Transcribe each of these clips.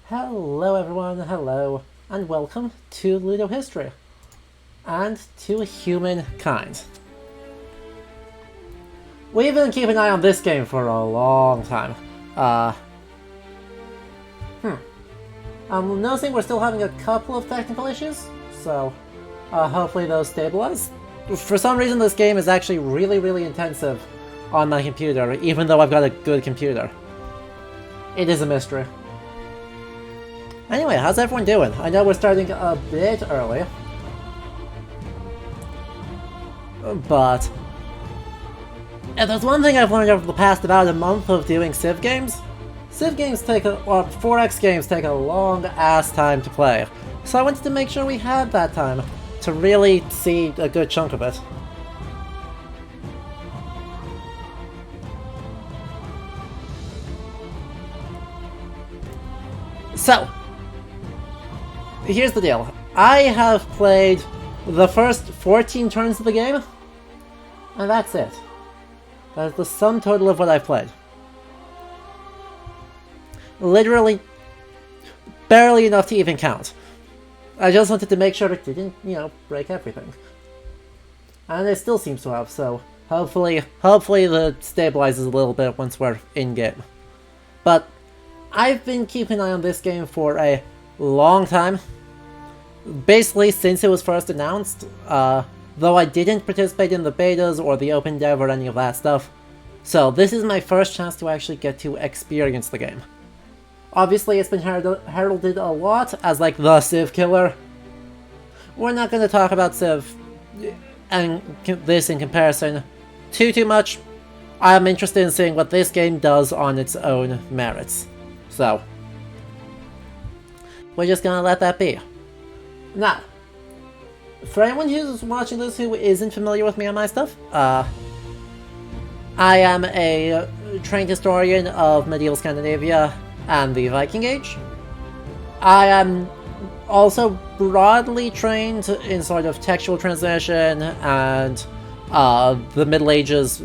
Hello everyone, hello, and welcome to Ludo History, and to Humankind. We've been keeping an eye on this game for a long time. I'm noticing we're still having a couple of technical issues, so hopefully those stabilize. For some reason this game is actually really intensive on my computer, even though I've got a good computer. It is a mystery. Anyway, how's everyone doing? I know we're starting a bit early, but if there's one thing I've learned over the past about a month of doing Civ games take 4X games take a long ass time to play. So I wanted to make sure we had that time to really see a good chunk of it. So, here's the deal. I have played the first 14 turns of the game, and that's it. That is the sum total of what I've played. Literally, barely enough to even count. I just wanted to make sure it didn't, break everything. And it still seems to have, so hopefully it stabilizes a little bit once we're in-game. But I've been keeping an eye on this game for a long time. Basically since it was first announced, though I didn't participate in the betas or the open dev or any of that stuff. So this is my first chance to actually get to experience the game. Obviously it's been heralded a lot as like the Civ killer. We're not going to talk about Civ and this in comparison too much. I'm interested in seeing what this game does on its own merits. So we're just gonna let that be. Now, for anyone who's watching this who isn't familiar with me and my stuff, I am a trained historian of medieval Scandinavia and the Viking Age. I am also broadly trained in sort of textual translation and the Middle Ages,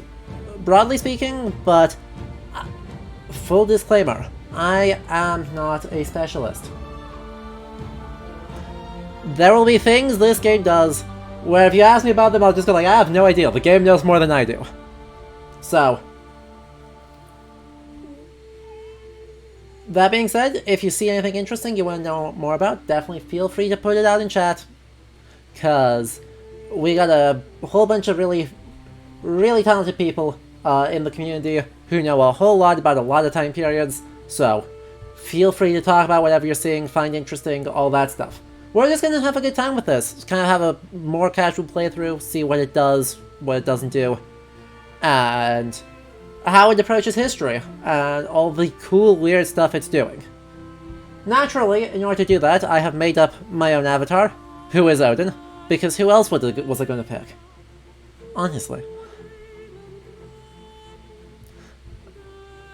broadly speaking, but full disclaimer, I am not a specialist. There will be things this game does where if you ask me about them, I'll just go like, I have no idea. The game knows more than I do. So, that being said, if you see anything interesting you want to know more about, definitely feel free to put it out in chat. Because we got a whole bunch of really talented people in the community who know a whole lot about a lot of time periods. So, feel free to talk about whatever you're seeing, find interesting, all that stuff. We're just gonna have a good time with this. Just kind of have a more casual playthrough, see what it does, what it doesn't do, and how it approaches history, and all the cool, weird stuff it's doing. Naturally, in order to do that, I have made up my own avatar, who is Odin, because who else was I gonna pick? Honestly.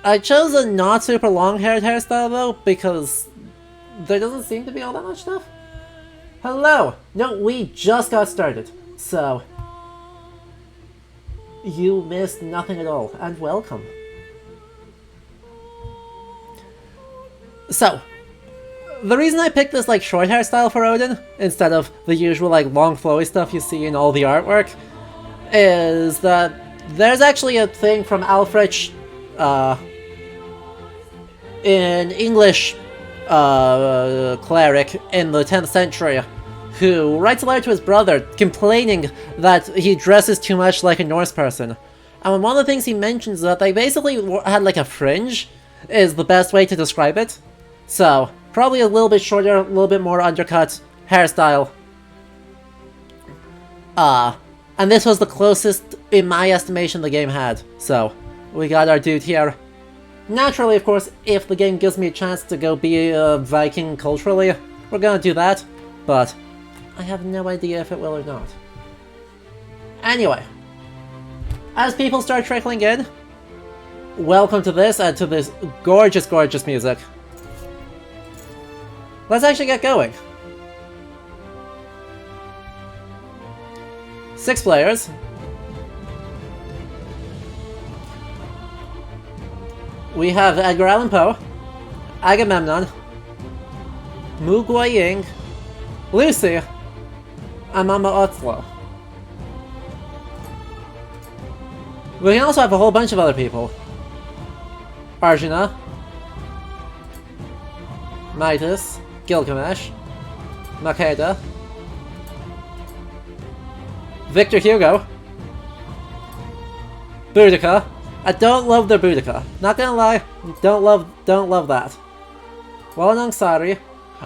I chose a not super long-haired hairstyle though, because there doesn't seem to be all that much stuff. Hello! No, we just got started, so you missed nothing at all, and welcome. So, the reason I picked this like short hairstyle for Odin, instead of the usual like long flowy stuff you see in all the artwork, is that there's actually a thing from Alfred an English cleric in the 10th century who writes a letter to his brother complaining that he dresses too much like a Norse person. And one of the things he mentions is that they basically had like a fringe, is the best way to describe it. So, probably a little bit shorter, a little bit more undercut hairstyle. And this was the closest, in my estimation, the game had. So, we got our dude here. Naturally, of course, if the game gives me a chance to go be a Viking culturally, we're gonna do that, but I have no idea if it will or not. Anyway, as people start trickling in, welcome to this and to this gorgeous music. Let's actually get going. 6 players. We have Edgar Allan Poe, Agamemnon, Mu Guiying, Lucy, and Mama Otslo. We can also have a whole bunch of other people. Arjuna, Midas, Gilgamesh, Makeda, Victor Hugo, Boudica. I don't love their Boudica. Not gonna lie, don't love that. Well-known Sari.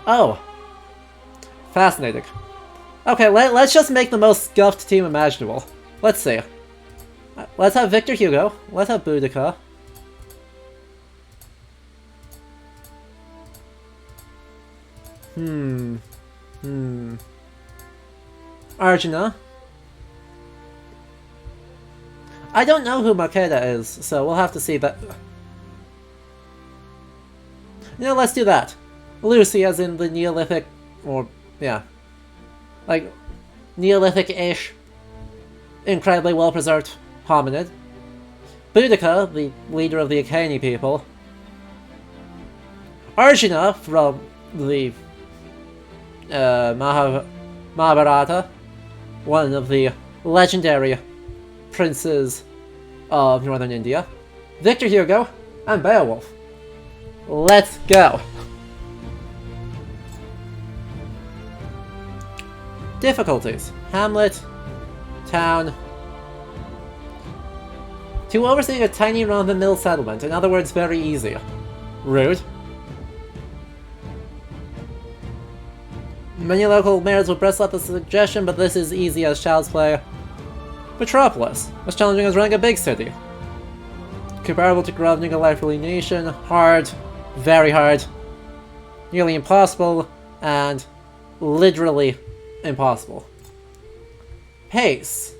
Oh, fascinating. Okay, let's just make the most scuffed team imaginable. Let's see. Let's have Victor Hugo. Let's have Boudica. Arjuna. I don't know who Makeda is, so we'll have to see that. You know, let's do that. Lucy, as in the Neolithic, or, yeah. Like, Neolithic-ish, incredibly well-preserved hominid. Boudica, the leader of the Akani people. Arjuna, from the Mahabharata, one of the legendary princes of northern India. Victor Hugo, and Beowulf. Let's go! Difficulties. Hamlet. Town. To oversee a tiny run-of-the-mill settlement. In other words, very easy. Rude. Many local mayors will bristle at the suggestion, but this is easy as child's play. Metropolis. As challenging as running a big city. Comparable to governing a lively nation. Hard. Very hard. Nearly impossible. And literally impossible. Pace.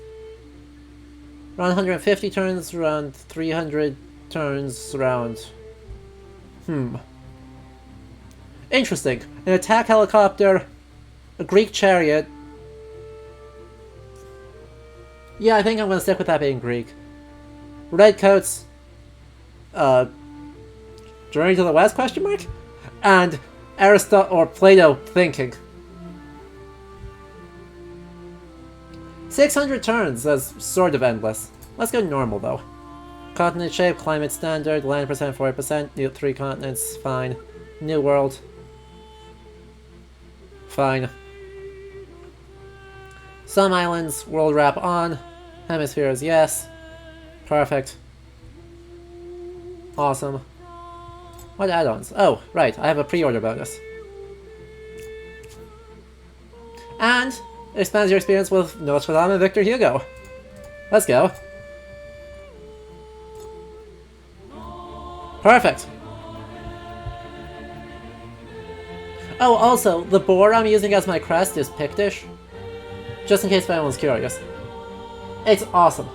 Around 150 turns, around 300 turns, around... Interesting. An attack helicopter, a Greek chariot. Yeah, I think I'm gonna stick with that being Greek. Redcoats. Journey to the West, question mark? And Aristotle or Plato thinking. 600 turns, that's sort of endless. Let's go normal though. Continent shape, climate standard, land percent 40%, new 3 continents, fine. New world. Fine. Some islands, world wrap on. Hemispheres, yes. Perfect. Awesome. What add-ons? Oh, right, I have a pre-order bonus. And it expands your experience with Notre Dame and Victor Hugo. Let's go. Perfect. Oh, also, the boar I'm using as my crest is Pictish. Just in case anyone's curious. It's awesome.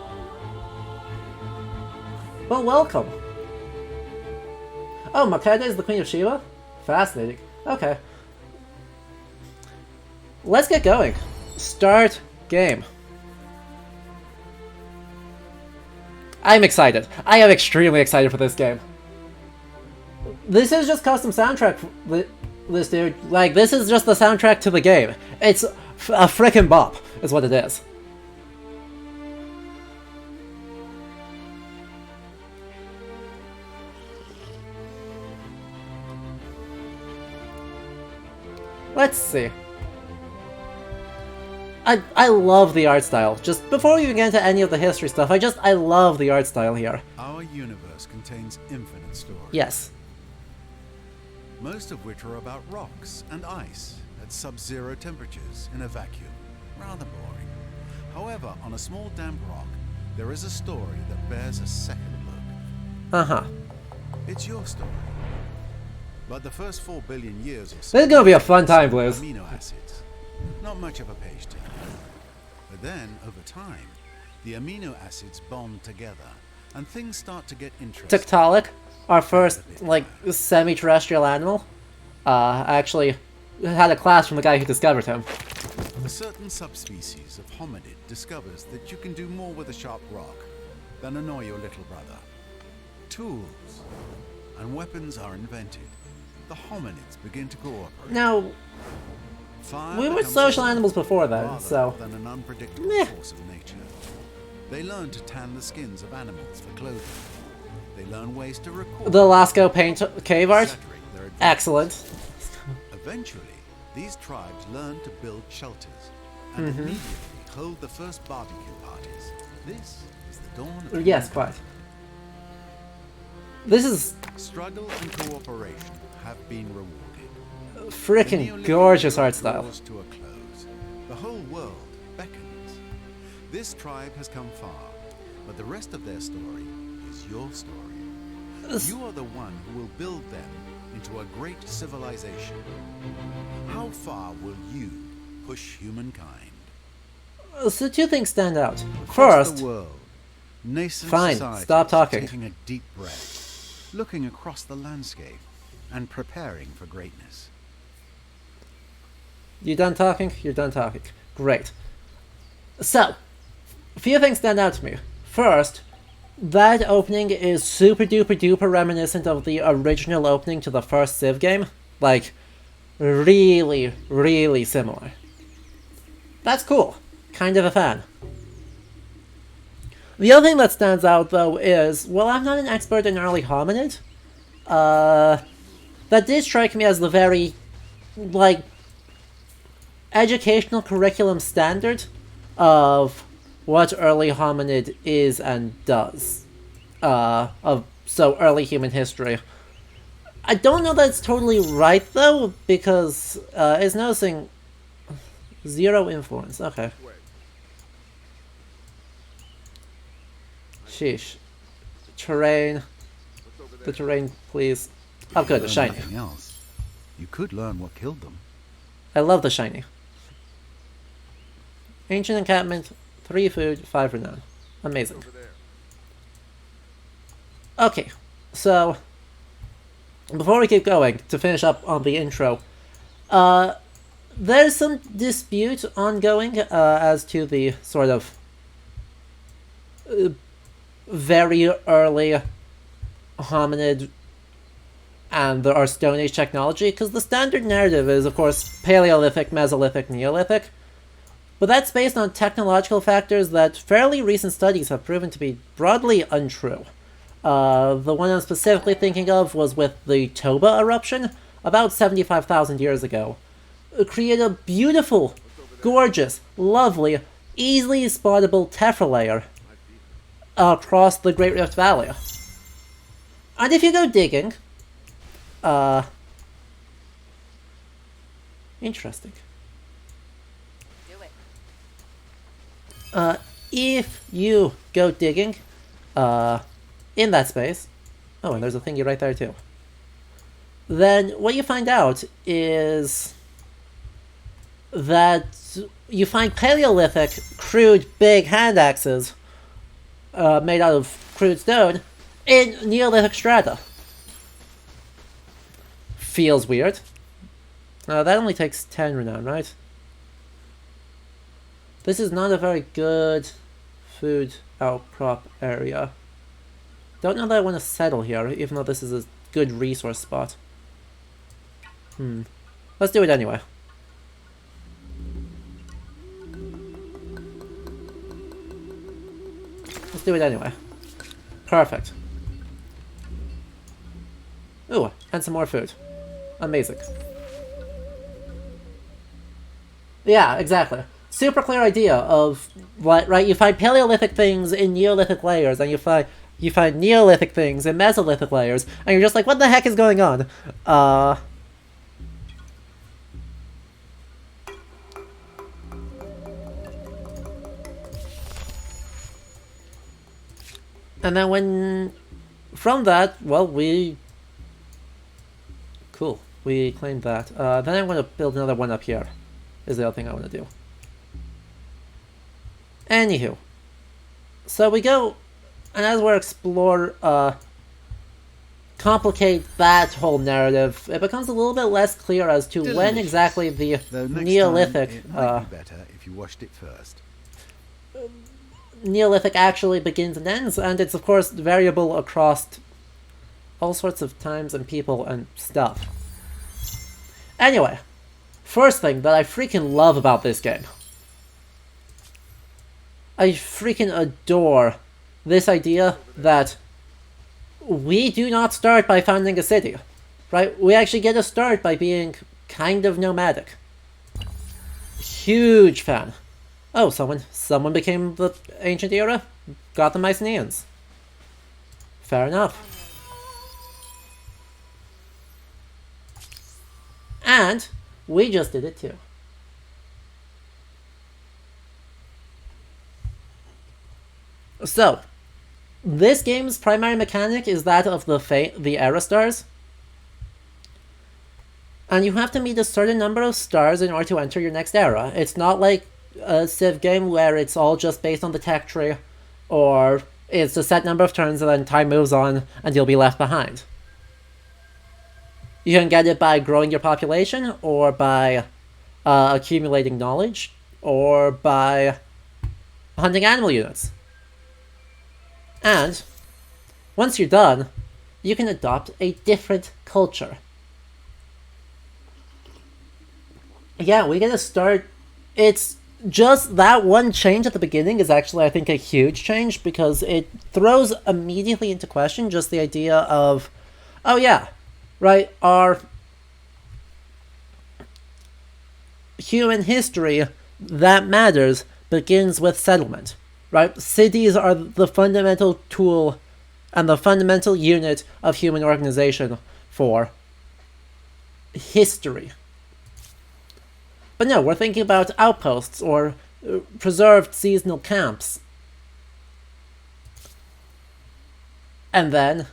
Well, welcome. Oh, Makeda is the Queen of Sheba? Fascinating. Okay. Let's get going. Start game. I'm excited. I am extremely excited for this game. This is just custom soundtrack for this dude. Like, this is just the soundtrack to the game. It's a frickin' bop, is what it is. Let's see. I love the art style. Just before we get into any of the history stuff, I love the art style here. Our universe contains infinite stories. Yes. Most of which are about rocks and ice at sub-zero temperatures in a vacuum. Rather boring. However, on a small damp rock, there is a story that bears a second look. Uh-huh. It's your story. But the first 4 billion years or so... This is gonna be a fun time, Blues. Amino acids. Not much of a page turner. But then, over time, the amino acids bond together, and things start to get interesting. Tiktaalik, our first, like, semi-terrestrial animal, actually had a class from the guy who discovered him. A certain subspecies of hominid discovers that you can do more with a sharp rock than annoy your little brother. Tools and weapons are invented. the hominids begin to cooperate. Now, Fire we were becomes social a animals before then, rather so... than an unpredictable Meh. force of nature. They learn to tan the skins of animals for clothing. They learn ways to record. The Lascaux paint cave art? exaggerate their adventures. Excellent. Eventually, these tribes learn to build shelters and immediately hold the first barbecue parties. This is the dawn of Yes, humankind. quite. This is Struggle and cooperation have been rewarded. freaking Neolithic gorgeous era art style. draws to a close. The whole world beckons. This tribe has come far, but the rest of their story is your story. You are the one who will build them into a great civilization. How far will you push humankind? So two things stand out. Across First, the world, nascent Fine, societies stop talking. are taking a deep breath, looking across the landscape and preparing for greatness. you done talking? You're done talking. Great. So, a few things stand out to me. First, that opening is super duper duper reminiscent of the original opening to the first Civ game. Like, really, really similar. That's cool. Kind of a fan. The other thing that stands out, though, is, well, I'm not an expert in early hominid. That did strike me as the very, like, educational curriculum standard of what early hominid is and does. So early human history. I don't know that it's totally right, though, because it's noticing zero influence. Okay. Sheesh. Terrain. The terrain, please. Oh, good, it's shiny. Nothing else. You could learn what killed them. I love the shiny. Ancient encampment, 3 food, 5 renown. Amazing. Okay, so before we keep going, to finish up on the intro, there's some dispute ongoing as to the sort of very early hominid and our Stone Age technology, because the standard narrative is, of course, Paleolithic, Mesolithic, Neolithic, but that's based on technological factors that fairly recent studies have proven to be broadly untrue. The one I'm specifically thinking of was with the Toba eruption, about 75,000 years ago. It created a beautiful, gorgeous, lovely, easily spottable tephra layer across the Great Rift Valley. And if you go digging, interesting. If you go digging, in that space, oh, and there's a thingy right there too, then what you find out is that you find Paleolithic, crude, big hand axes made out of crude stone in Neolithic strata. Feels weird. That only takes 10 renown, right? This is not a very good food outcrop area. Don't know that I want to settle here, even though this is a good resource spot. Let's do it anyway. Let's do it anyway. Perfect. Ooh, and some more food. Amazing. Yeah, exactly. Super clear idea of what, right? You find Paleolithic things in Neolithic layers, and you find Neolithic things in Mesolithic layers, and you're just like, what the heck is going on? And then from that, well, we claimed that. Then I'm going to build another one up here, is the other thing I want to do. Anywho, so we go, and as we complicate that whole narrative, it becomes a little bit less clear as to when exactly the Neolithic It might be better if you washed it first. Neolithic actually begins and ends, and it's of course variable across all sorts of times and people and stuff. Anyway, first thing that I freaking love about this game. I freaking adore this idea that we do not start by founding a city, right? We actually get a start by being kind of nomadic. Huge fan. Oh, someone became the Ancient Era, got the Mycenaeans. Fair enough. And we just did it too. So, this game's primary mechanic is that of the era stars. And you have to meet a certain number of stars in order to enter your next era. It's not like a Civ game where it's all just based on the tech tree, or it's a set number of turns and then time moves on and you'll be left behind. You can get it by growing your population, or by accumulating knowledge, or by hunting animal units. And once you're done, you can adopt a different culture. Yeah, we get to start. It's just that one change at the beginning is actually, I think, a huge change, because it throws immediately into question just the idea of, oh yeah, right, our human history that matters begins with settlement, right? Cities are the fundamental tool and the fundamental unit of human organization for history. But no, we're thinking about outposts or preserved seasonal camps. And then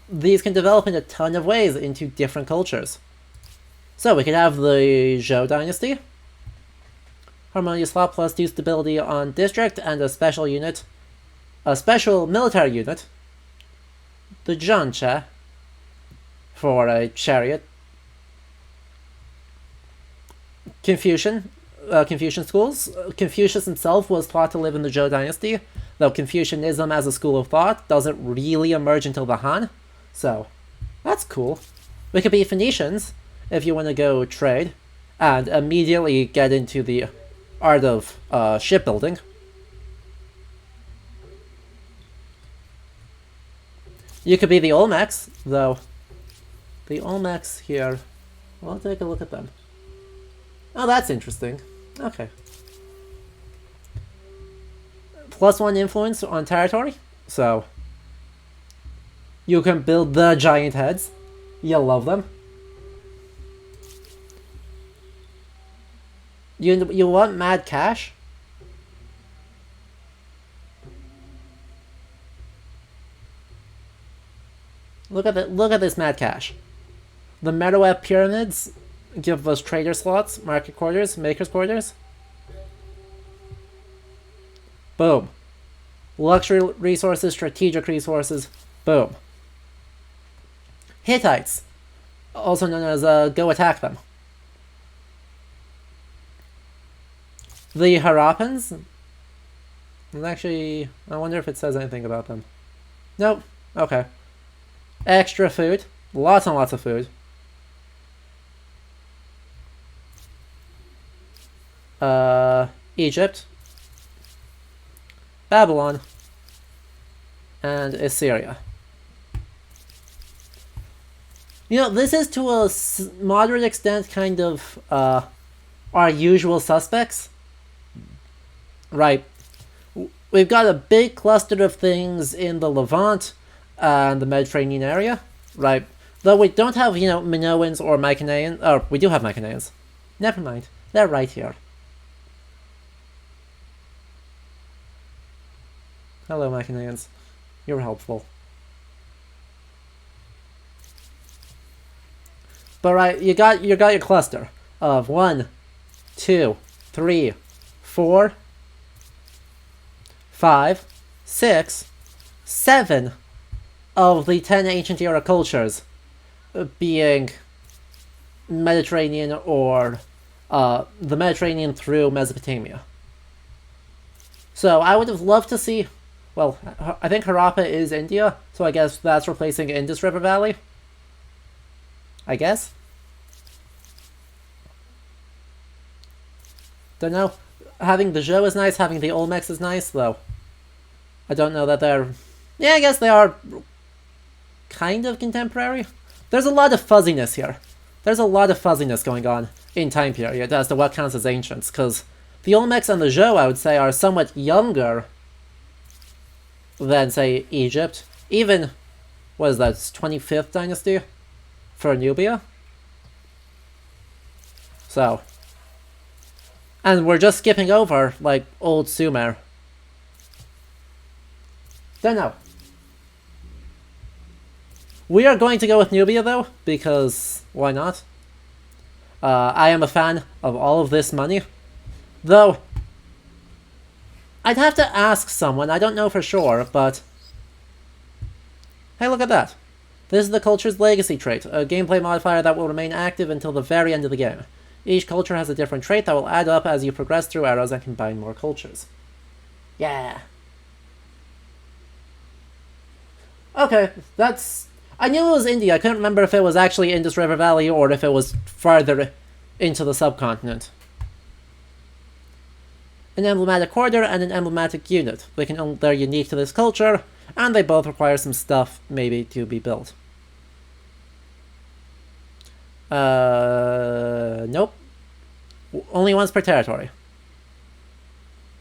these can develop in a ton of ways into different cultures. So we could have the Zhou dynasty, harmonious law plus 2 stability on district, and a special military unit, the Zhangche, for a chariot. Confucian schools. Confucius himself was thought to live in the Zhou dynasty, though Confucianism as a school of thought doesn't really emerge until the Han, so that's cool. We could be Phoenicians, if you want to go trade, and immediately get into the art of shipbuilding. You could be the Olmecs, though the Olmecs here, well, take a look at them. Oh, that's interesting. Okay. +1 influence on territory, so you can build the giant heads. You'll love them. You want mad cash? Look at this mad cash. The Meadoweb pyramids give us trader slots, market quarters, makers quarters. Boom. Luxury resources, strategic resources. Boom. Hittites, also known as go attack them. The Harappans. Actually, I wonder if it says anything about them. Nope. Okay. Extra food. Lots and lots of food. Egypt, Babylon, and Assyria. You know, this is to a moderate extent kind of our usual suspects. Right. We've got a big cluster of things in the Levant and the Mediterranean area. Right. Though we don't have, Minoans or Mycenaeans. Or we do have Mycenaeans. Never mind. They're right here. Hello, Mycenaeans. You're helpful. But right, you got your cluster of 1, 2, 3, 4, 5, 6, 7 of the 10 ancient era cultures being Mediterranean or the Mediterranean through Mesopotamia. So I would have loved to see. Well, I think Harappa is India, so I guess that's replacing Indus River Valley. I guess. Don't know. Having the Zhou is nice, having the Olmecs is nice, though. I don't know that they're... Yeah, I guess they are kind of contemporary. There's a lot of fuzziness here. There's a lot of fuzziness going on in time period as to what counts as ancients, because the Olmecs and the Zhou, I would say, are somewhat younger than, say, Egypt. Even, what is that, 25th dynasty for Nubia? So... And we're just skipping over, like, old Sumer. Don't know. We are going to go with Nubia, though, because why not? I am a fan of all of this money. Though, I'd have to ask someone, I don't know for sure, but... Hey, look at that. This is the culture's legacy trait, a gameplay modifier that will remain active until the very end of the game. Each culture has a different trait that will add up as you progress through eras and combine more cultures. Yeah. Okay, that's... I knew it was India. I couldn't remember if it was actually Indus River Valley or if it was farther into the subcontinent. An emblematic order and an emblematic unit. They're unique to this culture, and they both require some stuff, maybe, to be built. Nope. Only once per territory.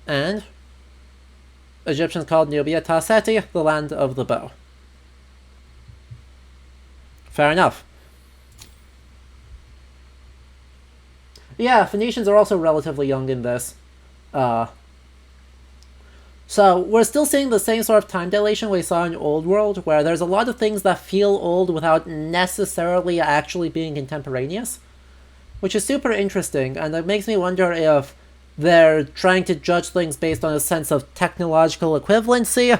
And Egyptians called Nubia Ta-Seti, the land of the bow. Fair enough. Yeah, Phoenicians are also relatively young in this. So, we're still seeing the same sort of time dilation we saw in Old World, where there's a lot of things that feel old without necessarily actually being contemporaneous, which is super interesting, and it makes me wonder if they're trying to judge things based on a sense of technological equivalency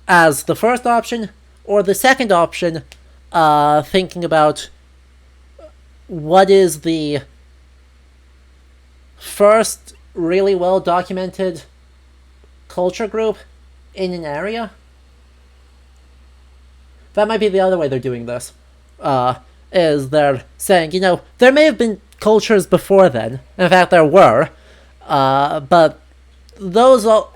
as the first option, or the second option, thinking about what is the first really well-documented culture group in an area. That might be the other way they're doing this. Is they're saying, you know, there may have been cultures before then. In fact, there were. But those are...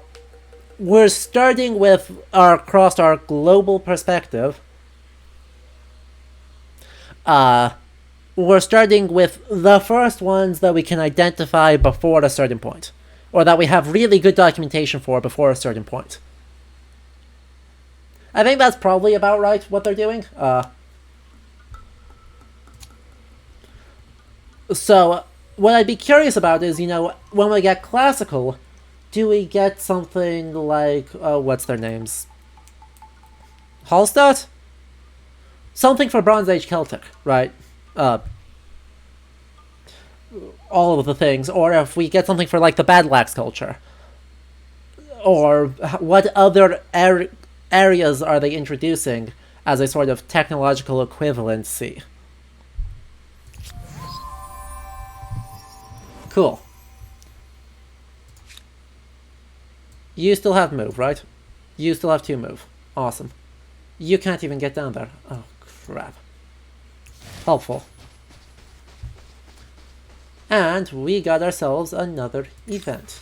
We're starting with across our global perspective. We're starting with the first ones that we can identify before a certain point. Or that we have really good documentation for before a certain point. I think that's probably about right, what they're doing. So, what I'd be curious about is, you know, when we get classical, do we get something like, what's their names? Hallstatt? Something for Bronze Age Celtic, right? All of the things, or if we get something for, like, the Badlax culture. Or what other areas are they introducing as a sort of technological equivalency? Cool. You still have move, right? You still have 2 move. Awesome. You can't even get down there. Oh, crap. Helpful. And we got ourselves another event.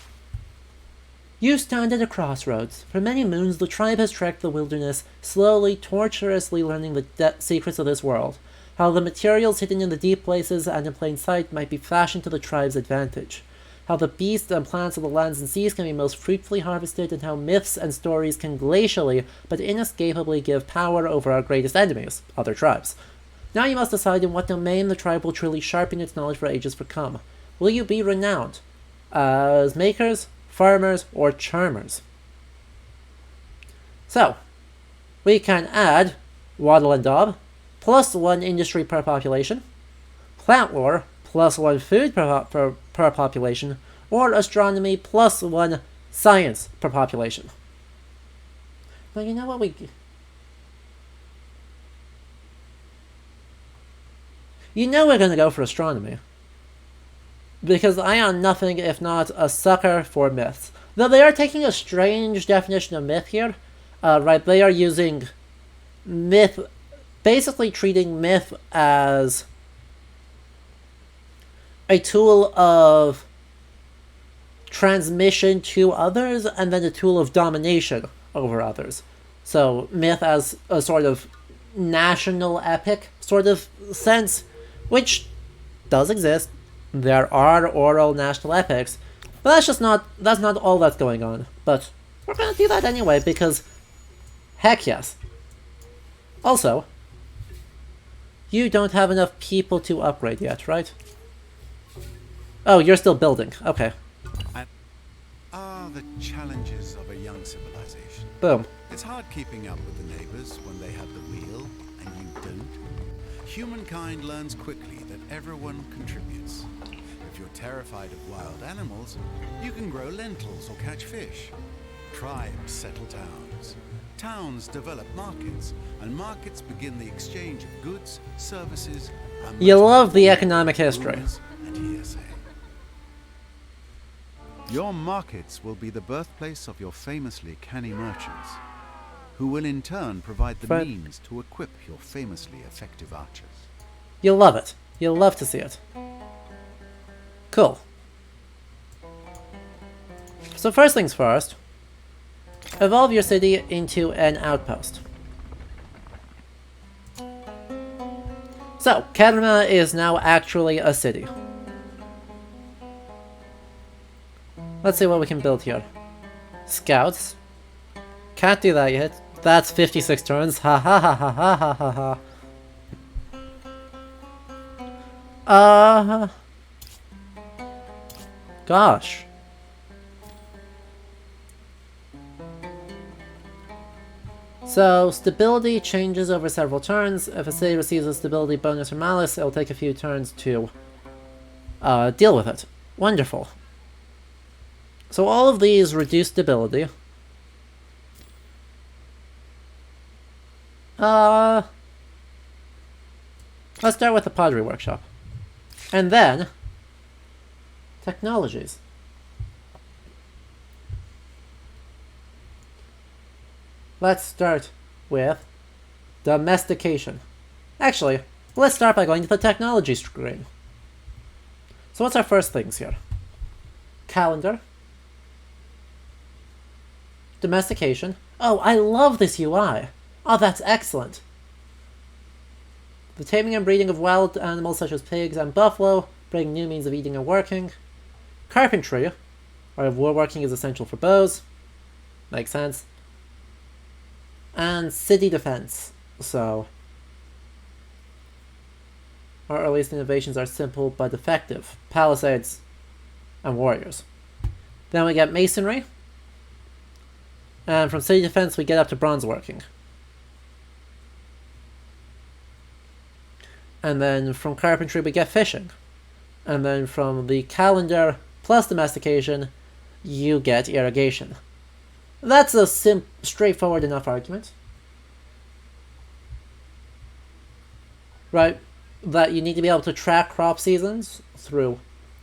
You stand at a crossroads. For many moons, the tribe has trekked the wilderness, slowly, tortuously learning the secrets of this world. How the materials hidden in the deep places and in plain sight might be fashioned to the tribe's advantage. How the beasts and plants of the lands and seas can be most fruitfully harvested, and how myths and stories can glacially but inescapably give power over our greatest enemies, other tribes. Now you must decide in what domain the tribe will truly sharpen its knowledge for ages to come. Will you be renowned as makers, farmers, or charmers? So, we can add Waddle and Daub, +1 industry per population, plant lore, +1 food per population, or astronomy, +1 science per population. But you know what we... You know we're going to go for astronomy. Because I am nothing if not a sucker for myths. Though they are taking a strange definition of myth here. Right, they are using myth... Basically treating myth as a tool of transmission to others, and then a tool of domination over others. So myth as a sort of national epic sort of sense, which does exist. There are oral national epics, but that's not all that's going on. But we're gonna do that anyway, because heck yes. Also, you don't have enough people to upgrade yet, right? Oh, you're still building. Okay. The challenges of a young civilization. Boom. It's hard keeping up with the neighbors when they have the wheel and you don't. Humankind learns quickly that everyone contributes. If you're terrified of wild animals, you can grow lentils or catch fish. Tribes settle towns. Towns develop markets, and markets begin the exchange of goods, services, and you love the economic history. And hearsay. Your markets will be the birthplace of your famously canny merchants, who will in turn provide the means to equip your famously effective archers. You'll love it. You'll love to see it. Cool. So first things first, evolve your city into an outpost. So, Kadma is now actually a city. Let's see what we can build here. Scouts. Can't do that yet. That's 56 turns. Ha ha ha ha ha ha ha ha. Gosh. So, stability changes over several turns. If a city receives a stability bonus or malus, it'll take a few turns to deal with it. Wonderful. So all of these reduce stability. Let's start with the pottery workshop. And then, technologies. Let's start with domestication. Actually, let's start by going to the technology screen. So what's our first things here? Calendar. Domestication. Oh, I love this UI. Oh, that's excellent. The taming and breeding of wild animals such as pigs and buffalo, bringing new means of eating and working. Carpentry, or woodworking is essential for bows. Makes sense. And city defense. So, our earliest innovations are simple but effective. Palisades and warriors. Then we get masonry. And from city defense we get up to bronze working. And then from carpentry we get fishing. And then from the calendar plus domestication you get irrigation. That's a straightforward enough argument. Right? That you need to be able to track crop seasons through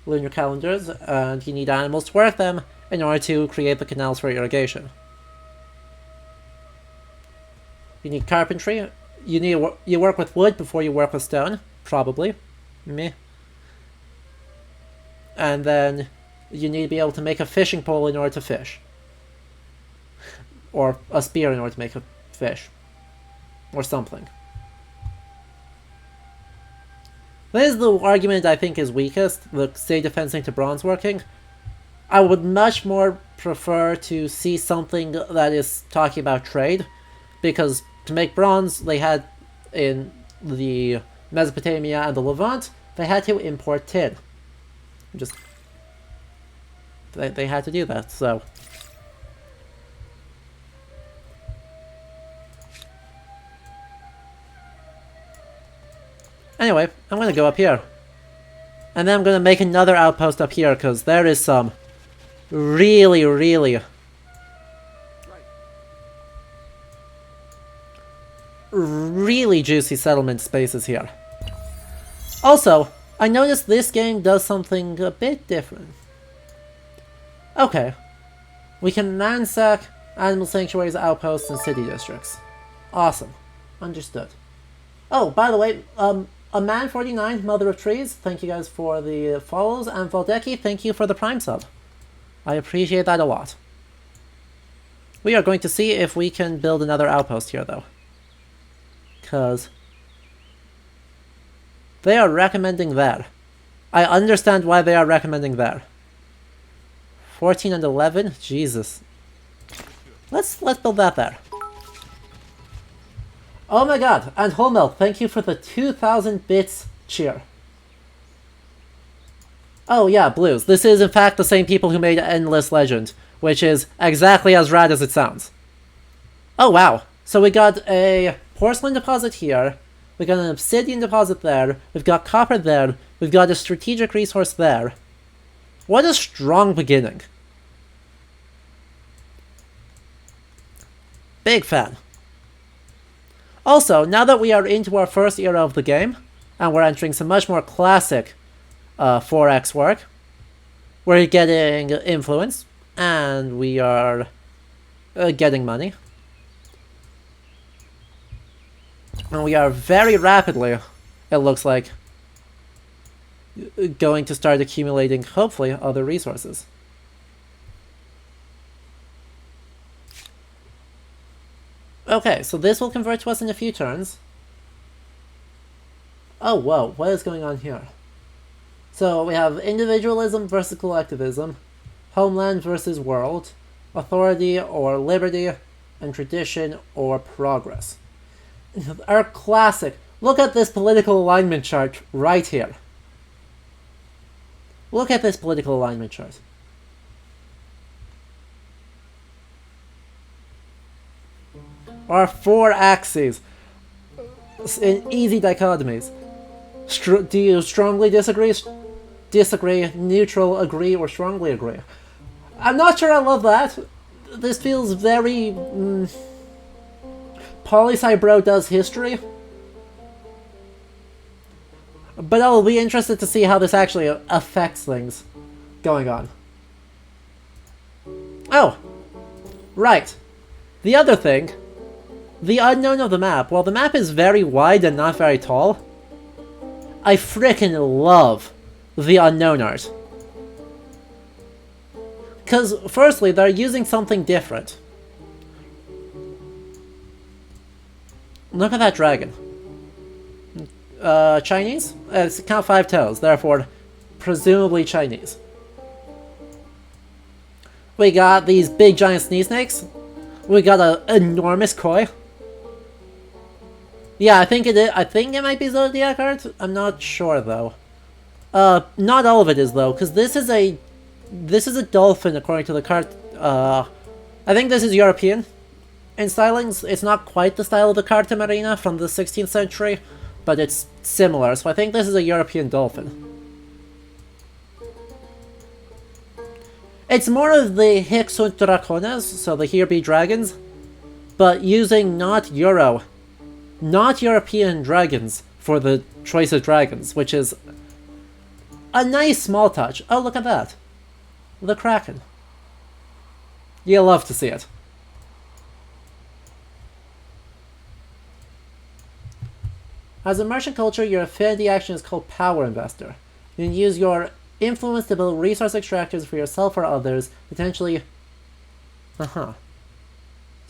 lunar calendars, and you need animals to work them in order to create the canals for irrigation. You need carpentry. You work with wood before you work with stone, probably. Meh. And then you need to be able to make a fishing pole in order to fish. Or a spear in order to make a fish. Or something. This is the argument I think is weakest, the city defense into bronze working. I would much more prefer to see something that is talking about trade, because to make bronze, they had in the Mesopotamia and the Levant, they had to import tin. Just they had to do that, so. Anyway, I'm gonna go up here. And then I'm gonna make another outpost up here, because there is some really juicy settlement spaces here. Also, I noticed this game does something a bit different. Okay. We can ransack animal sanctuaries, outposts, and city districts. Awesome. Understood. Oh, by the way, a man 49, Mother of Trees, thank you guys for the follows, and Valdeki, thank you for the Prime sub. I appreciate that a lot. We are going to see if we can build another outpost here, though. Because they are recommending there. I understand why they are recommending there. 14 and 11? Jesus. Let's build that there. Oh my god, and whole milk, thank you for the 2,000 bits cheer. Oh yeah, Blues. This is in fact the same people who made Endless Legend, which is exactly as rad as it sounds. Oh wow, so we got a porcelain deposit here, we got an obsidian deposit there, we've got copper there, we've got a strategic resource there. What a strong beginning. Big fan. Also, now that we are into our first era of the game, and we're entering some much more classic 4X work, we're getting influence, and we are getting money. And we are very rapidly, it looks like, going to start accumulating, hopefully, other resources. Okay, so this will convert to us in a few turns. Oh, whoa, what is going on here? So we have individualism versus collectivism, homeland versus world, authority or liberty, and tradition or progress. Our classic. Look at this political alignment chart right here. Look at this political alignment chart. Our 4 axes in easy dichotomies. Do you strongly disagree? Disagree, neutral, agree, or strongly agree? I'm not sure I love that. This feels very... Poli-sci bro does history. But I'll be interested to see how this actually affects things going on. Oh! Right. The other thing. The unknown of the map. While the map is very wide and not very tall, I frickin' love the unknown art. Because, firstly, they're using something different. Look at that dragon. Chinese? It's count 5 toes, therefore, presumably Chinese. We got these big giant sneeze snakes. We got an enormous koi. Yeah, I think it is. I think it might be Zodiac art. I'm not sure though. Not all of it is though, because this is a dolphin according to the cart. I think this is European in stylings. It's not quite the style of the Carta Marina from the 16th century, but it's similar. So I think this is a European dolphin. It's more of the Hic sunt dracones, so the here be dragons, but using not European dragons for the choice of dragons, which is a nice small touch. Oh, look at that. The Kraken. You'll love to see it. As a merchant culture, your affinity action is called Power Investor. You can use your influence to build resource extractors for yourself or others, potentially... So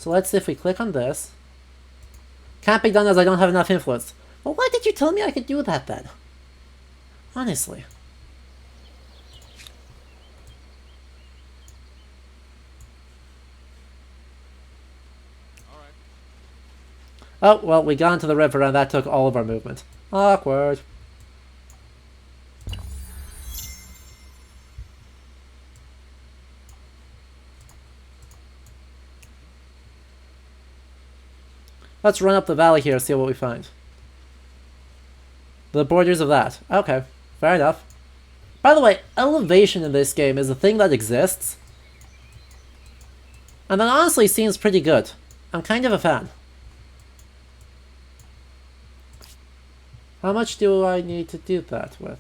let's see if we click on this. Can't be done as I don't have enough influence. Well, why did you tell me I could do that then? Honestly. Oh, well, we got into the river and that took all of our movement. Awkward. Let's run up the valley here and see what we find. The borders of that. Okay, fair enough. By the way, elevation in this game is a thing that exists. And that honestly seems pretty good. I'm kind of a fan. How much do I need to do that with?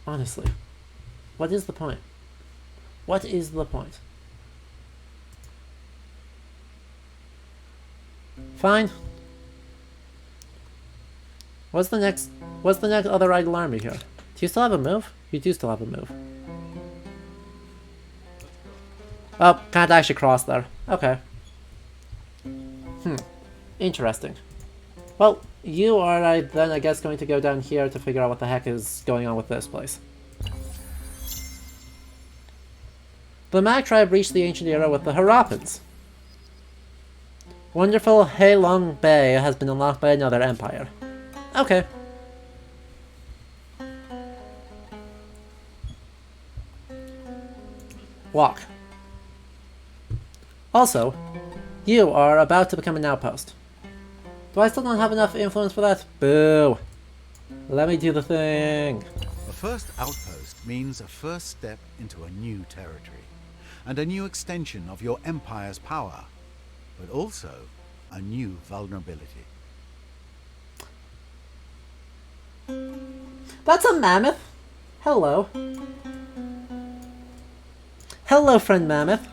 Honestly. What is the point? What is the point? Fine. What's the next other idle army here? Do you still have a move? You do still have a move. Oh, can't actually cross there. Okay. Interesting. Well, you are then I guess going to go down here to figure out what the heck is going on with this place. The Mag tribe reached the ancient era with the Harappans. Wonderful Heilong Bay has been unlocked by another empire. Okay. Walk. Also, you are about to become an outpost. Do I still not have enough influence for that? Boo! Let me do the thing. A first outpost means a first step into a new territory, and a new extension of your empire's power, but also a new vulnerability. That's a mammoth! Hello. Hello, friend mammoth.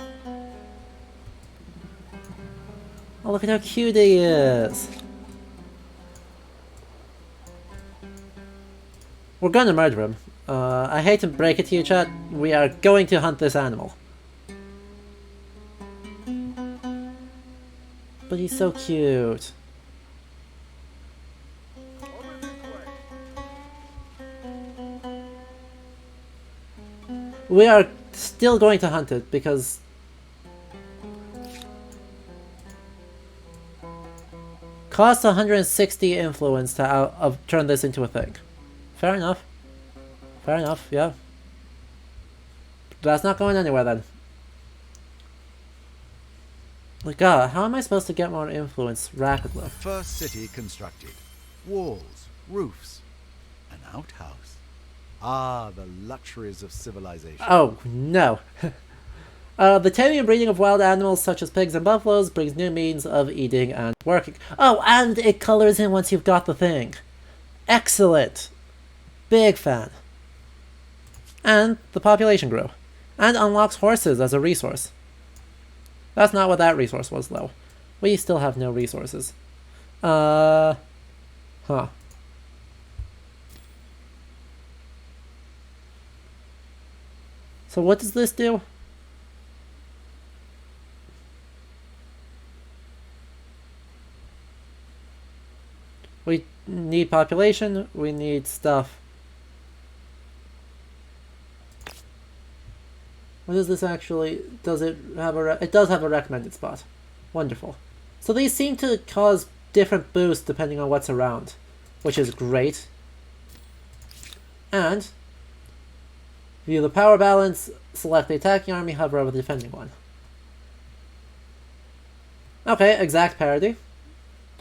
Oh, look at how cute he is. We're gonna murder him. I hate to break it to you, chat. We are going to hunt this animal. But he's so cute. We are still going to hunt it because costs 160 influence to turn this into a thing. Fair enough. Fair enough, yeah. That's not going anywhere then. Like, God, how am I supposed to get more influence rapidly? A first city constructed. Walls, roofs, an outhouse. Ah, the luxuries of civilization. Oh, no. The taming and breeding of wild animals such as pigs and buffaloes brings new means of eating and working. Oh, and it colors in once you've got the thing. Excellent. Big fan. And the population grew. And unlocks horses as a resource. That's not what that resource was, though. We still have no resources. Huh. So what does this do? We need population, we need stuff. What does this actually, does it have it does have a recommended spot. Wonderful. So these seem to cause different boosts depending on what's around, which is great. And view the power balance, select the attacking army, hover over the defending one. Okay, exact parity,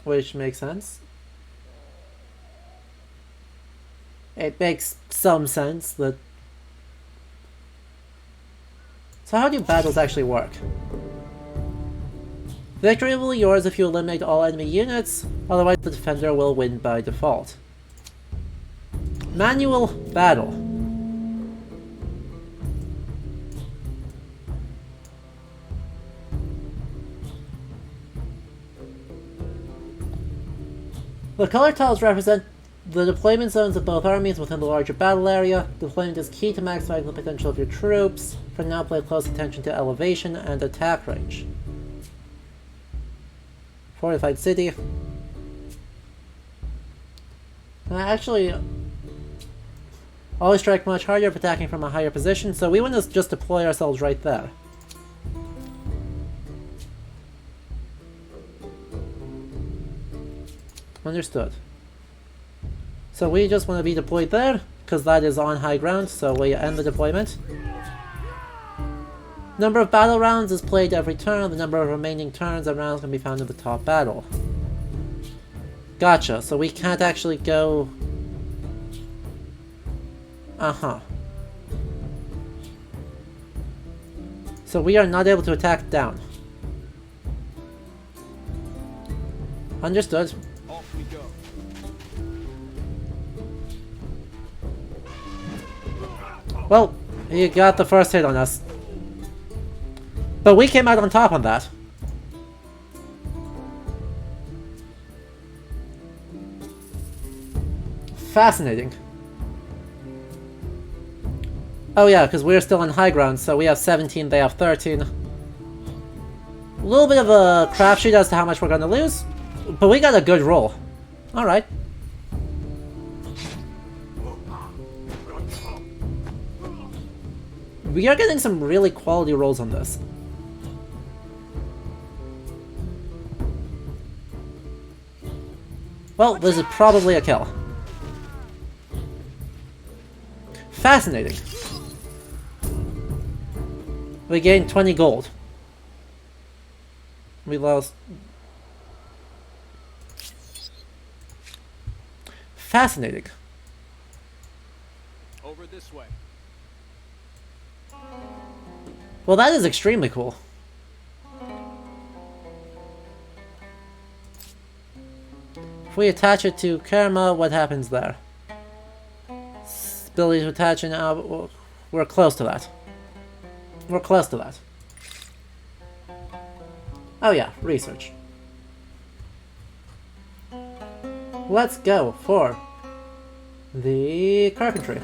which makes sense. It makes some sense that... So how do battles actually work? Victory will be yours if you eliminate all enemy units, otherwise the defender will win by default. Manual battle. The color tiles represent the deployment zones of both armies within the larger battle area. Deployment is key to maximizing the potential of your troops. For now, pay close attention to elevation and attack range. Fortified city. Actually, always strike much harder if attacking from a higher position, so we want to just deploy ourselves right there. Understood. So we just want to be deployed there, because that is on high ground, so we end the deployment. Number of battle rounds is played every turn. The number of remaining turns and rounds can be found in the top battle. Gotcha, so we can't actually go... Uh-huh. So we are not able to attack down. Understood. Off we go. Well, he got the first hit on us. But we came out on top on that. Fascinating. Oh yeah, because we're still on high ground, so we have 17, they have 13. A little bit of a crapshoot as to how much we're gonna lose, but we got a good roll. Alright. We are getting some really quality rolls on this. Well, this is probably a kill. Fascinating. We gained 20 gold. We lost... Fascinating. Over this way. Well, that is extremely cool. If we attach it to Karma, what happens there? Ability to attach it now. We're close to that. We're close to that. Oh yeah, research. Let's go for the carpentry.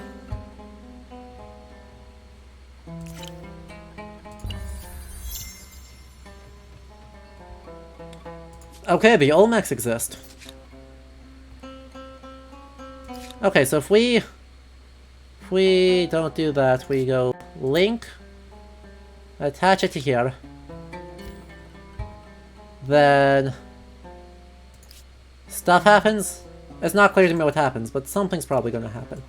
Okay, the Olmecs exist. Okay, so if we don't do that, we go link, attach it to here, then stuff happens. It's not clear to me what happens, but something's probably going to happen.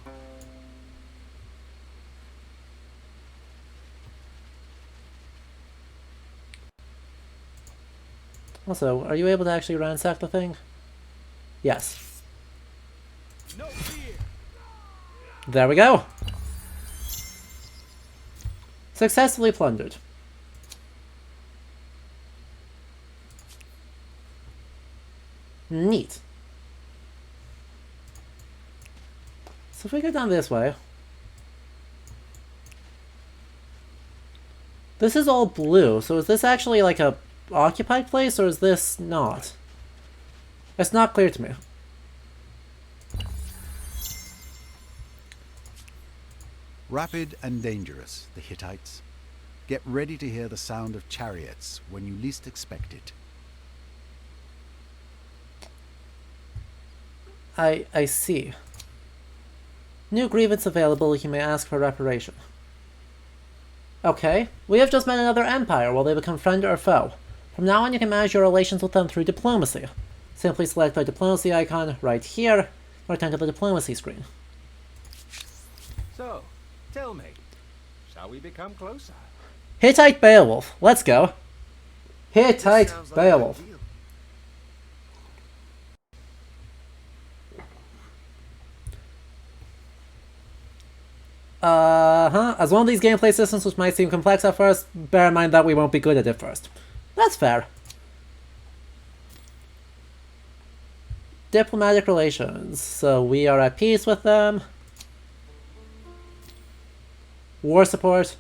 Also, are you able to actually ransack the thing? Yes. No fear. There we go! Successfully plundered. Neat. So if we go down this way... This is all blue, so is this actually like a occupied place, or is this not? It's not clear to me. Rapid and dangerous, the Hittites. Get ready to hear the sound of chariots when you least expect it. I see. New grievance available, you may ask for reparation. Okay, we have just met another empire. Will they become friend or foe? From now on you can manage your relations with them through diplomacy. Simply select the diplomacy icon right here, and return to the diplomacy screen. So, tell me, shall we become closer? Hittite Beowulf, let's go. Hittite Sounds like Beowulf. a deal. As one of these gameplay systems which might seem complex at first, bear in mind that we won't be good at it first. That's fair. Diplomatic relations. So we are at peace with them. War support.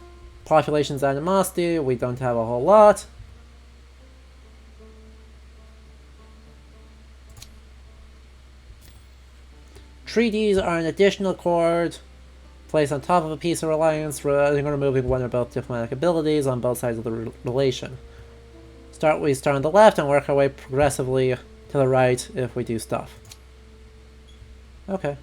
Population's animosity. We don't have a whole lot. Treaties are an additional chord placed on top of a piece of alliance, removing one or both diplomatic abilities on both sides of the relation. We start on the left and work our way progressively to the right if we do stuff. Okay.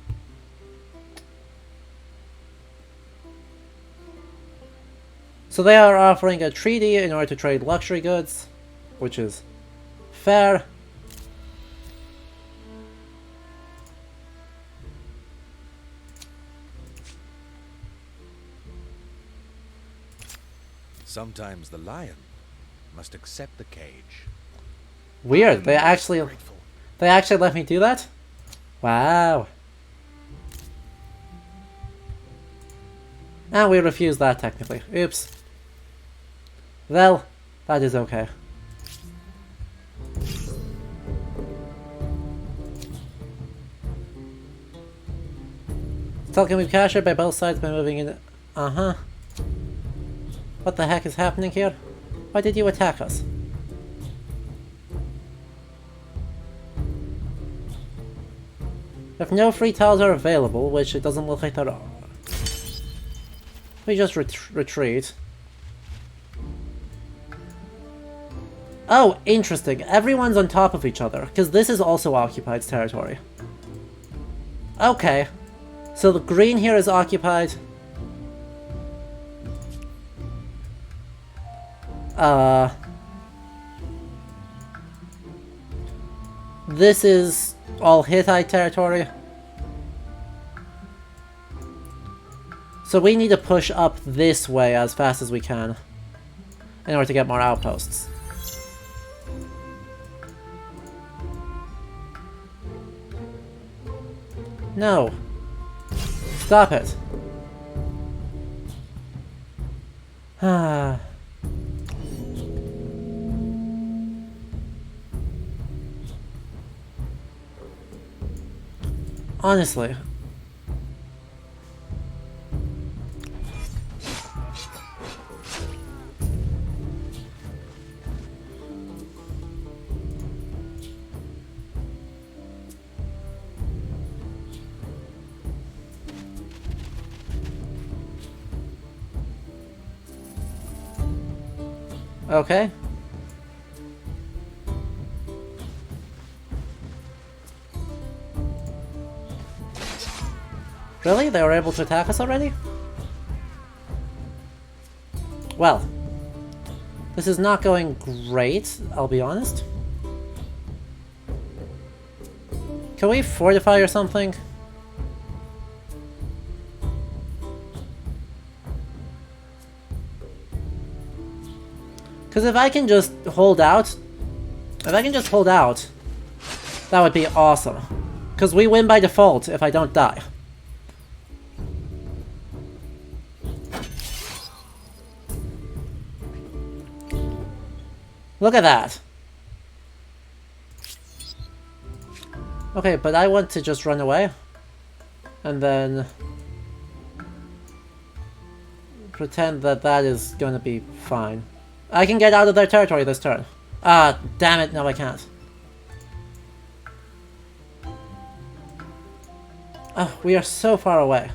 So they are offering a treaty in order to trade luxury goods, which is fair. Sometimes the lion must accept the cage. Weird. They actually let me do that? Wow. And we refuse that technically. Oops. Well, that is okay. Still can be captured by both sides by moving in. Uh-huh. What the heck is happening here? Why did you attack us? If no free tiles are available, which it doesn't look like there are, we just retreat. Oh, interesting. Everyone's on top of each other, because this is also occupied territory. Okay. So the green here is occupied. This is all Hittite territory. So we need to push up this way as fast as we can in order to get more outposts. No. Stop it. Ah. Honestly. Okay. Really? They were able to attack us already? Well, this is not going great, I'll be honest. Can we fortify or something? Because if I can just hold out, that would be awesome. Because we win by default if I don't die. Look at that. Okay, but I want to just run away. And then pretend that that is gonna be fine. I can get out of their territory this turn. Ah, damn it, no I can't. Oh, we are so far away.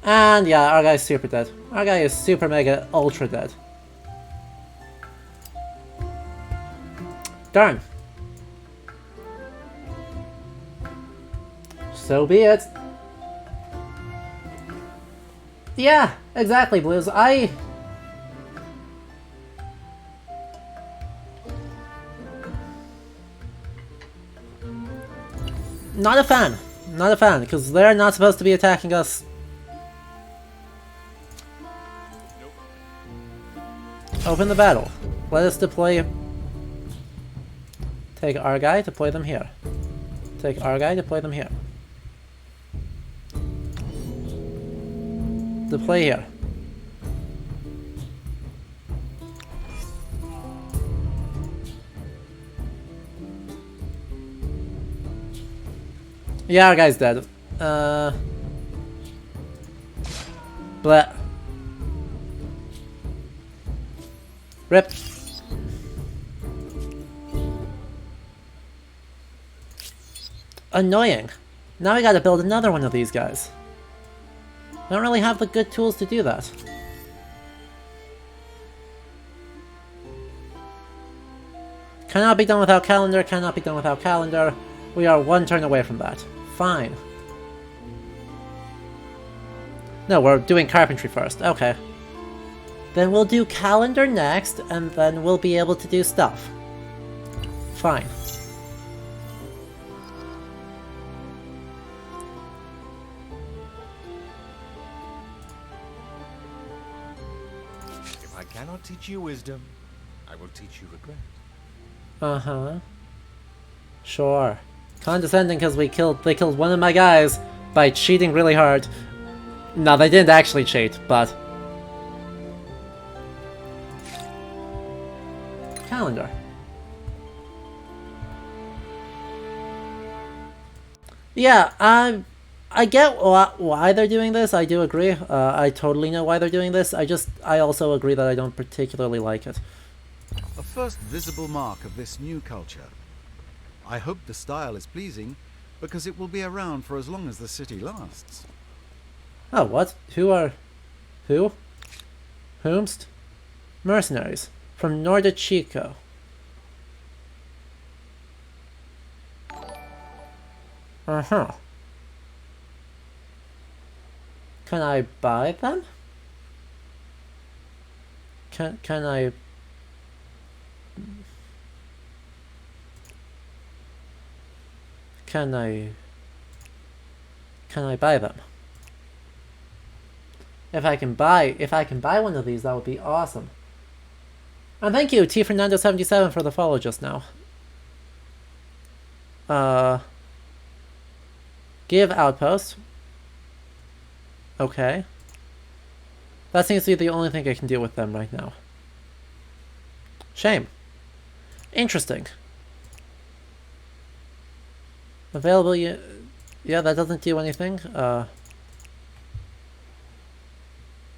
And yeah, our guy's super dead. Our guy is super mega ultra dead. Darn. So be it. Yeah, exactly, Blues. Not a fan. Not a fan, because they're not supposed to be attacking us. Open the battle. Let us deploy. Take our guy, deploy them here. Take our guy, deploy them here. Deploy here. Yeah, our guy's dead. Bleh. Rip. Annoying. Now I gotta build another one of these guys. I don't really have the good tools to do that. Cannot be done without calendar, cannot be done without calendar. We are one turn away from that. Fine. No, we're doing carpentry first. Okay. Then we'll do calendar next, and then we'll be able to do stuff. Fine. If I cannot teach you wisdom, I will teach you regret. Uh-huh. Sure. Condescending because they killed one of my guys by cheating really hard. No, they didn't actually cheat, but... Calendar. Yeah, I get why they're doing this, I do agree. I totally know why they're doing this, I also agree that I don't particularly like it. A first visible mark of this new culture. I hope the style is pleasing, because it will be around for as long as the city lasts. Oh, what? Who are... Who? Whomst? Mercenaries. From Nordichico. Uh-huh. Can I buy them? Can I... Can I buy them? If I can buy one of these, that would be awesome. And thank you, T Fernando77 for the follow just now. Give outpost. Okay. That seems to be the only thing I can do with them right now. Shame. Interesting. Available, yeah, that doesn't do anything.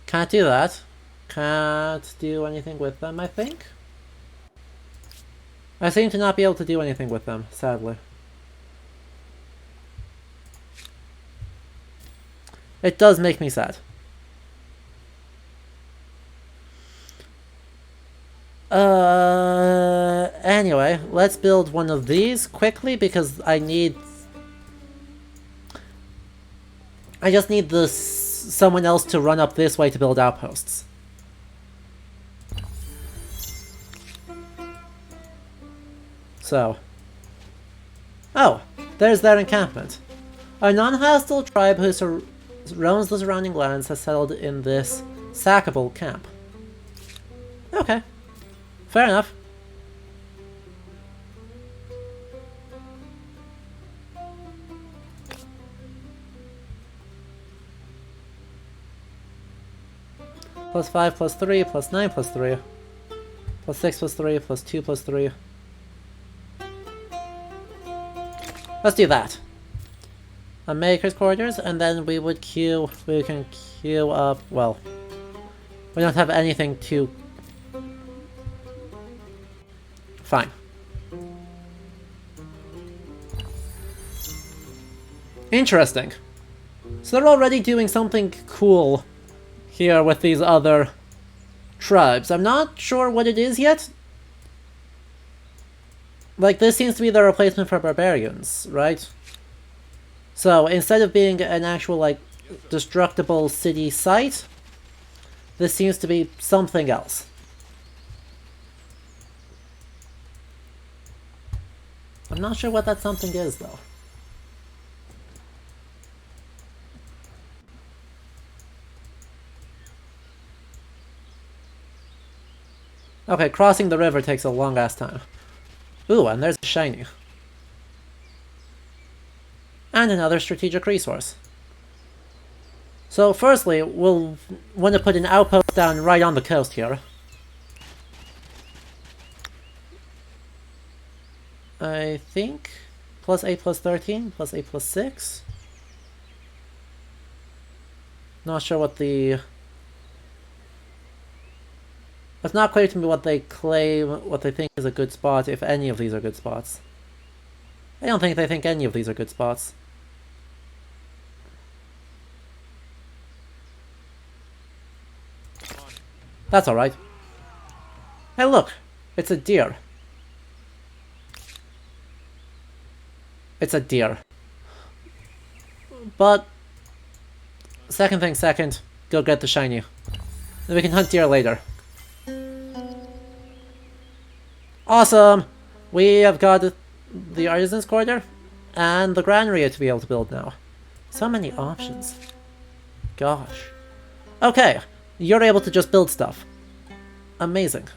Can't do that. Can't do anything with them, I think. I seem to not be able to do anything with them, sadly. It does make me sad. Anyway, let's build one of these quickly because I just need someone else to run up this way to build outposts. So. Oh, there's their encampment. A non-hostile tribe who roams the surrounding lands has settled in this sackable camp. Okay. Fair enough. +5 +3 +9 +3 +6 +3 +2 +3. Let's do that. A maker's quarters, and then we can queue up, well, we don't have anything to... Fine. Interesting. So they're already doing something cool here with these other tribes. I'm not sure what it is yet. Like, this seems to be the replacement for barbarians, right? So, instead of being an actual, like, destructible city site, this seems to be something else. I'm not sure what that something is, though. Okay, crossing the river takes a long-ass time. Ooh, and there's a shiny. And another strategic resource. So firstly, we'll want to put an outpost down right on the coast here. I think +8 +13 +8 +6. Not sure what the... It's not clear to me what they claim, what they think is a good spot, if any of these are good spots. I don't think they think any of these are good spots. That's alright. Hey look! It's a deer. It's a deer. But... second thing second, go get the shiny. Then we can hunt deer later. Awesome! We have got the Artisan's Quarter and the Granary to be able to build now. So many options. Gosh. Okay, you're able to just build stuff. Amazing.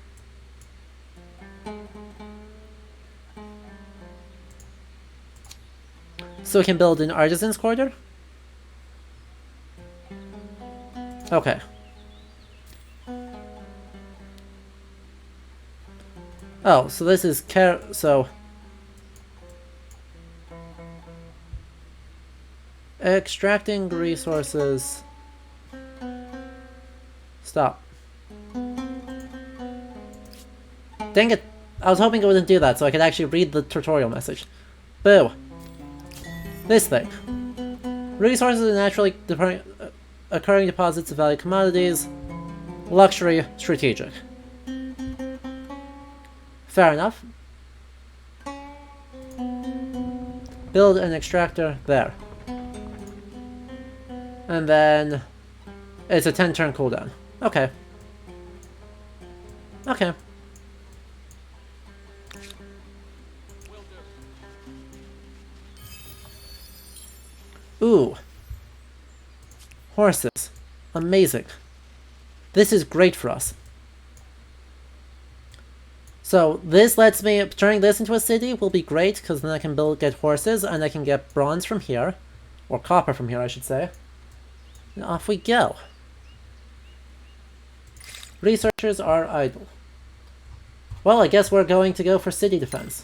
So we can build an Artisan's Quarter? Okay. Oh, so this is so... Extracting resources... Stop. Dang it! I was hoping it wouldn't do that so I could actually read the tutorial message. Boo! This thing. Resources are naturally occurring deposits of valued commodities. Luxury, strategic. Fair enough. Build an extractor there. And then it's a 10-turn cooldown. Okay. Okay. Ooh. Horses. Amazing. This is great for us. So this lets me, turning this into a city will be great, because then I can get horses, and I can get bronze from here. Or copper from here, I should say. And off we go. Researchers are idle. Well, I guess we're going to go for city defense.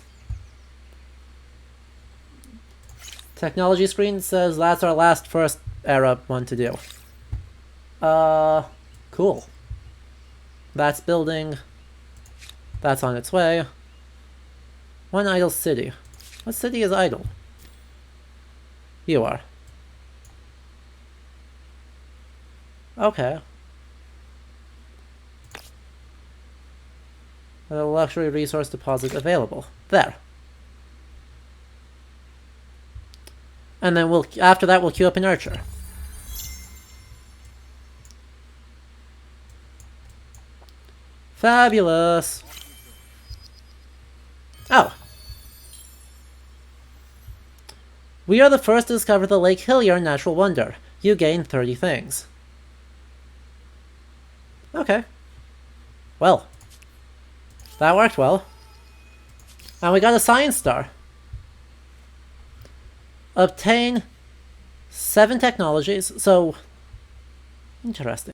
Technology screen says that's our last first era one to do. Cool. That's building. That's on its way. One idle city. What city is idle? You are. Okay. A luxury resource deposit available. There. And then after that we'll queue up an archer. Fabulous. Oh. We are the first to discover the Lake Hillier natural wonder. You gain 30 things. Okay. Well. That worked well. And we got a science star. Obtain 7 technologies, so... Interesting.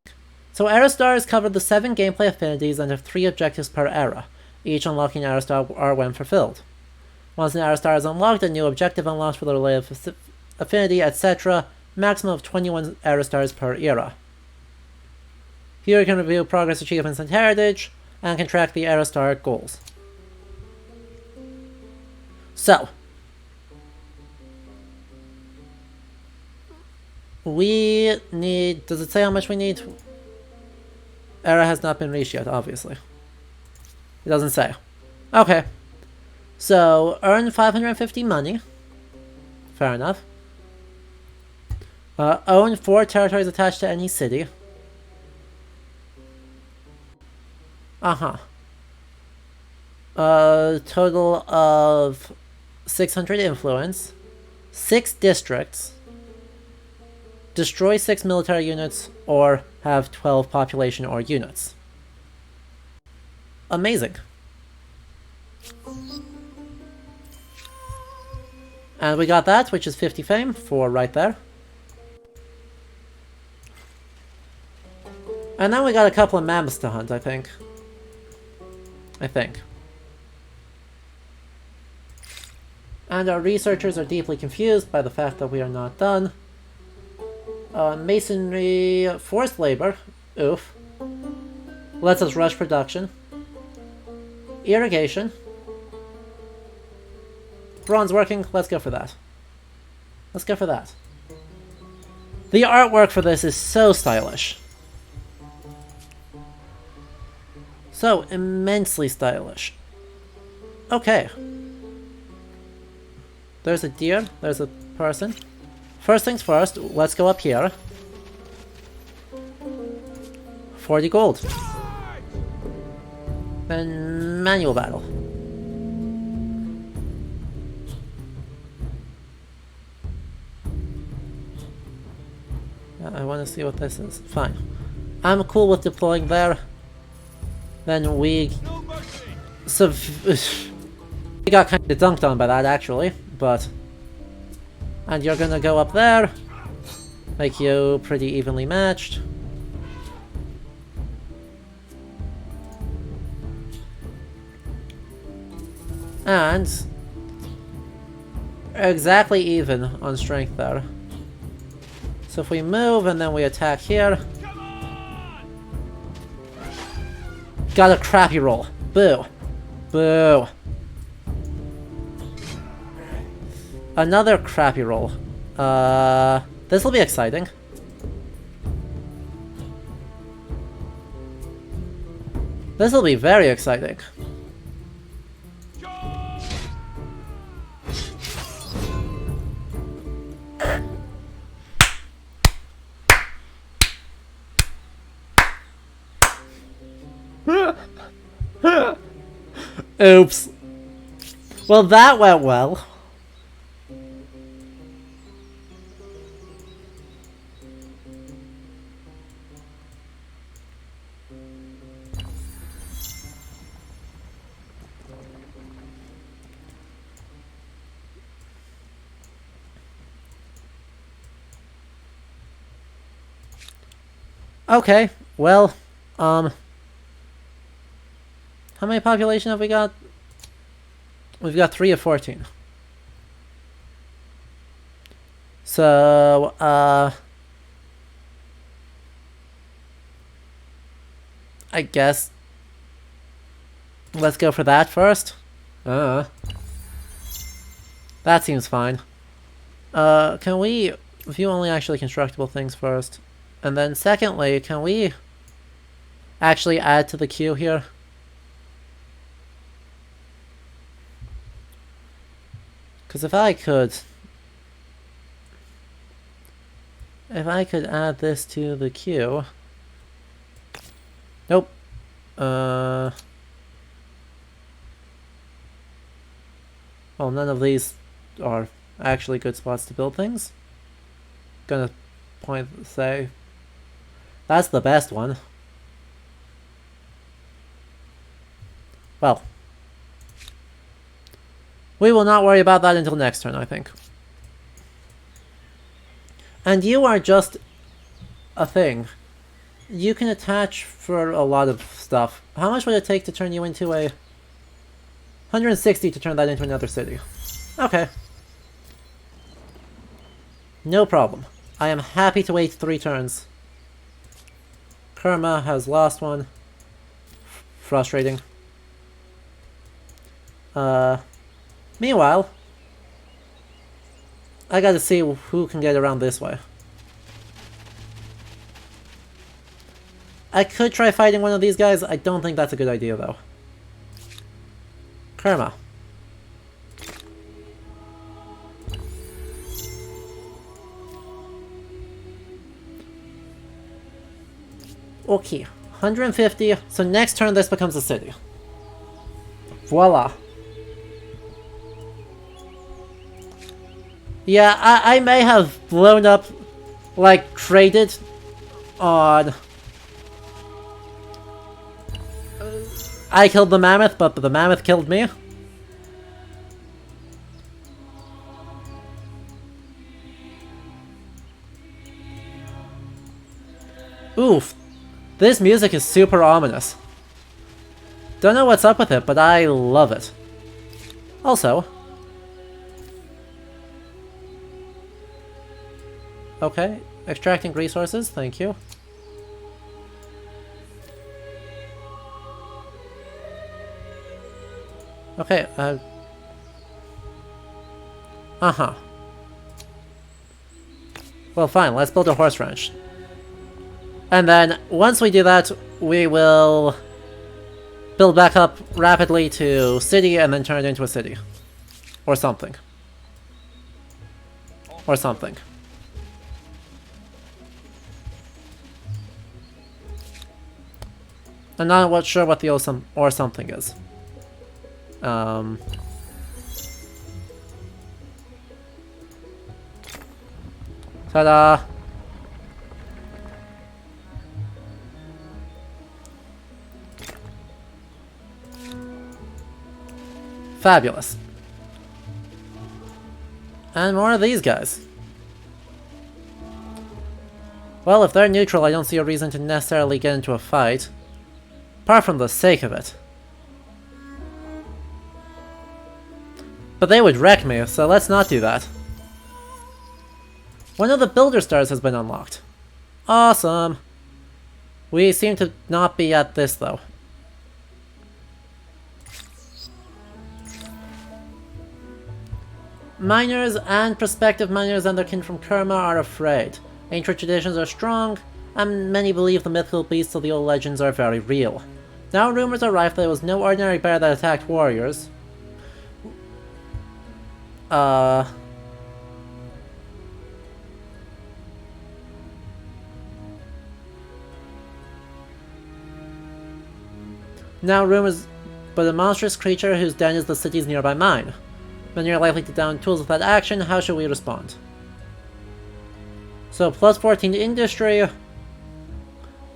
So era stars cover the 7 gameplay affinities and have 3 objectives per era, each unlocking an era star are when fulfilled. Once an era star is unlocked, a new objective unlocks for the related affinity, etc. Maximum of 21 era stars per era. Here you can review progress, achievements, and heritage, and can track the era star goals. So, we need... Does it say how much we need? Era has not been reached yet, obviously. It doesn't say. Okay. So, earn 550 money. Fair enough. Own 4 territories attached to any city. Uh-huh. Total of 600 influence. 6 districts. Destroy 6 military units, or have 12 population or units. Amazing. And we got that, which is 50 fame for right there. And then we got a couple of mammoths to hunt, I think. And our researchers are deeply confused by the fact that we are not done. Masonry, forced labor, oof. Lets us rush production. Irrigation. Bronze working, let's go for that. Let's go for that. The artwork for this is so stylish. So immensely stylish. Okay. There's a deer, there's a person. First things first, let's go up here. 40 gold. Then manual battle. I want to see what this is. Fine. I'm cool with deploying there. Then we... we got kind of dunked on by that, actually, but... And you're gonna go up there. Make you pretty evenly matched. And... exactly even on strength there. So if we move and then we attack here... Got a crappy roll. Boo. Boo. Another crappy roll. This will be exciting. This will be very exciting. Oops. Well, that went well. Okay, well, how many population have we got? We've got 3 of 14. So, I guess let's go for that first. That seems fine. Can we view only actually constructible things first? And then secondly, can we actually add to the queue here? Because if I could add this to the queue. Nope. Well, none of these are actually good spots to build things. Gonna say that's the best one. Well, we will not worry about that until next turn, I think. And you are just a thing. You can attach for a lot of stuff. How much would it take to turn you into a... 160 to turn that into another city. Okay. No problem. I am happy to wait 3 turns. Kerma has lost one. Frustrating. Meanwhile, I gotta see who can get around this way. I could try fighting one of these guys. I don't think that's a good idea, though. Kerma. Okay, 150. So next turn this becomes a city. Voila. Yeah, I may have blown up, like, traded on... I killed the mammoth, but the mammoth killed me. Oof. This music is super ominous. Don't know what's up with it, but I love it. Also... Okay, extracting resources, thank you. Okay, uh-huh. Well, fine, let's build a horse ranch. And then, once we do that, we will build back up rapidly to city and then turn it into a city. Or something. Or something. I'm not sure what the or something is. Ta-da! Fabulous. And more of these guys. Well, if they're neutral, I don't see a reason to necessarily get into a fight. Apart from the sake of it. But they would wreck me, so let's not do that. One of the builder stars has been unlocked. Awesome! We seem to not be at this, though. Miners and prospective miners and their kin from Kerma are afraid. Ancient traditions are strong, and many believe the mythical beasts of the old legends are very real. Now rumors are rife that it was no ordinary bear that attacked warriors. Now rumors, but a monstrous creature whose den is the city's nearby mine. Many are likely to down tools with that action. How should we respond? So plus 14 to industry.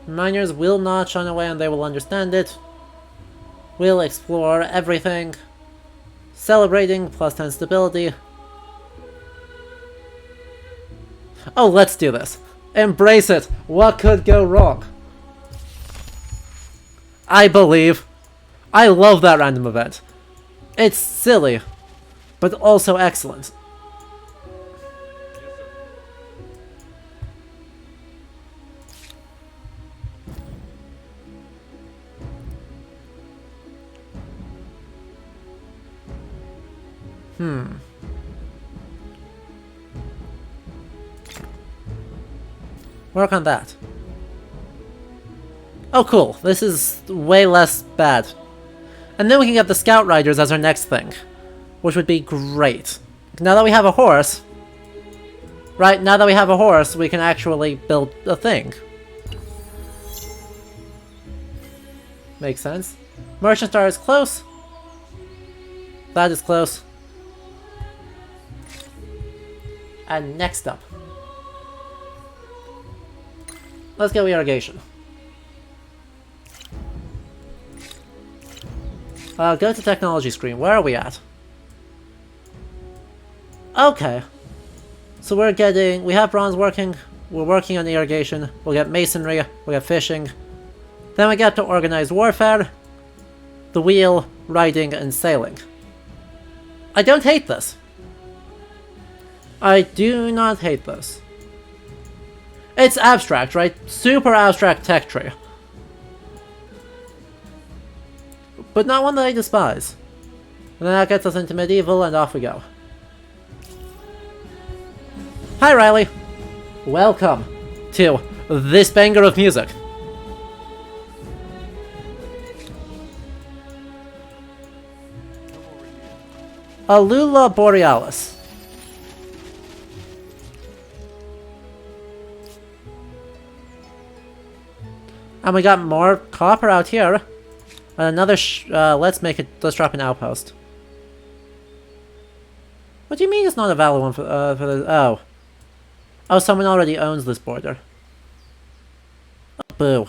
Miners will not shun away and they will understand it. We'll explore everything. Celebrating, plus 10 stability. Oh, let's do this. Embrace it. What could go wrong? I believe. I love that random event. It's silly, but also excellent. Work on that. Oh cool, this is way less bad. And then we can get the Scout Riders as our next thing, which would be great. Now that we have a horse, right, now that we have a horse, we can actually build a thing. Makes sense. Merchant Star is close. That is close. And next up, let's go irrigation. Go to technology screen. Where are we at? Okay. So we have bronze working, we're working on irrigation, we'll get masonry, we'll get fishing. Then we get to organized warfare, the wheel, riding, and sailing. I don't hate this. I do not hate this. It's abstract, right? Super abstract tech tree. But not one that I despise. And then that gets us into medieval, and off we go. Hi Riley! Welcome to this banger of music. Alula Borealis. And we got more copper out here. And another let's drop an outpost. What do you mean it's not a valid one for the, oh. Oh, someone already owns this border. Oh, boo.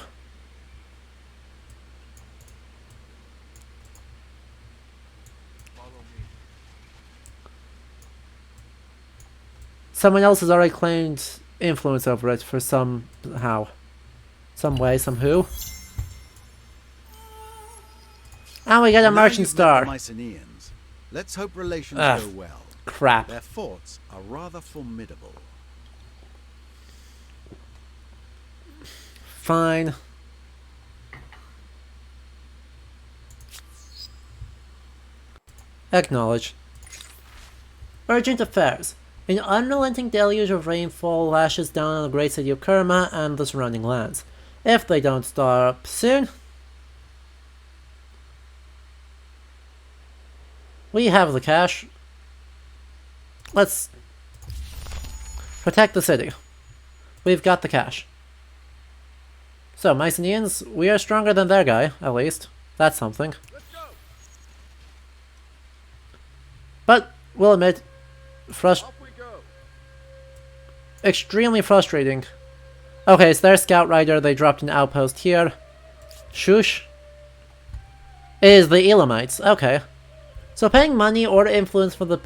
Someone else has already claimed influence over it for somehow. Some way, some who. And we get a merchant star. Mycenaeans. Let's hope relations go well. Crap. Their forts are rather formidable. Fine. Acknowledge. Urgent affairs. An unrelenting deluge of rainfall lashes down on the great city of Kerma and the surrounding lands. If they don't stop soon, we have the cash. Let's protect the city. We've got the cash. So, Mycenaeans, we are stronger than their guy, at least. That's something. But, we'll admit, extremely frustrating. Okay, so their Scout Rider, they dropped an outpost here. Shush. Is the Elamites, okay. So paying money or influence for the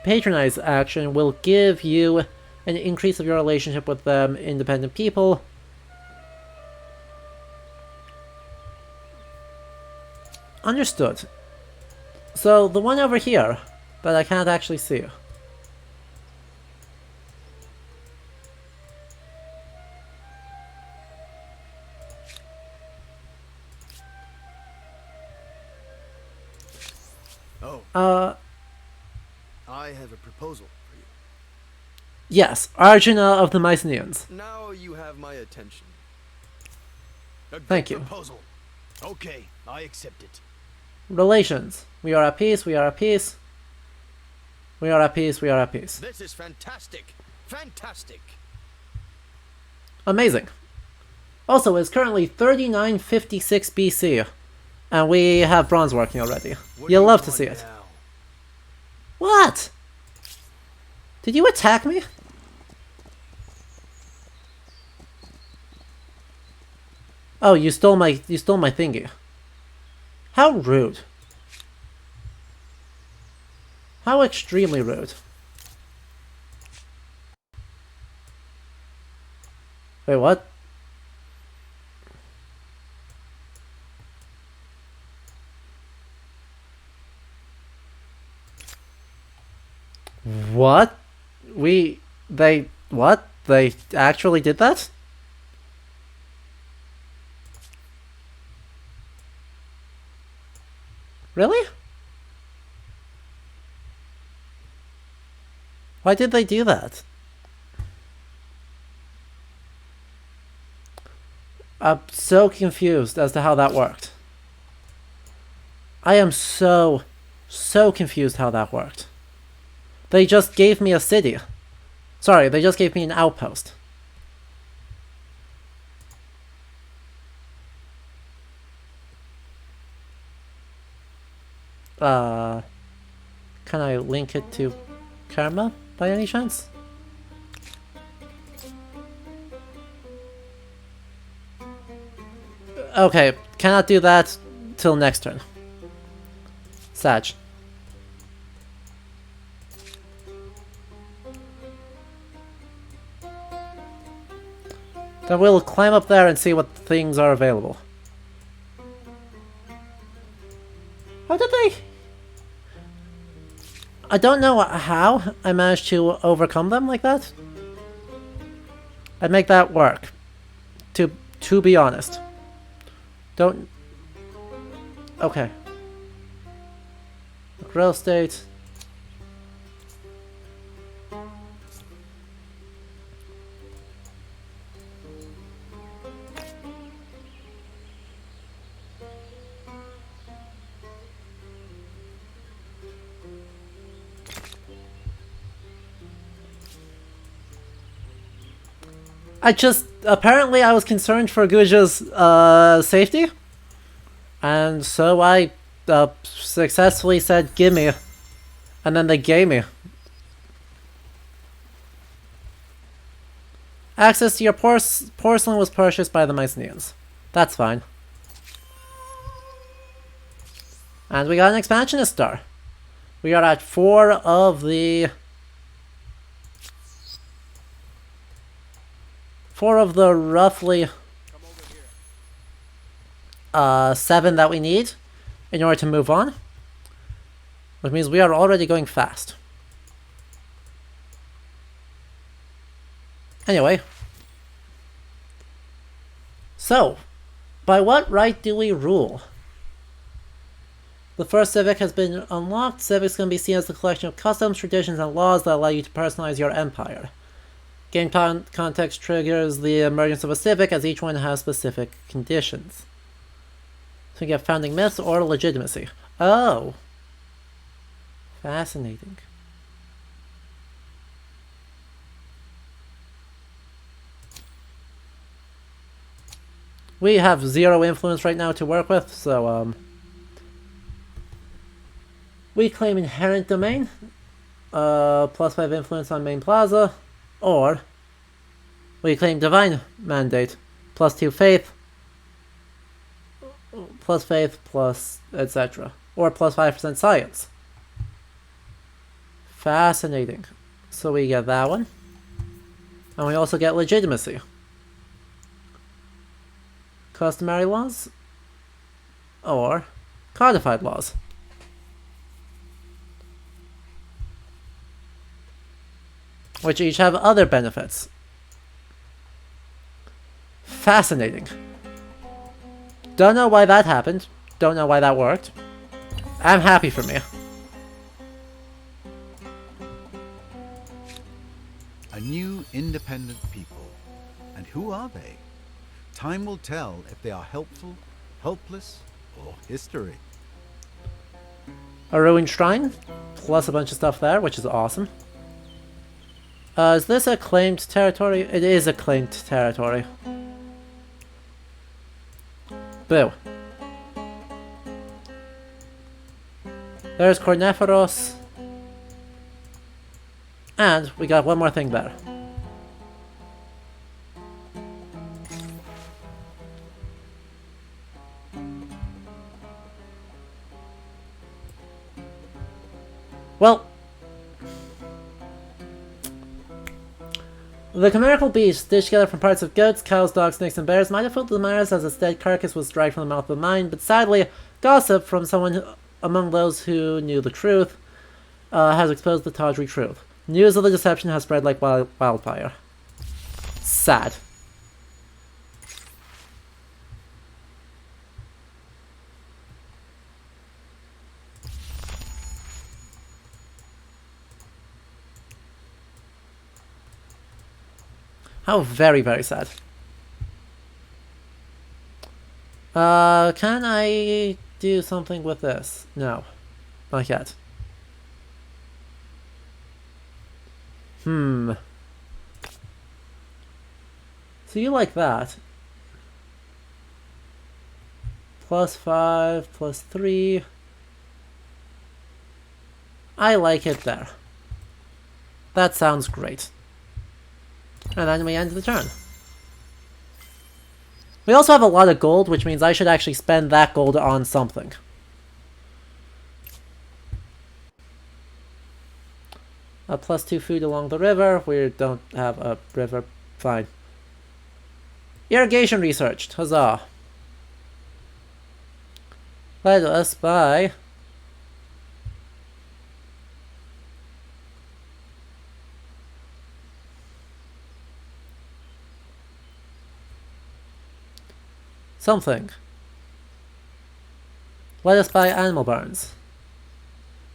patronize action will give you an increase of your relationship with them independent people. Understood. So the one over here that I can't actually see. I have a proposal for you. Yes, Arjuna of the Mycenaeans. Now you have my attention. A good Thank you. proposal. Okay, I accept it. Relations. We are at peace, we are at peace. We are at peace, we are at peace. This is fantastic. Fantastic. Amazing. Also, it's currently 3956 BC, and we have bronze working already. What do You'll you love to want see it. now? What? Did you attack me? Oh, you stole my thingy. How rude. How extremely rude. Wait, what? What? What? They actually did that? Really? Why did they do that? I'm so confused as to how that worked. I am so confused how that worked. They just gave me a city. Sorry, they just gave me an outpost. Can I link it to Karma by any chance? Okay, cannot do that till next turn. Sag. Then we'll climb up there and see what things are available. How did they? I don't know how I managed to overcome them like that. I'd make that work. To be honest. Don't... Okay. Real estate. Apparently I was concerned for Guja's safety, and so I successfully said gimme, and then they gave me. Access to your porcelain was purchased by the Mycenaeans. That's fine. And we got an expansionist star. We are at 4 of the... 4 of the roughly 7 that we need in order to move on. Which means we are already going fast. Anyway. So, by what right do we rule? The first civic has been unlocked. Civics can be seen as a collection of customs, traditions, and laws that allow you to personalize your empire. Game context triggers the emergence of a civic, as each one has specific conditions. So you get founding myths or legitimacy. Oh. Fascinating. We have 0 influence right now to work with, so we claim inherent domain, +5 influence on main plaza, or we claim divine mandate, +2 faith, plus etc. Or +5% science. Fascinating. So we get that one. And we also get legitimacy. Customary laws. Or codified laws. Which each have other benefits. Fascinating. Don't know why that happened. Don't know why that worked. I'm happy for me. A new independent people. And who are they? Time will tell if they are helpful, helpless, or history. A ruined shrine, plus a bunch of stuff there, which is awesome. Is this a claimed territory? It is a claimed territory. Boo. There's Corneferos. And we got one more thing there. Well, the chimerical beast, stitched together from parts of goats, cows, dogs, snakes, and bears, might have fooled the Mars as its dead carcass was dragged from the mouth of the mine, but sadly, gossip from someone among those who knew the truth has exposed the tawdry truth. News of the deception has spread like wildfire. Sad. How very, very sad. Can I do something with this? No. Not yet. So you like that. +5, +3. I like it there. That sounds great. And then we end the turn. We also have a lot of gold, which means I should actually spend that gold on something. A +2 food along the river. We don't have a river. Fine. Irrigation researched. Huzzah. Let us buy something. Let us buy animal barns.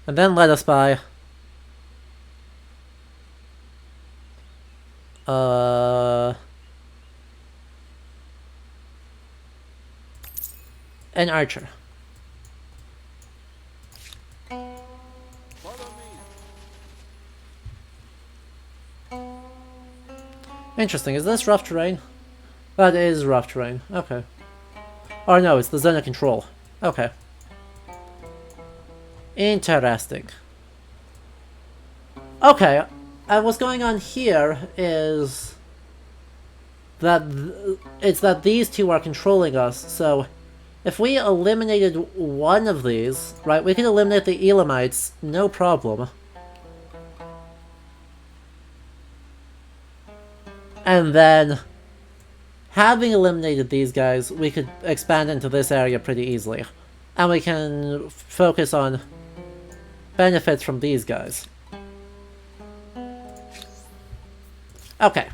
And then let us buy an archer. Interesting. Is this rough terrain? That is rough terrain. Okay. Or no, it's the zone of control. Okay. Interesting. Okay. And what's going on here is that it's that these two are controlling us. So if we eliminated one of these, right, we could eliminate the Elamites, no problem. And then, having eliminated these guys, we could expand into this area pretty easily. And we can focus on benefits from these guys. Okay.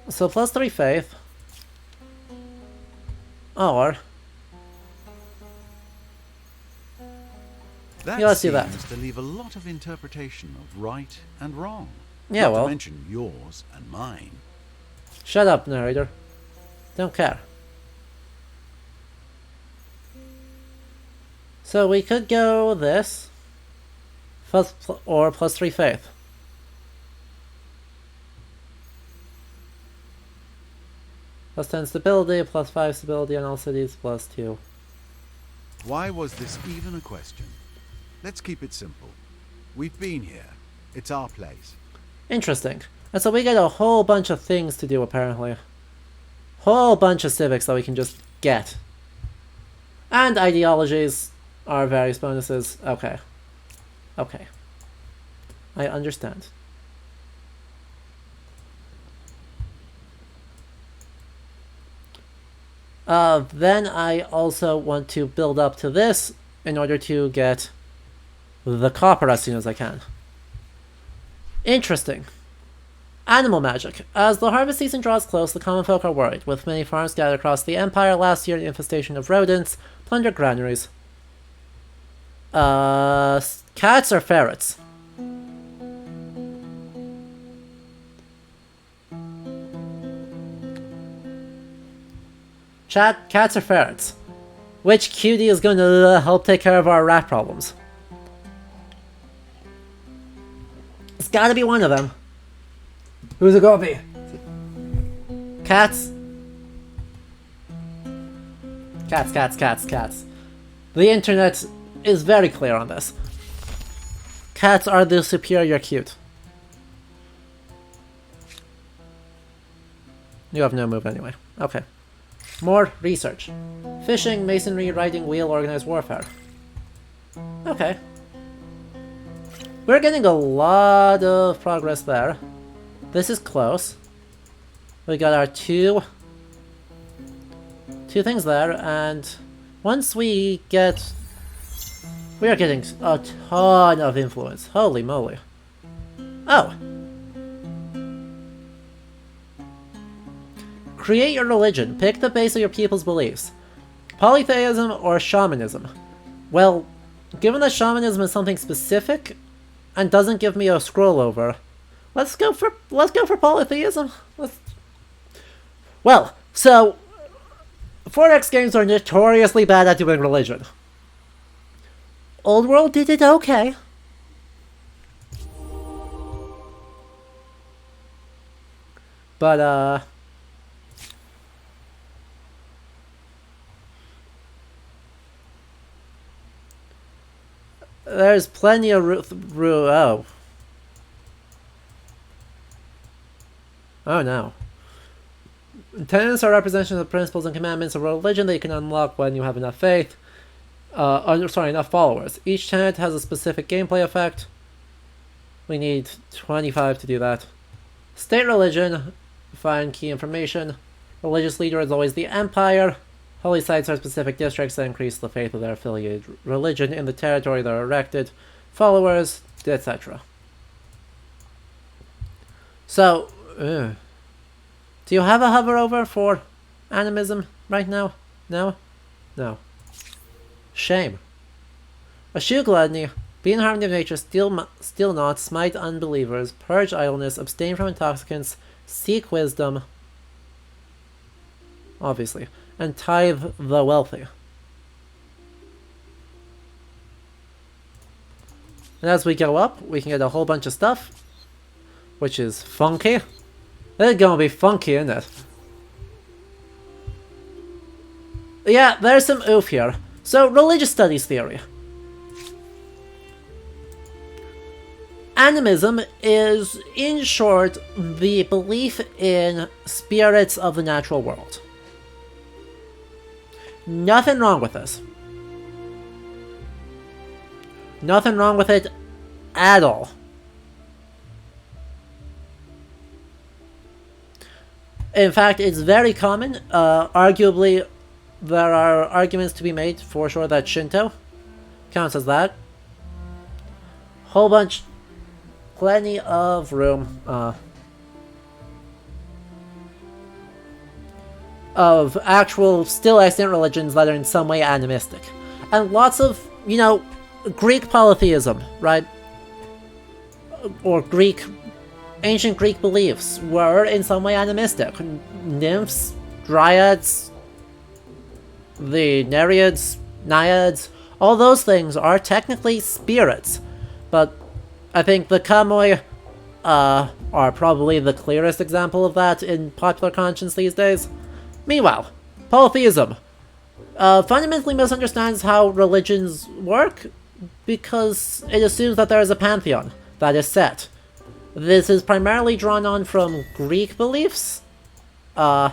So +3 faith. Or That yeah, let's do that. seems to leave a lot of interpretation of right and wrong. Yeah, Not well. to mention yours and mine. Shut up, narrator. Don't care. So we could go this. Or +3 faith. +10 stability, +5 stability on all cities, +2. Why was this even a question? Let's keep it simple. We've been here. It's our place. Interesting. And so we get a whole bunch of things to do, apparently. Whole bunch of civics that we can just get. And ideologies are various bonuses. Okay. Okay. I understand. Then I also want to build up to this in order to get the copper as soon as I can. Interesting. Animal magic. As the harvest season draws close, the common folk are worried. With many farms scattered across the empire, last year the infestation of rodents plundered granaries. Cats or ferrets? Chat, cats or ferrets? Which cutie is going to help take care of our rat problems? It's gotta be one of them. Who's it gonna be? Cats? Cats, cats, cats, cats. The internet is very clear on this. Cats are the superior cute. You have no move anyway. Okay. More research. Fishing, masonry, riding wheel, organized warfare. Okay. We're getting a lot of progress there. This is close. We got our two things there, and once we get... We are getting a ton of influence. Holy moly. Oh. Create your religion. Pick the base of your people's beliefs. Polytheism or shamanism? Well, given that shamanism is something specific and doesn't give me a scroll over, let's go for polytheism. Well, so 4X games are notoriously bad at doing religion. Old World did it okay. But there's plenty of oh no. Tenets are representations of principles and commandments of religion that you can unlock when you have enough faith. Enough followers. Each tenet has a specific gameplay effect. We need 25 to do that. State religion. Find key information. Religious leader is always the empire. Holy sites are specific districts that increase the faith of their affiliated religion in the territory that are erected. Followers, etc. So, do you have a hover over for animism right now? No? No. Shame. Eschew gluttony. Be in harmony of nature. Steal not. Smite unbelievers. Purge idleness. Abstain from intoxicants. Seek wisdom. Obviously. And tithe the wealthy. And as we go up, we can get a whole bunch of stuff, which is funky. It's gonna be funky, isn't it? Yeah, there's some oof here. So, religious studies theory. Animism is, in short, the belief in spirits of the natural world. Nothing wrong with this. Nothing wrong with it at all. In fact, it's very common. Arguably, there are arguments to be made for sure that Shinto counts as that. Whole bunch, plenty of room of actual, still extant religions that are in some way animistic. And lots of, you know, Greek polytheism, right? Or ancient Greek beliefs were in some way animistic. Nymphs, dryads, the nereids, naiads, all those things are technically spirits. But I think the Kamui are probably the clearest example of that in popular conscience these days. Meanwhile, polytheism fundamentally misunderstands how religions work because it assumes that there is a pantheon that is set. This is primarily drawn on from Greek beliefs. In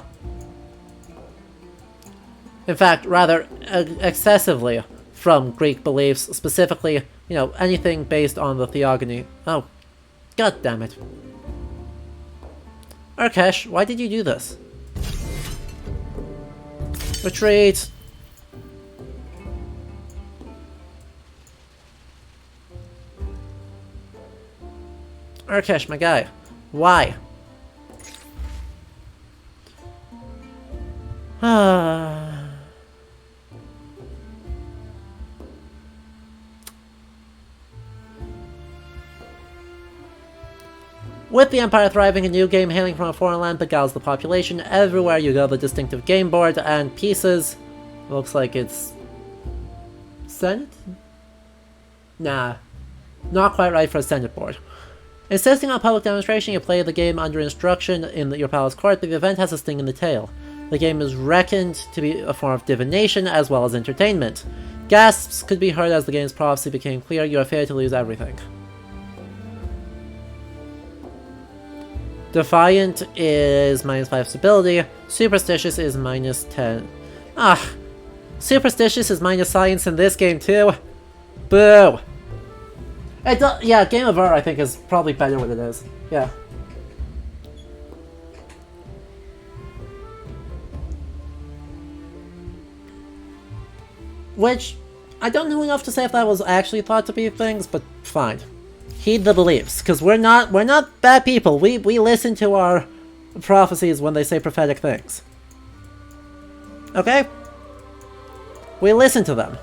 fact, rather excessively from Greek beliefs, specifically, you know, anything based on the theogony. Oh, god damn it. Urkesh, why did you do this? Retreat! Urkesh, my guy. Why? With the Empire thriving, a new game hailing from a foreign land beguiles the population. Everywhere you go, the distinctive game board and pieces. Looks like it's... Senate? Nah. Not quite right for a Senate board. Insisting on public demonstration, you play the game under instruction in your palace court, but the event has a sting in the tail. The game is reckoned to be a form of divination as well as entertainment. Gasps could be heard as the game's prophecy became clear. You are fated to lose everything. Defiant is -5 stability. Superstitious is -10. Superstitious is minus science in this game too. Boo! Yeah, Game of Art I think is probably better what it is. Yeah. Which, I don't know enough to say if that was actually thought to be things, but fine. Heed the beliefs, because we're not bad people. We listen to our prophecies when they say prophetic things. Okay? We listen to them.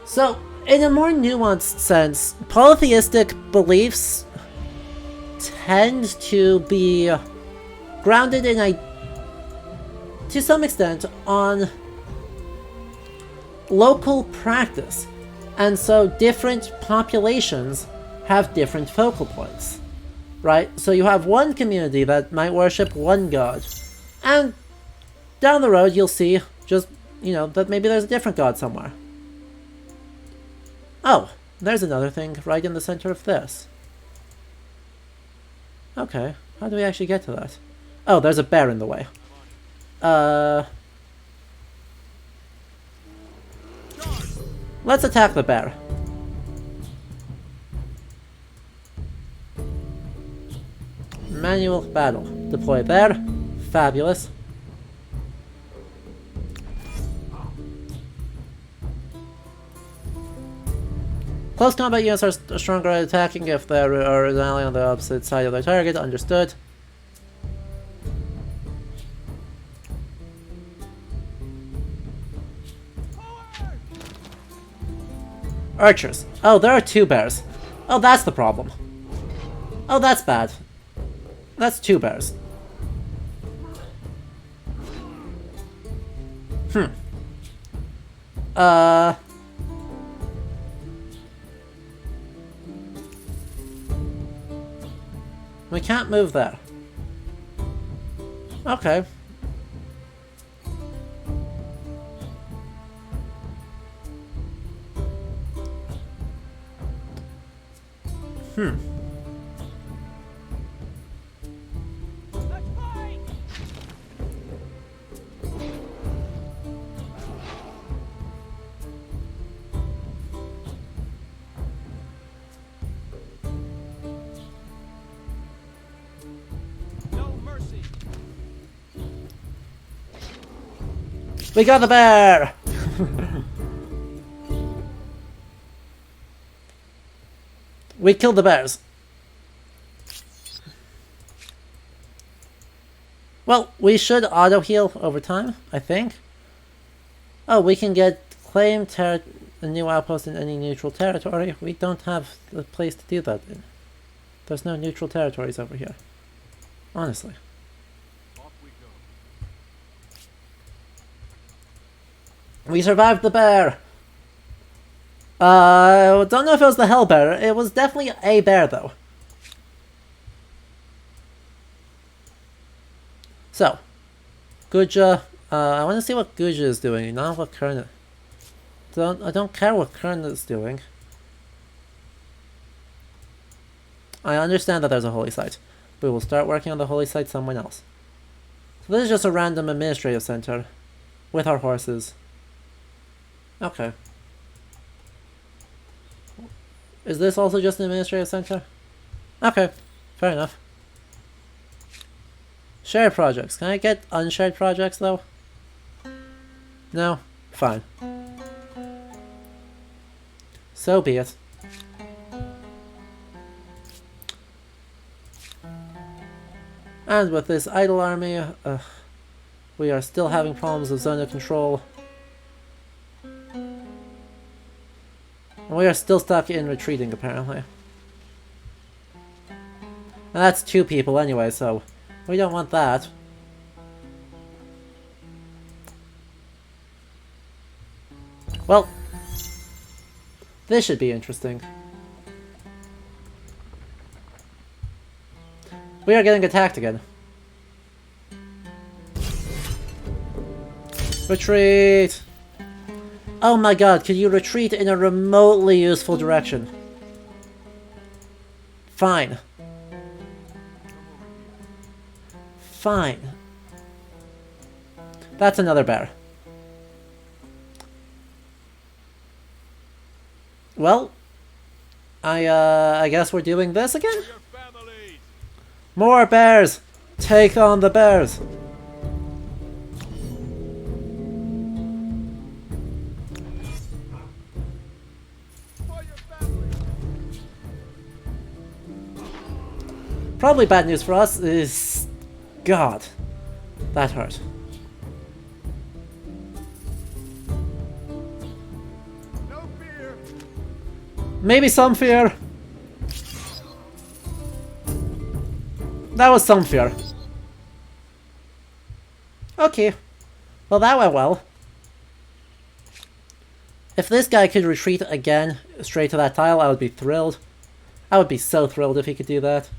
So, in a more nuanced sense, polytheistic beliefs tend to be grounded in to some extent on local practice, and so different populations have different focal points, right? So you have one community that might worship one god, and down the road you'll see just, that maybe there's a different god somewhere. Oh, there's another thing right in the center of this. Okay, how do we actually get to that? Oh, there's a bear in the way. Let's attack the bear. Manual battle. Deploy there. Fabulous. Close combat units are stronger at attacking if there are an ally on the opposite side of their target. Understood. Archers. Oh, there are two bears. Oh, that's the problem. Oh, that's bad. That's two bears. We can't move there. Okay. We got the bear! We killed the bears. Well, we should auto-heal over time, I think. Oh, we can claim a new outpost in any neutral territory. We don't have a place to do that in. There's no neutral territories over here. Honestly. We survived the bear! Don't know if it was the hell bear. It was definitely a bear, though. So, Guja. I want to see what Guja is doing, not what Kern. I don't care what Kern is doing. I understand that there's a holy site, but we'll start working on the holy site somewhere else. So this is just a random administrative center with our horses. Okay. Is this also just an administrative center? Okay, fair enough. Shared projects. Can I get unshared projects though? No? Fine. So be it. And with this idle army, we are still having problems with zone of control. We are still stuck in retreating, apparently. And that's 2 people anyway, so we don't want that. Well, this should be interesting. We are getting attacked again. Retreat! Oh my god, could you retreat in a remotely useful direction? Fine. Fine. That's another bear. Well, I guess we're doing this again? More bears! Take on the bears! Probably bad news for us is... God. That hurt. No fear. Maybe some fear. That was some fear. Okay. Well, that went well. If this guy could retreat again straight to that tile, I would be thrilled. I would be so thrilled if he could do that.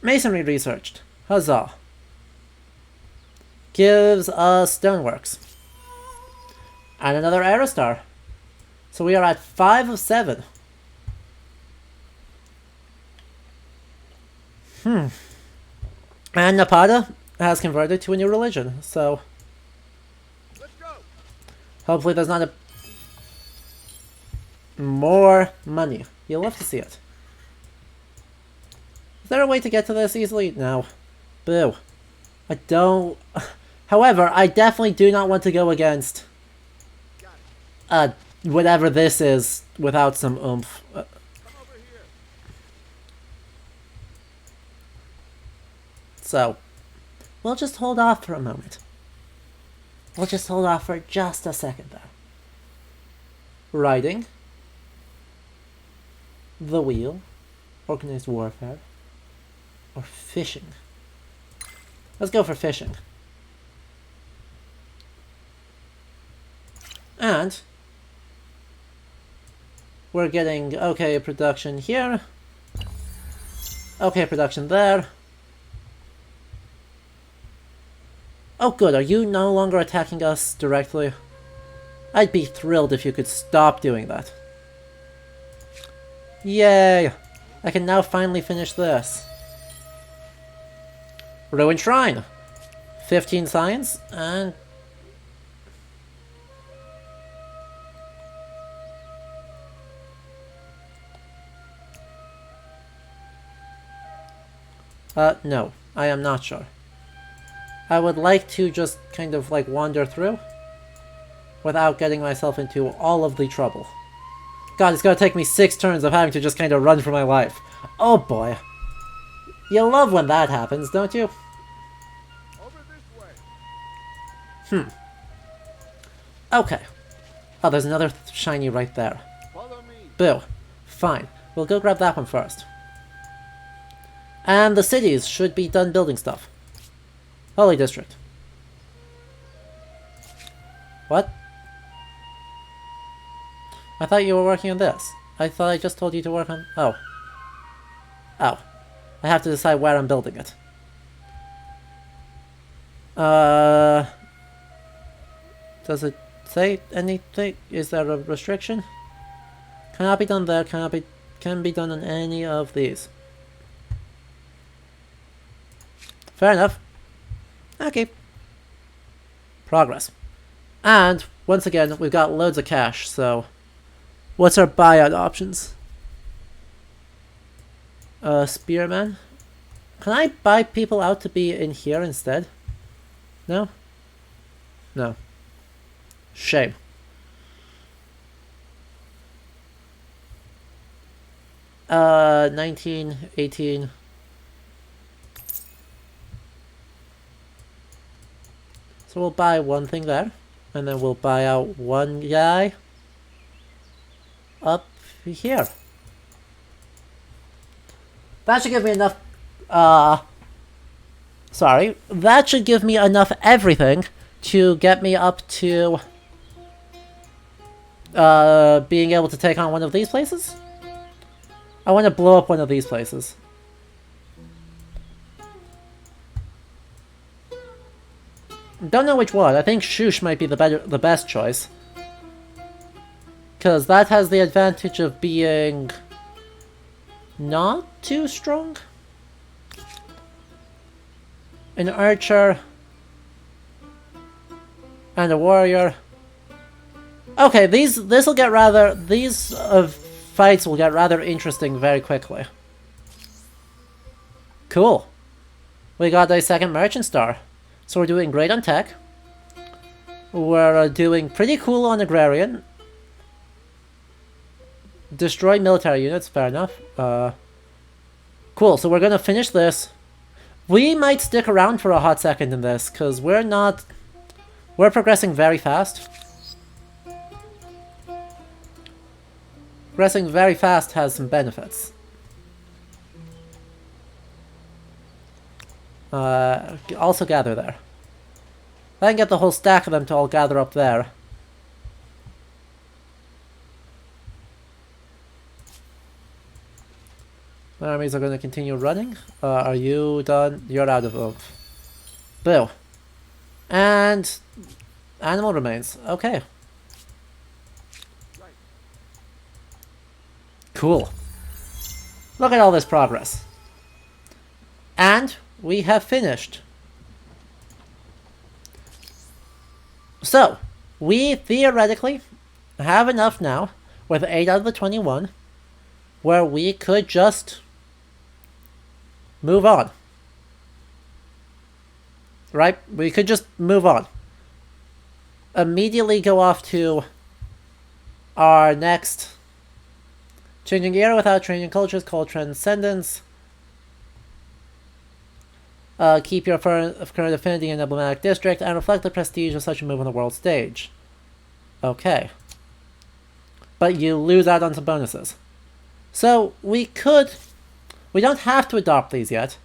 Masonry researched. Huzzah. Gives us stoneworks. And another Aerostar. So we are at 5 of 7. And Napata has converted to a new religion, so... Let's go. Hopefully there's not a... More money. You'll love to see it. Is there a way to get to this easily? No. Boo. I don't... However, I definitely do not want to go against... whatever this is without some oomph. Come over here. So, we'll just hold off for a moment. We'll just hold off for just a second there. Riding. The wheel. Organized warfare. Or fishing. Let's go for fishing. And we're getting okay production here. Okay production there. Oh good, are you no longer attacking us directly? I'd be thrilled if you could stop doing that. Yay! I can now finally finish this. Ruined Shrine. 15 signs, and... no. I am not sure. I would like to just kind of like wander through without getting myself into all of the trouble. God, it's gonna take me 6 turns of having to just kind of run for my life. Oh boy. You love when that happens, don't you? Over this way. Okay. Oh, there's another shiny right there. Follow me. Boo. Fine. We'll go grab that one first. And the cities should be done building stuff. Holy District. What? I thought you were working on this. I thought I just told you to work on... Oh. Oh. I have to decide where I'm building it. Does it say anything? Is there a restriction? Cannot be done there, can be done on any of these. Fair enough. Okay. Progress. And, once again, we've got loads of cash, so... What's our buyout options? Spearman? Can I buy people out to be in here instead? No? No. Shame. Uh, 19, 18... So we'll buy one thing there. And then we'll buy out one guy up here. That should give me enough, sorry. That should give me enough everything to get me up to, being able to take on one of these places? I want to blow up one of these places. Don't know which one. I think Shush might be the best choice. Because that has the advantage of being not too strong. An archer and a warrior. Okay, these fights will get rather interesting very quickly. Cool. We got a second merchant star. So we're doing great on tech. We're doing pretty cool on agrarian. Destroy military units, fair enough. Cool, so we're gonna finish this. We might stick around for a hot second in this, because we're progressing very fast. Progressing very fast has some benefits. Also gather there. I can get the whole stack of them to all gather up there. My armies are going to continue running. Are you done? You're out of oomph. Boo. And animal remains. Okay. Cool. Look at all this progress. And we have finished. So, we theoretically have enough now, with 8 out of the 21, where we could just move on. Right? We could just move on. Immediately go off to our next changing the era without changing cultures called Transcendence. Keep your current affinity in emblematic district and reflect the prestige of such a move on the world stage. Okay. But you lose out on some bonuses. So we don't have to adopt these yet,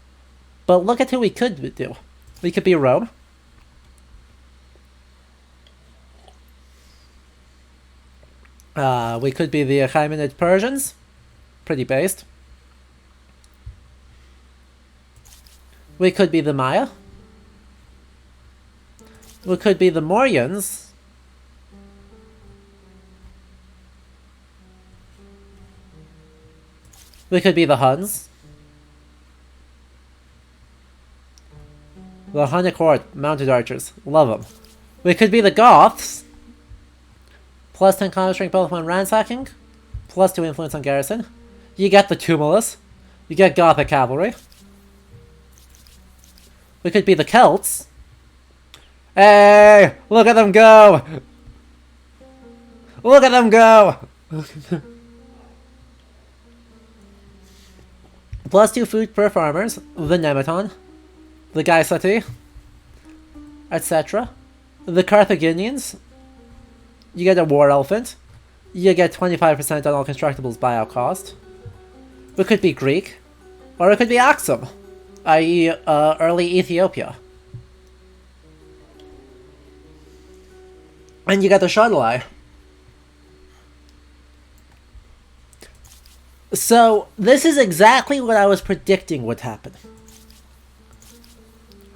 but look at who we could do. We could be Rome. We could be the Achaemenid Persians. Pretty based. We could be the Maya. We could be the Mauryans. We could be the Huns. The Hunnic Horde, mounted archers. Love them. We could be the Goths. Plus 10 combat strength both when ransacking. Plus 2 influence on garrison. You get the Tumulus. You get Gothic cavalry. We could be the Celts. Hey! Look at them go! Look at them go! Plus 2 food per farmers. The Nemeton. The Gaisati. Etc. The Carthaginians. You get a War Elephant. You get 25% on all constructibles buyout cost. We could be Greek. Or it could be Axum. I.e. early Ethiopia. And you got the Shuttle Eye. So, this is exactly what I was predicting would happen.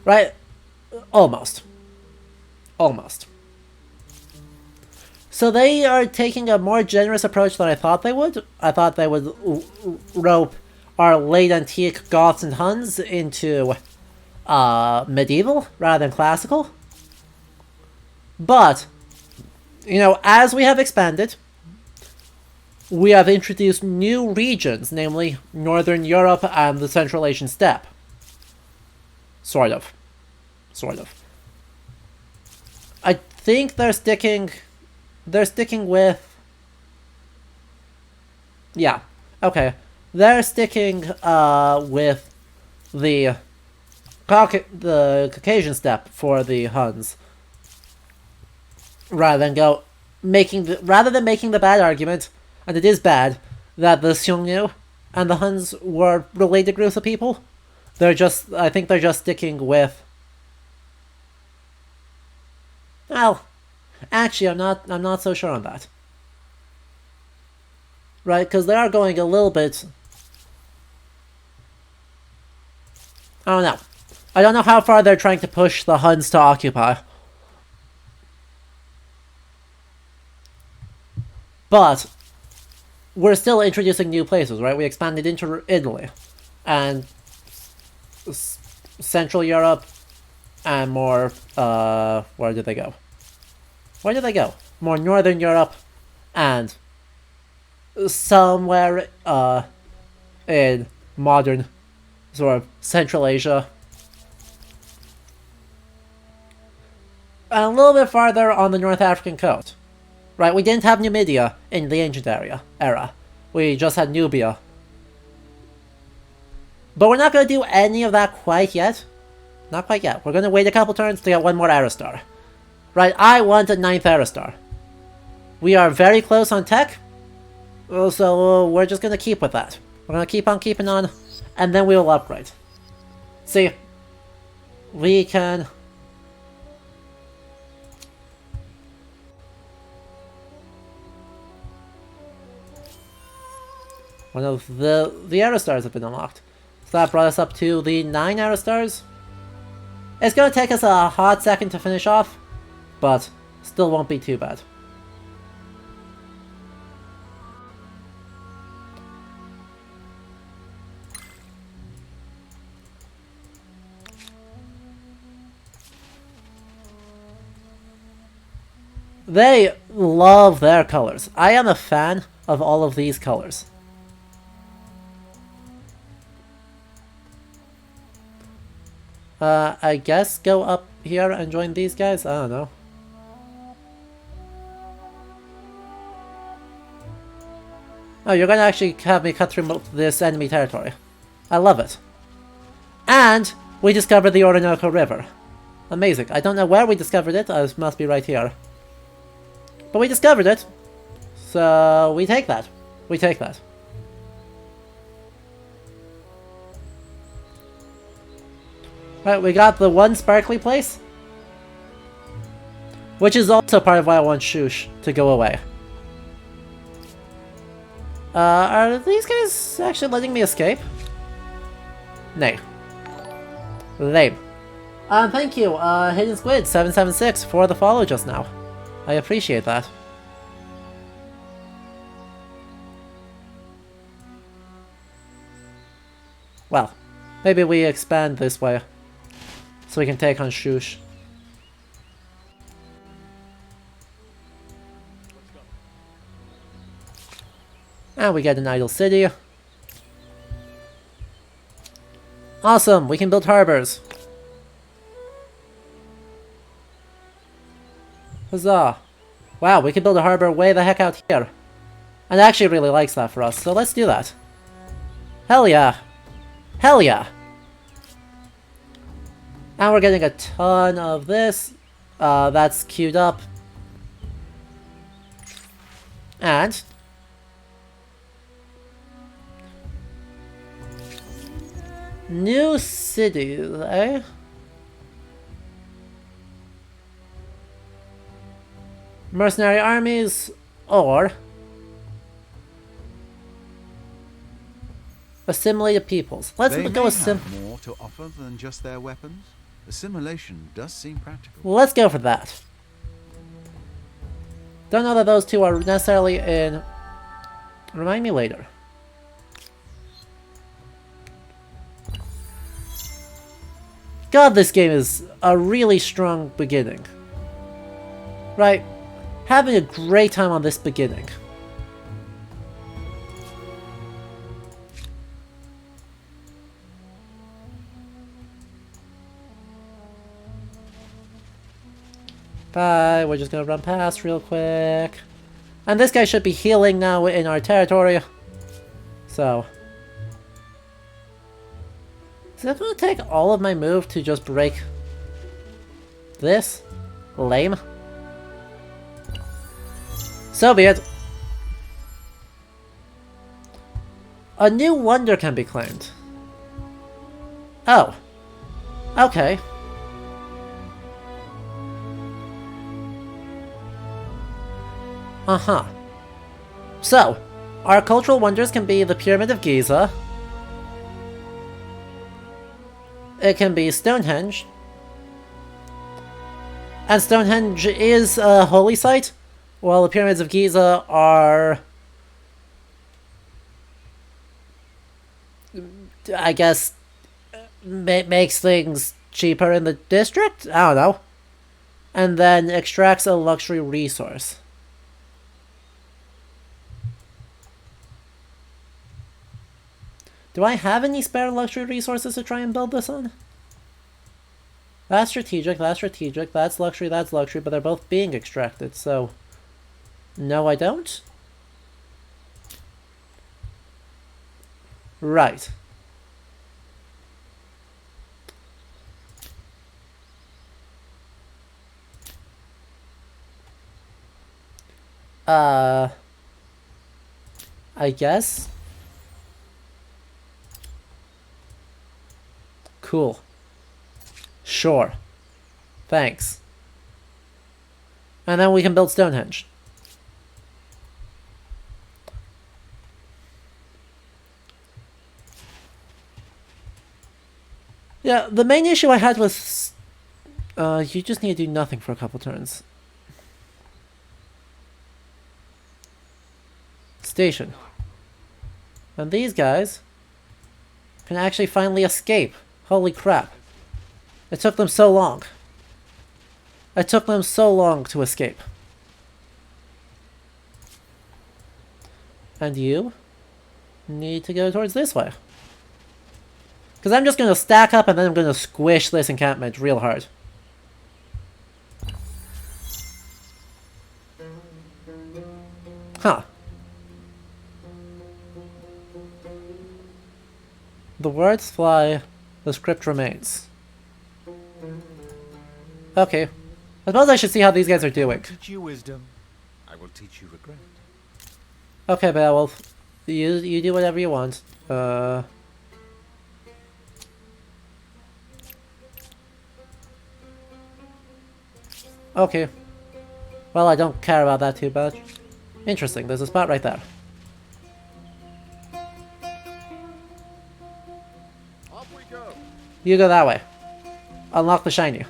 Right? Almost. Almost. So they are taking a more generous approach than I thought they would. I thought they would rope our late antique Goths and Huns into medieval rather than classical. But, you know, as we have expanded, we have introduced new regions, namely Northern Europe and the Central Asian steppe. Sort of. Sort of. I think they're sticking with... Yeah, okay. They're sticking with the Caucasian steppe for the Huns. rather than making the bad argument, and it is bad, that the Xiongnu and the Huns were related groups of people. I think they're just sticking with. Well, actually, I'm not so sure on that. Right, because they are going a little bit. I don't know. I don't know how far they're trying to push the Huns to occupy. But we're still introducing new places, right? We expanded into Italy and Central Europe and more, where did they go? Where did they go? More Northern Europe and somewhere in modern sort of Central Asia. And a little bit farther on the North African coast. Right, we didn't have Numidia in the ancient era. We just had Nubia. But we're not going to do any of that quite yet. Not quite yet. We're going to wait a couple turns to get one more era star. Right, I want a 9th era star. We are very close on tech. So we're just going to keep with that. We're going to keep on keeping on. And then we will upgrade. See, we can... One of the era stars have been unlocked. So that brought us up to the 9 era stars. It's going to take us a hot second to finish off, but still won't be too bad. They love their colors. I am a fan of all of these colors. I guess go up here and join these guys? I don't know. Oh, you're gonna actually have me cut through this enemy territory. I love it. And we discovered the Orinoco River. Amazing. I don't know where we discovered it. It must be right here. But we discovered it. So we take that. We take that. Right, we got the one sparkly place. Which is also part of why I want Shush to go away. Are these guys actually letting me escape? Nay. Lame. Thank you, Hidden Squid 776 for the follow just now. I appreciate that. Well, maybe we expand this way. So we can take on Shush. And we get an idle city. Awesome! We can build harbors. Huzzah! Wow, we can build a harbor way the heck out here. And it actually really likes that for us, so let's do that. Hell yeah! Hell yeah! And we're getting a ton of this. That's queued up. And... new cities, eh? Mercenary armies, or... assimilated peoples. Let's They go may with have more to offer than just their weapons. Assimilation does seem practical. let's go for that. Don't know that those two are necessarily in... remind me later. God, this game is a really strong beginning. Right? Having a great time on this beginning. Bye, we're just gonna run past real quick. And this guy should be healing now in our territory. So... is it gonna take all of my move to just break this? Lame. So be it. A new wonder can be claimed. Oh. Okay. Uh-huh. So, our cultural wonders can be the Pyramid of Giza. It can be Stonehenge. And Stonehenge is a holy site, while the Pyramids of Giza are, I guess, makes things cheaper in the district? I don't know. And then extracts a luxury resource. Do I have any spare luxury resources to try and build this on? That's strategic, that's luxury, but they're both being extracted, so... No, I don't? Right. I guess? Cool. Sure. Thanks. And then we can build Stonehenge. Yeah, the main issue I had was... you just need to do nothing for a couple turns. Station. And these guys can actually finally escape. Holy crap. It took them so long. It took them so long to escape. And you need to go towards this way. Because I'm just going to stack up and then I'm going to squish this encampment real hard. Huh. The words fly, the script remains. Okay. I suppose I should see how these guys are doing. Teach you wisdom. I will teach you regret. Okay, Beowulf. You do whatever you want. Okay. Well, I don't care about that too much. Interesting, there's a spot right there. Off we go. You go that way. Unlock the shiny.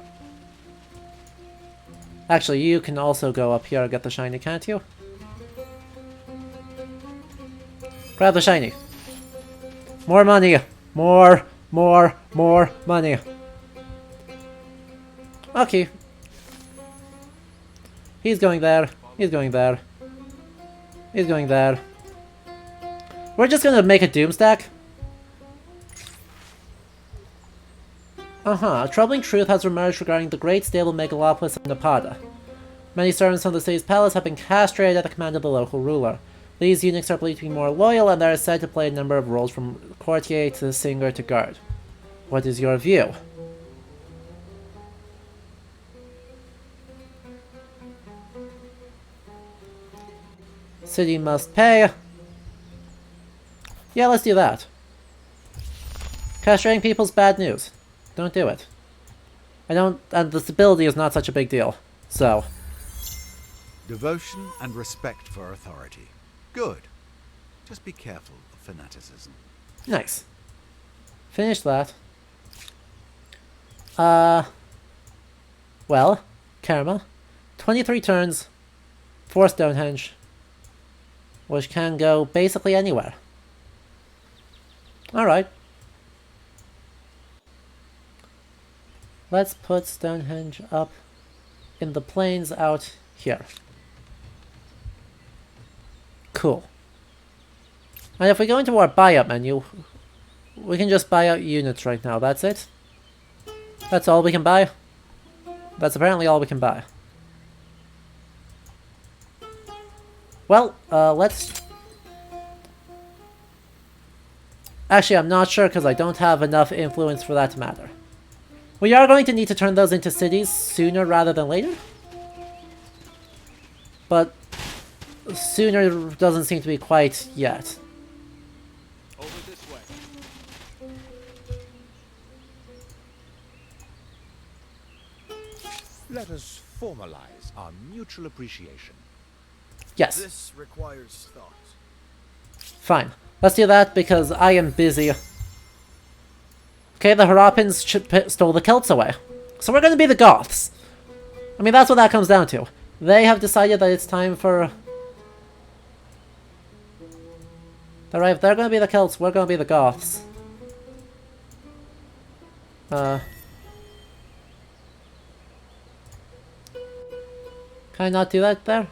Actually, you can also go up here and get the shiny, can't you? Grab the shiny. More money! More money. Okay. He's going there. He's going there. He's going there. We're just gonna make a doom stack. A troubling truth has emerged regarding the great stable megalopolis of Napada. Many servants from the city's palace have been castrated at the command of the local ruler. These eunuchs are believed to be more loyal, and they are said to play a number of roles from courtier to singer to guard. What is your view? City must pay. Yeah, let's do that. Castrating people's bad news. Don't do it. And the stability is not such a big deal. So. Devotion and respect for authority. Good. Just be careful of fanaticism. Nice. Finish that. Well, Karma. 23 turns. 4 Stonehenge. Which can go basically anywhere. Alright. Let's put Stonehenge up in the plains out here. Cool. And if we go into our buyout menu, we can just buy out units right now. That's it. That's all we can buy. That's apparently all we can buy. Well, let's... Actually, I'm not sure because I don't have enough influence for that to matter. We are going to need to turn those into cities sooner rather than later. But sooner doesn't seem to be quite yet. Over this way. Let us formalize our mutual appreciation. Yes, This requires thought. fine. Let's do that because I am busy. Okay, the Harappans stole the Celts away. So we're going to be the Goths. I mean, that's what that comes down to. They have decided that it's time for... Alright, if they're going to be the Celts, we're going to be the Goths. Can I not do that there?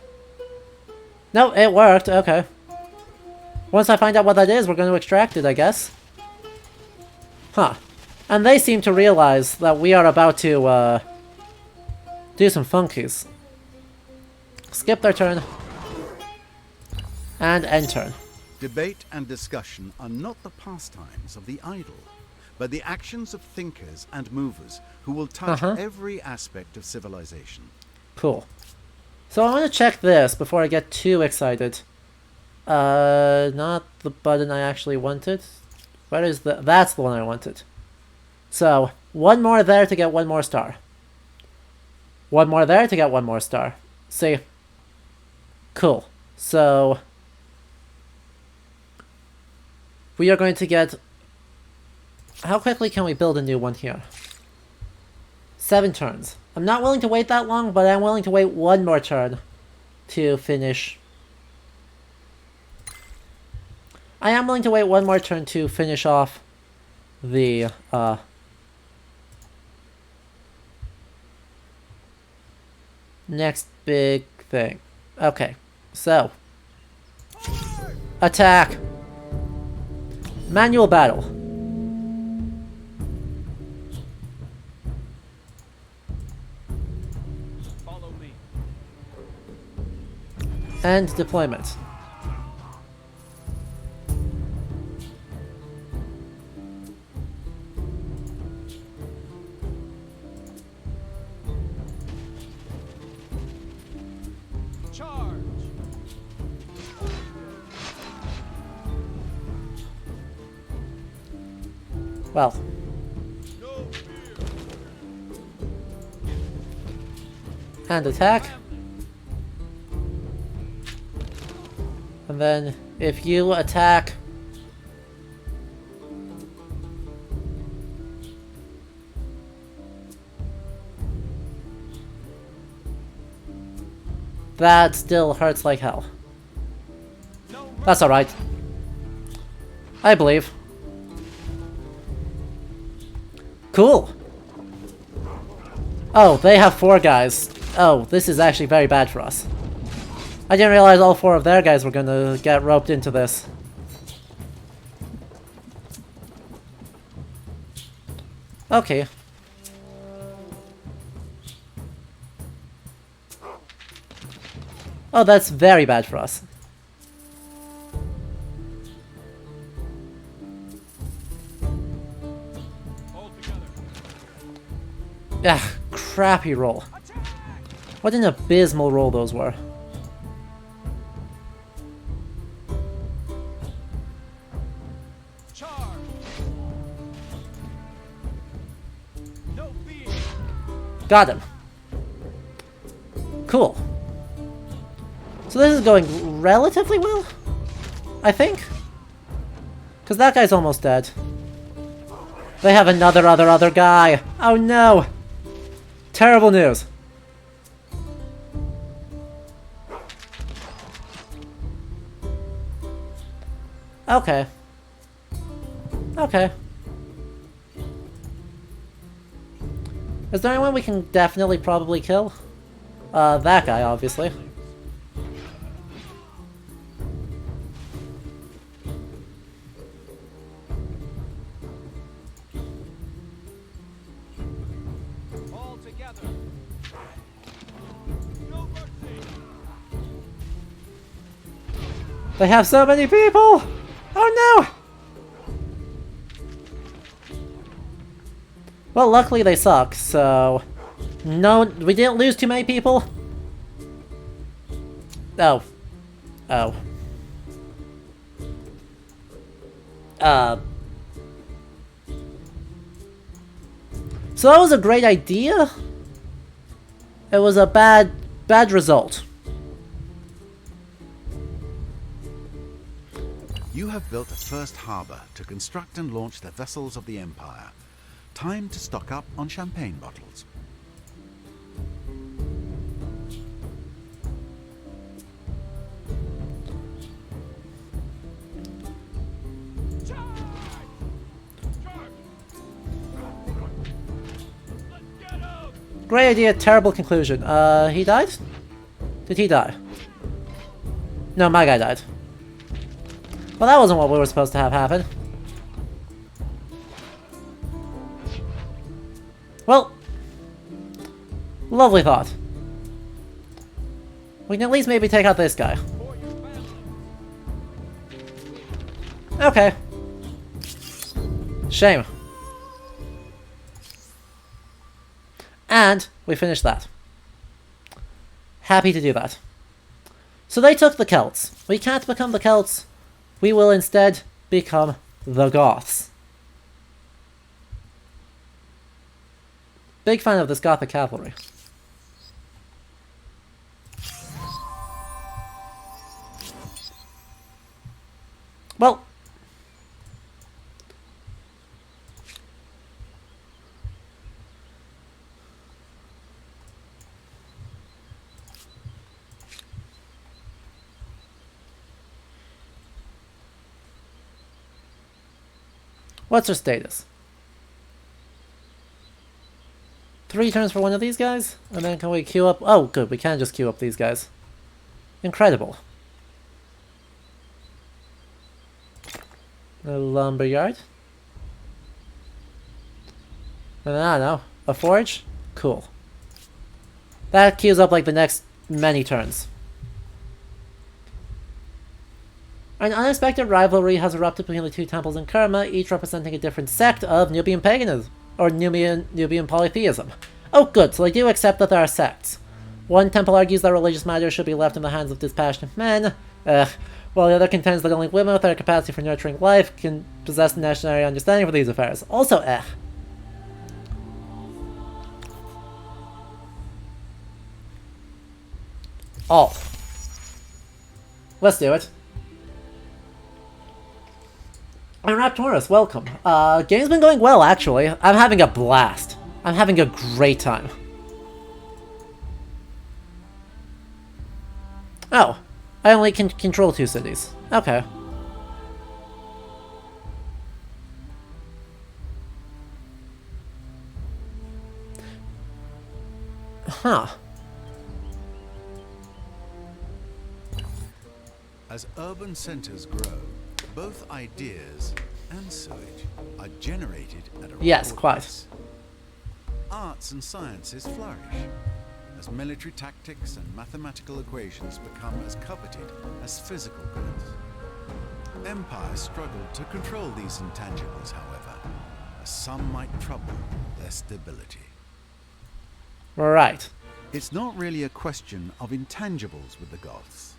No, it worked, okay. Once I find out what that is, we're going to extract it, I guess. Huh. And they seem to realize that we are about to, do some funkies. Skip their turn. And end turn. Debate and discussion are not the pastimes of the idle, but the actions of thinkers and movers who will touch every aspect of civilization. Cool. So I want to check this before I get too excited. Not the button I actually wanted. Where is the... That's the one I wanted. So, one more there to get one more star. One more there to get one more star. See? Cool. So... we are going to get... How quickly can we build a new one here? 7 turns. I'm not willing to wait that long, but I'm willing to wait one more turn to finish. I am willing to wait one more turn to finish off the, next big thing. Okay, so. Attack! Manual battle. Follow me. And deployment. Charge. Well. No fear. And attack. And then, if you attack... that still hurts like hell. That's alright. I believe. Cool! Oh, they have 4 guys. Oh, this is actually very bad for us. I didn't realize all 4 of their guys were gonna get roped into this. Okay. Oh, that's very bad for us. Hold together. Ah, crappy roll. What an abysmal roll those were. Charge. No fear. Got him. Cool. So this is going relatively well, I think. Because that guy's almost dead. They have another other guy. Oh no! Terrible news. Okay. Okay. Is there anyone we can definitely probably kill? That guy, obviously. All together. No mercy. They have so many people! Oh no! Well, luckily they suck, so... No, we didn't lose too many people. Oh. Oh. So that was a great idea? It was a bad result. You have built a first harbour to construct and launch the vessels of the Empire. Time to stock up on champagne bottles. Great idea, terrible conclusion. He died? Did he die? No, my guy died. Well, that wasn't what we were supposed to have happen. Well, lovely thought. We can at least maybe take out this guy. Okay. Shame. And we finished that. Happy to do that. So they took the Celts. We can't become the Celts. We will instead become the Goths. Big fan of this Gothic cavalry. Well, what's her status? 3 turns for one of these guys? And then can we queue up? Oh, good, we can just queue up these guys. Incredible. A lumberyard. And I don't know. A forge? Cool. That queues up like the next many turns. An unexpected rivalry has erupted between the 2 temples in Kerma, each representing a different sect of Nubian paganism, or Nubian polytheism. Oh good, so they do accept that there are sects. One temple argues that religious matters should be left in the hands of dispassionate men, while the other contends that only women with their capacity for nurturing life can possess the necessary understanding for these affairs. Also All. Let's do it. And Raptorus, welcome. Game's been going well, actually. I'm having a blast. I'm having a great time. Oh, I only can control 2 cities. Okay. Huh. As urban centers grow, both ideas and sewage are generated at a Yes, record quite. pace. Arts and sciences flourish as military tactics and mathematical equations become as coveted as physical goods. Empires struggle to control these intangibles, however, as some might trouble their stability. Right. It's not really a question of intangibles with the Goths.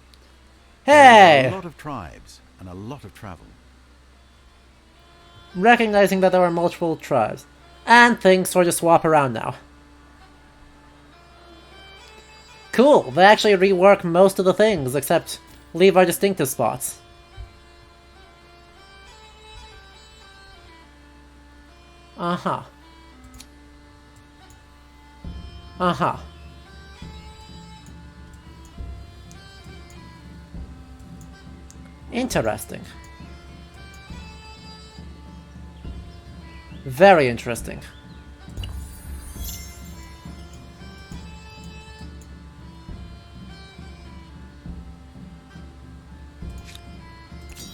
Hey! There are a lot of tribes and a lot of travel. Recognizing that there are multiple tribes. And things sort of swap around now. Cool, they actually rework most of the things, except leave our distinctive spots. Uh-huh. Uh-huh. Interesting. Very interesting.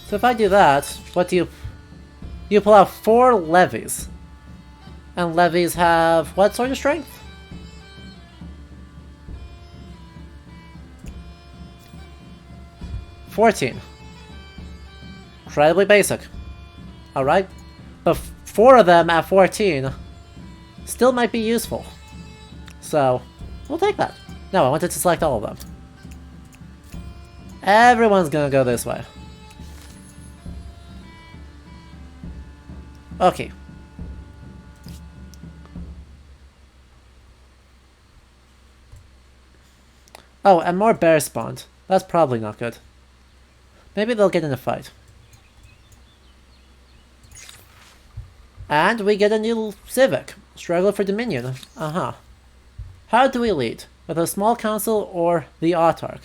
So if I do that, what do you... You pull out 4 levies. And levies have what sort of strength? $14. Incredibly basic. Alright. But 4 of them at 14 still might be useful. So, we'll take that. No, I wanted to select all of them. Everyone's gonna go this way. Okay. Oh, and more bears spawned. That's probably not good. Maybe they'll get in a fight. And we get a new civic. Struggle for Dominion. Uh-huh. How do we lead? With a small council or the autarch?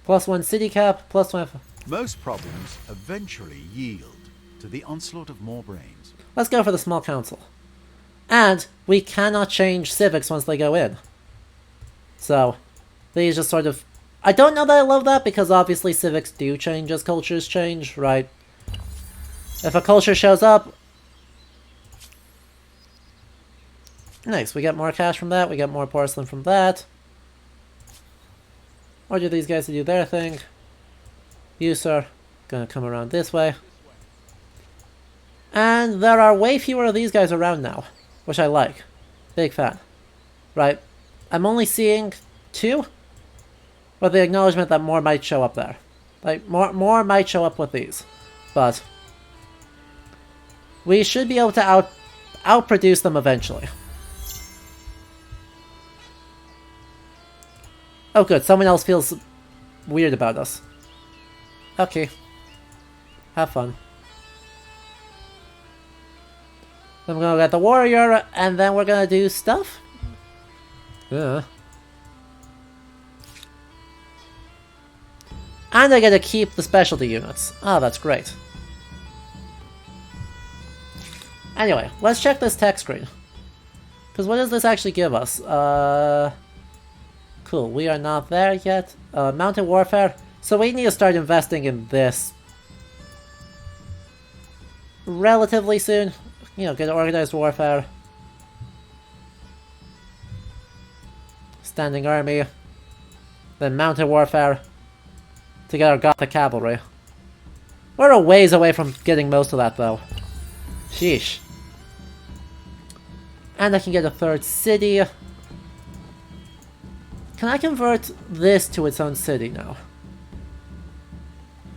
+1 city cap, +1... Most problems eventually yield to the onslaught of more brains. Let's go for the small council. And we cannot change civics once they go in. So, these just sort of... I don't know that I love that, because obviously civics do change as cultures change, right? If a culture shows up... Nice, we get more cash from that, we get more porcelain from that. Order these guys to do their thing. You, sir, gonna come around this way. And there are way fewer of these guys around now, which I like. Big fan. Right, I'm only seeing 2, with the acknowledgement that more might show up there. Like, more might show up with these. But we should be able to outproduce them eventually. Oh good, someone else feels weird about us. Okay. Have fun. Then we're gonna get the warrior, and then we're gonna do stuff? Yeah. And I get to keep the specialty units. Ah, that's great. Anyway, let's check this tech screen. Because what does this actually give us? Cool, we are not there yet. Mounted warfare. So we need to start investing in this relatively soon. You know, get organized warfare. Standing army. Then mounted warfare. To get our Gothic cavalry. We're a ways away from getting most of that though. Sheesh. And I can get a 3rd city. Can I convert this to its own city now?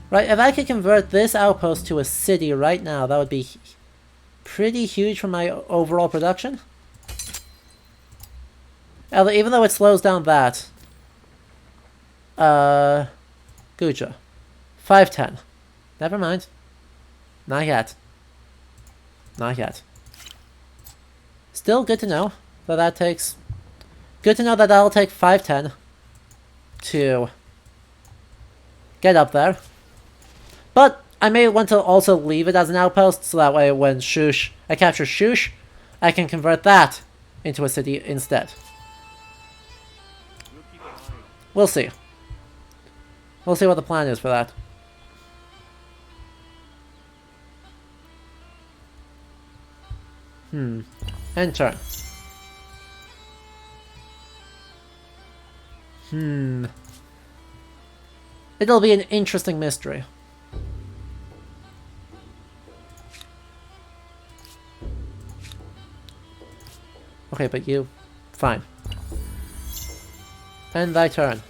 Right, if I could convert this outpost to a city right now, that would be pretty huge for my overall production. Even though it slows down that. Guja. 510. Never mind. Not yet. Not yet. Still good to know that that takes... Good to know that that'll take 510 to get up there. But I may want to also leave it as an outpost, so that way when I capture Shush, I can convert that into a city instead. We'll see. We'll see what the plan is for that. End turn. It'll be an interesting mystery. Okay, but you... Fine. End thy turn.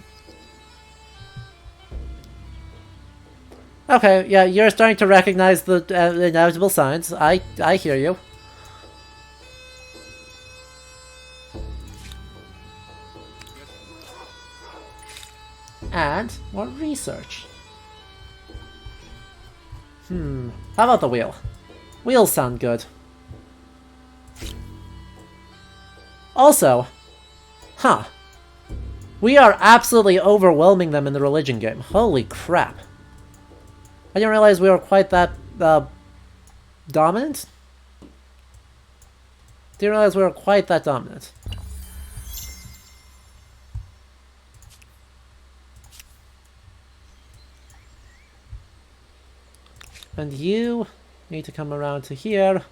Okay, yeah, you're starting to recognize the inevitable signs. I hear you. And more research. How about the wheel? Wheels sound good. Also, we are absolutely overwhelming them in the religion game. Holy crap. I didn't realize we were quite that, dominant? Didn't realize we were quite that dominant. And you need to come around to here.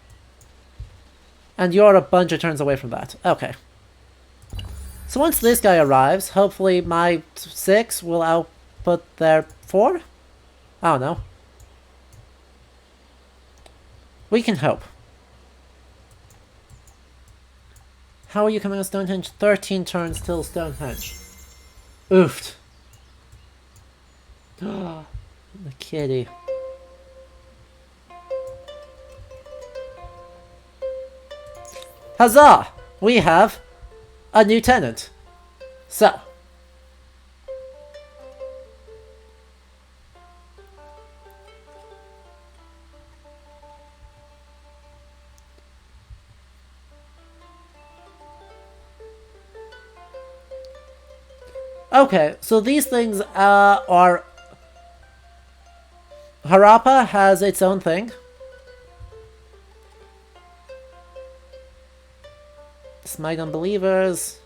And you're a bunch of turns away from that. Okay. So once this guy arrives, hopefully my 6 will output their 4? I don't know. We can hope. How are you coming on Stonehenge? 13 turns till Stonehenge. Oofed. The kitty. Huzzah! We have a new tenant. So. Okay, so these things are... Harappa has its own thing. Smite Unbelievers.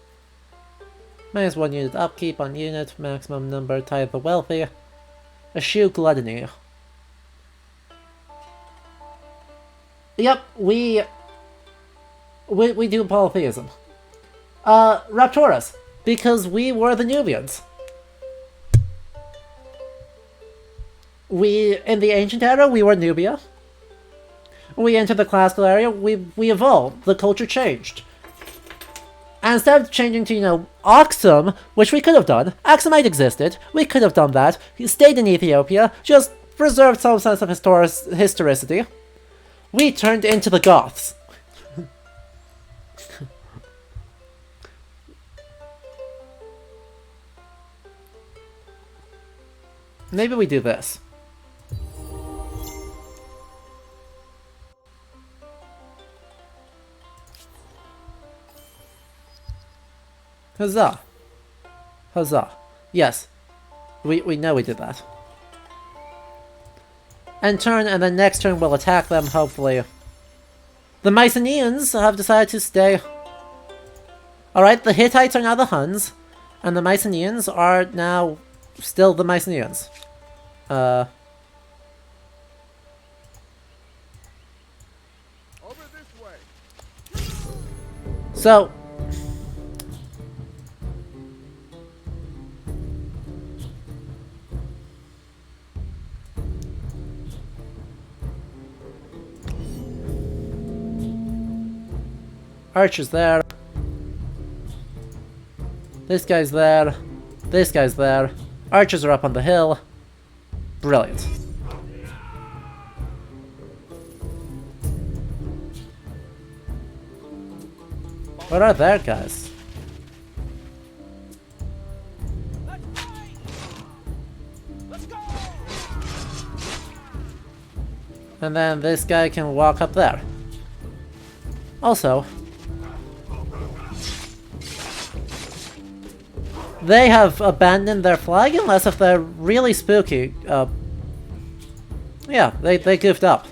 Minus 1 unit upkeep on unit, maximum number tied the wealthy. Eschew Gluttony. Yep, we do polytheism. Raptorus, because we were the Nubians. In the ancient era, we were Nubia. We entered the classical era, we evolved, the culture changed. And instead of changing to, you know, Aksum, which we could have done, Aksumite existed, we could have done that, he stayed in Ethiopia, just preserved some sense of historicity. We turned into the Goths. Maybe we do this. Huzzah. Huzzah. Yes. We know we did that. End turn, and then next turn we'll attack them, hopefully. The Mycenaeans have decided to stay. Alright, the Hittites are now the Huns, and the Mycenaeans are now still the Mycenaeans. Over this way. So... Archer's there. This guy's there. This guy's there. Archers are up on the hill. Brilliant. What are their guys? Let's go. And then this guy can walk up there. Also, they have abandoned their flag unless if they're really spooky. Yeah, they goofed up.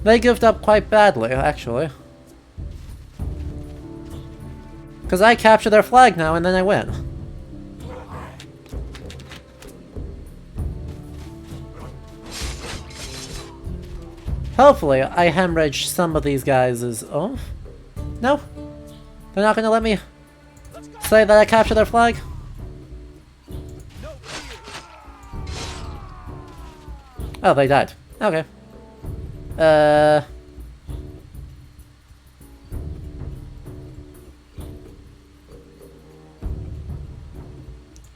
They goofed up quite badly, actually. Because I capture their flag now and then I win. Hopefully, I hemorrhage some of these guys' Oh? No? They're not gonna let me say that I captured their flag? Oh, they died. Okay.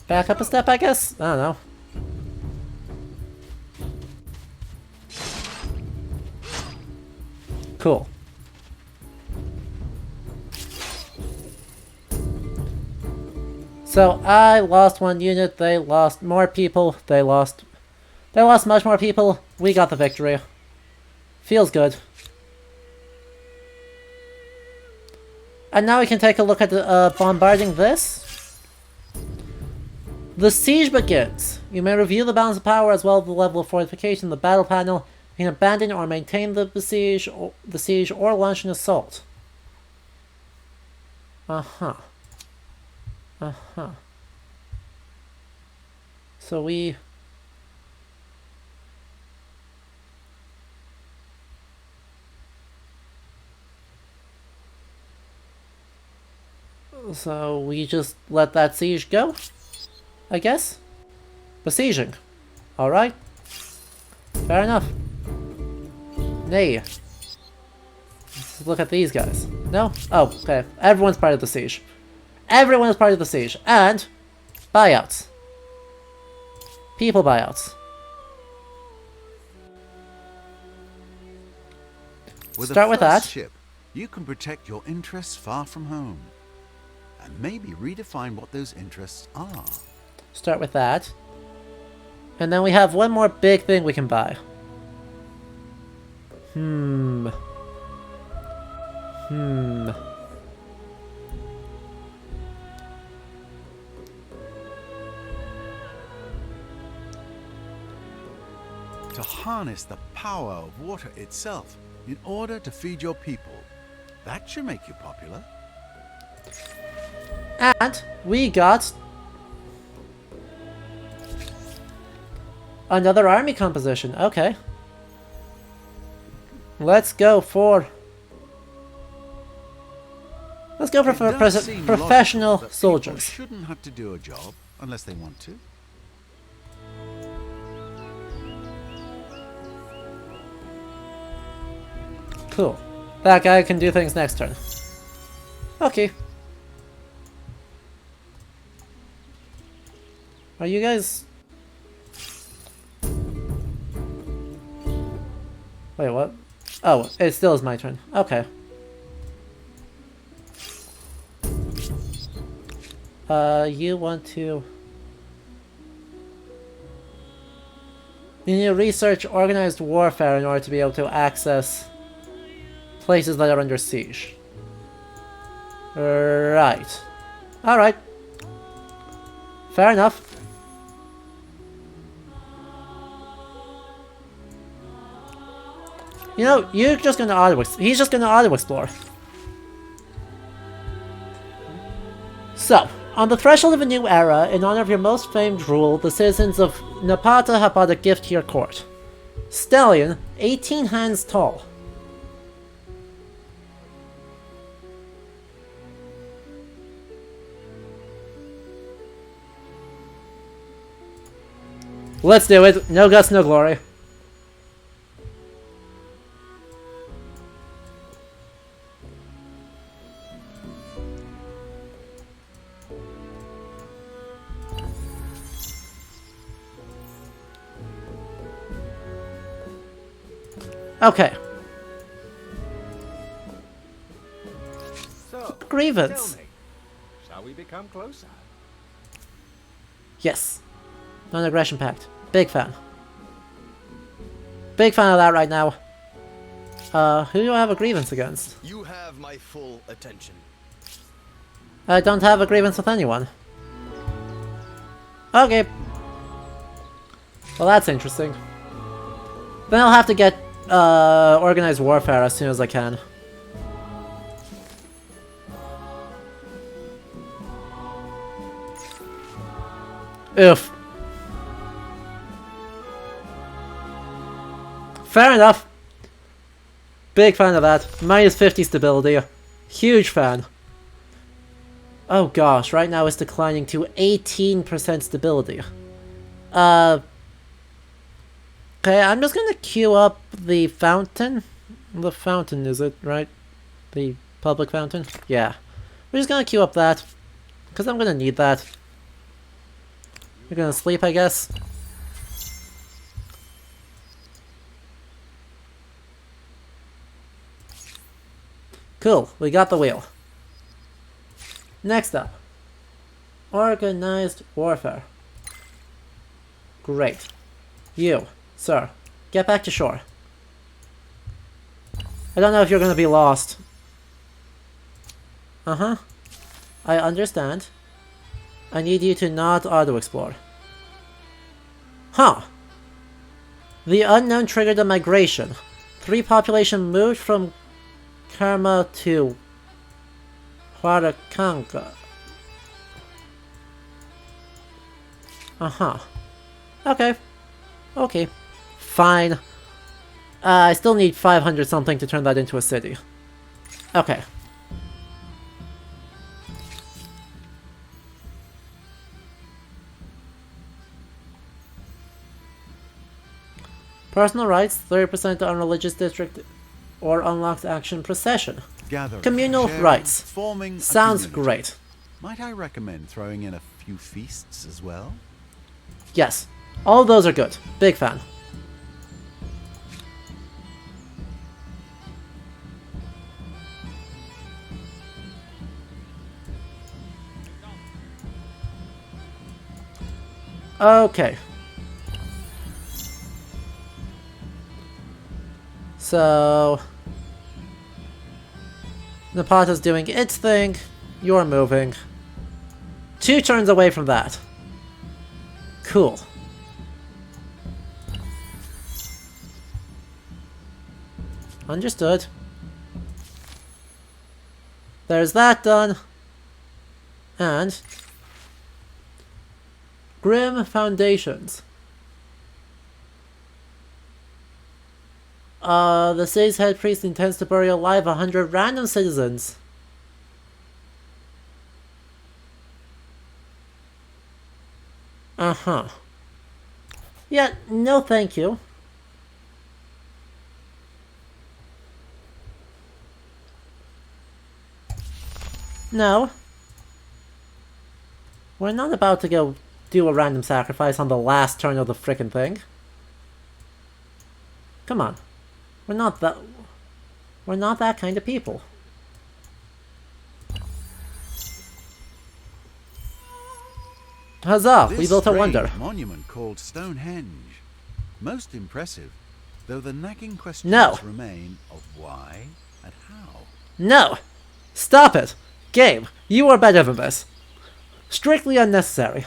Back up a step, I guess? I don't know. Cool. So I lost one unit, they lost more people, they lost much more people, we got the victory. Feels good. And now we can take a look at bombarding this. The siege begins. You may review the balance of power as well as the level of fortification in the battle panel. You can abandon or maintain the siege or launch an assault. Uh-huh. Uh-huh. So we... So we just let that siege go, I guess? Besieging. Alright. Fair enough. Nay. Let's look at these guys. No? Oh, okay. Everyone's part of the siege. Everyone is part of the siege. And buyouts. People buyouts. Start with that. Ship, you can protect your interests far from home. And maybe redefine what those interests are. Start with that. And then we have one more big thing we can buy. To harness the power of water itself in order to feed your people. That should make you popular. And we got another army composition. Okay. Let's go for professional People soldiers. shouldn't have to do a job unless they want to. Cool. That guy can do things next turn. Okay. Are you guys... Wait, what? Oh, it still is my turn. Okay. You want to... You need to research organized warfare in order to be able to access places that are under siege. Right. Alright. Fair enough. You know, you're just gonna he's just gonna auto-explore. So, on the threshold of a new era, in honor of your most famed rule, the citizens of Napata have brought a gift to your court. Stallion, 18 hands tall. Let's do it. No guts, no glory. Okay. So, Grievance. tell me, shall we become closer? Yes. Non-aggression pact. Big fan. Big fan of that right now. Who do I have a grievance against? You have my full attention. I don't have a grievance with anyone. Okay. Well, that's interesting. Then I'll have to get organized warfare as soon as I can. Oof. Fair enough. Big fan of that. Minus 50 stability. Huge fan. Oh gosh, right now it's declining to 18% stability. Okay, I'm just gonna queue up the fountain. The fountain, is it, right? The public fountain? Yeah. We're just gonna queue up that. Because I'm gonna need that. You're gonna sleep, I guess. Cool, we got the wheel. Next up. Organized warfare. Great. You, sir, get back to shore. I don't know if you're gonna be lost. Uh-huh. I understand. I need you to not auto-explore. Huh. The unknown triggered a migration. 3 population moved from Karma to Huaracanca. Uh-huh. Okay. Okay. Fine. I still need 500 something to turn that into a city. Okay. Personal rights, 30% on religious district or unlocked action procession. Gathering, Communal sharing, rights. forming a Sounds community. great. Might I recommend throwing in a few feasts as well? Yes. All those are good. Big fan. Okay. So... Napata's doing its thing. You're moving. 2 turns away from that. Cool. Understood. There's that done. And... Grim Foundations. The city's head priest intends to bury alive 100 random citizens. Uh-huh. Yeah, no thank you. No. We're not about to go do a random sacrifice on the last turn of the frickin' thing. Come on. We're not that kind of people. Huzzah! We built a wonder. This monument called Stonehenge. Most impressive, though the nagging questions No. remain of why and how. No! Stop it! Game, you are better than this. Strictly unnecessary.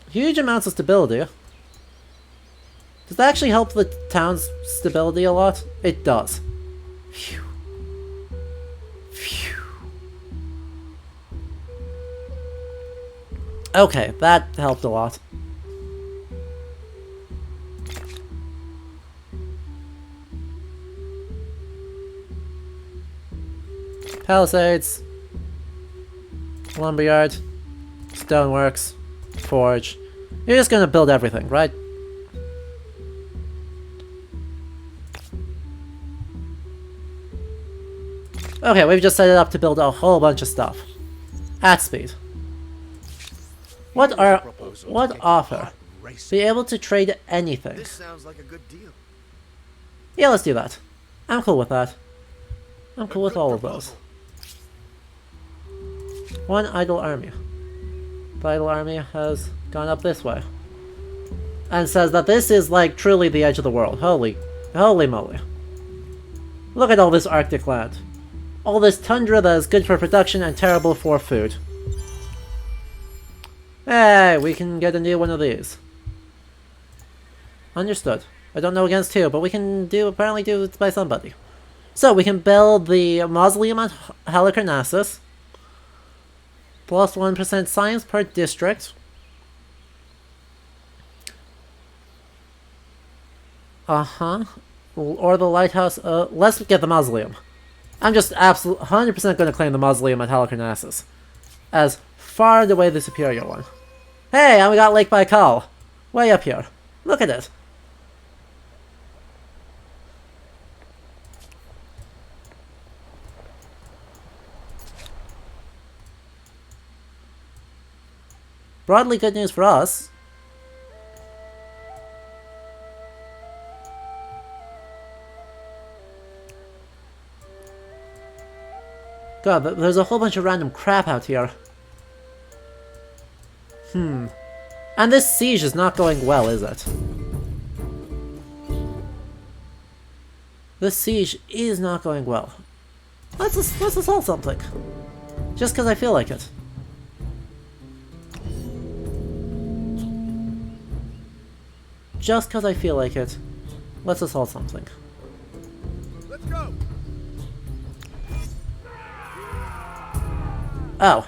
Huge amounts of stability. Does that actually help the town's stability a lot? It does. Phew. Phew. Okay, that helped a lot. Palisades. Lumberyard. Stoneworks. Forge. You're just gonna build everything, right? Okay, we've just set it up to build a whole bunch of stuff. At speed. What offer? Be able to trade anything. This sounds like a good deal. Yeah, let's do that. I'm cool with that. I'm cool with all of those. 1 idle army. The idle army has gone up this way. And says that this is like truly the edge of the world. Holy moly. Look at all this Arctic land. All this tundra that is good for production and terrible for food. Hey, we can get a new one of these. Understood. I don't know against who, but we can apparently do it by somebody. So, we can build the mausoleum at Halicarnassus. Plus 1% science per district. Uh-huh. Or the lighthouse. Let's get the mausoleum. I'm just absolutely 100% going to claim the mausoleum at Halicarnassus as far and away the superior one. Hey, and we got Lake Baikal. Way up here. Look at it. Broadly good news for us. God, but there's a whole bunch of random crap out here. And this siege is not going well, is it? This siege is not going well. Let's assault something. Just because I feel like it. Just because I feel like it. Let's assault something. Let's go. Oh.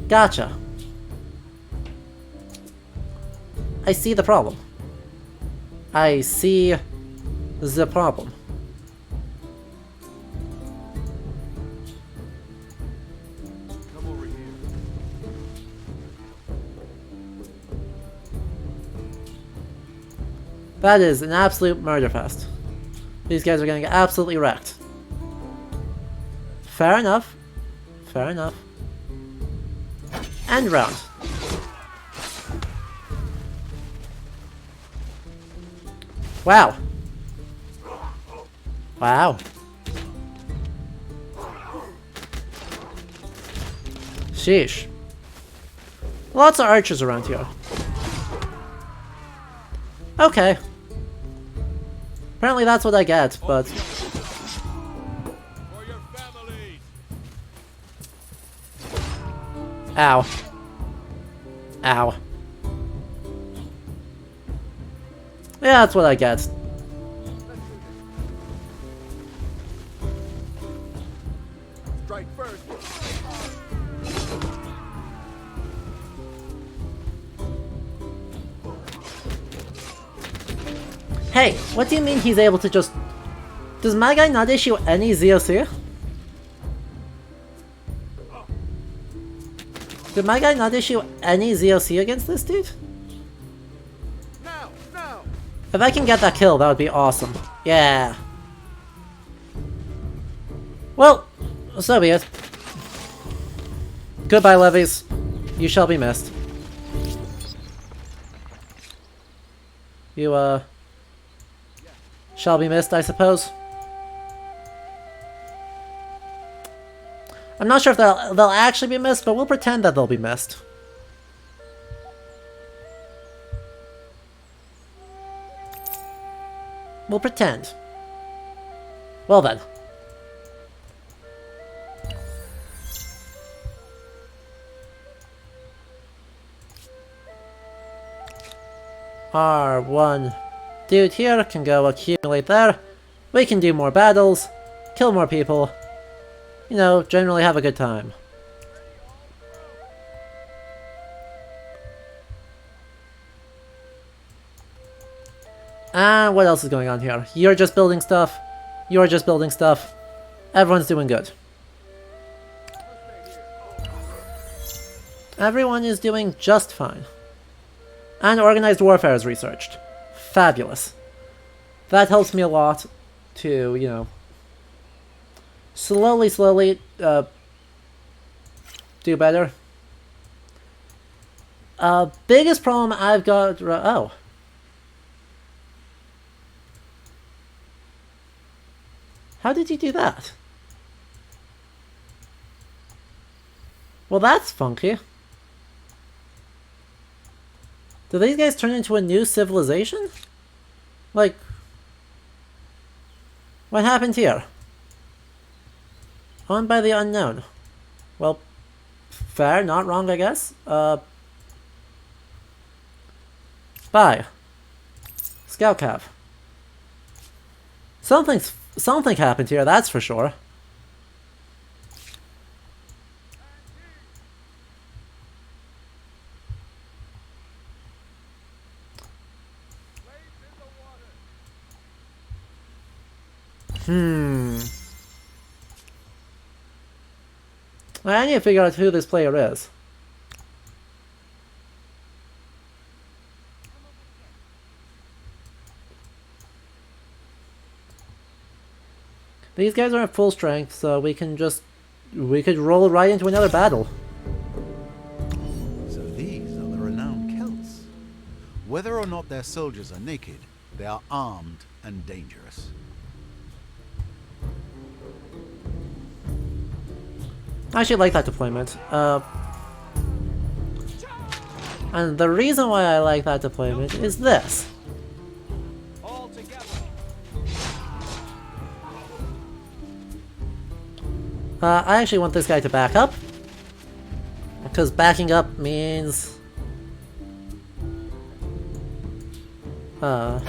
Gotcha. I see the problem. I see the problem. Come over here. That is an absolute murder fest. These guys are getting absolutely wrecked. Fair enough. Fair enough. End round. Wow. Wow. Sheesh. Lots of archers around here. Okay. Apparently that's what I get, but... Ow. Ow. Yeah, that's what I get. Strike first. Hey, what do you mean he's able to just... Does my guy not issue any ZOC? Did my guy not issue any ZOC against this dude? Now, now. If I can get that kill, that would be awesome. Yeah. Well, so be it. Goodbye, levies. You shall be missed. You, shall be missed, I suppose. I'm not sure if they'll actually be missed, but we'll pretend that they'll be missed. We'll pretend. Well then. R1 dude here can go accumulate there. We can do more battles, kill more people. You know, generally have a good time. And what else is going on here? You're just building stuff. You're just building stuff. Everyone's doing good. Everyone is doing just fine. And organized warfare is researched. Fabulous. That helps me a lot to, you know, slowly do better. Biggest problem I've got... Oh. How did you do that? Well, that's funky. Do these guys turn into a new civilization? Like... What happened here? Owned by the unknown. Well, fair, not wrong, I guess. Bye. Scout Cav. Something happened here, that's for sure. I need to figure out who this player is. These guys are at full strength, so we could roll right into another battle. So these are the renowned Celts. Whether or not their soldiers are naked, they are armed and dangerous. I actually like that deployment. And the reason why I like that deployment is this. I actually want this guy to back up. Because backing up means... Hello?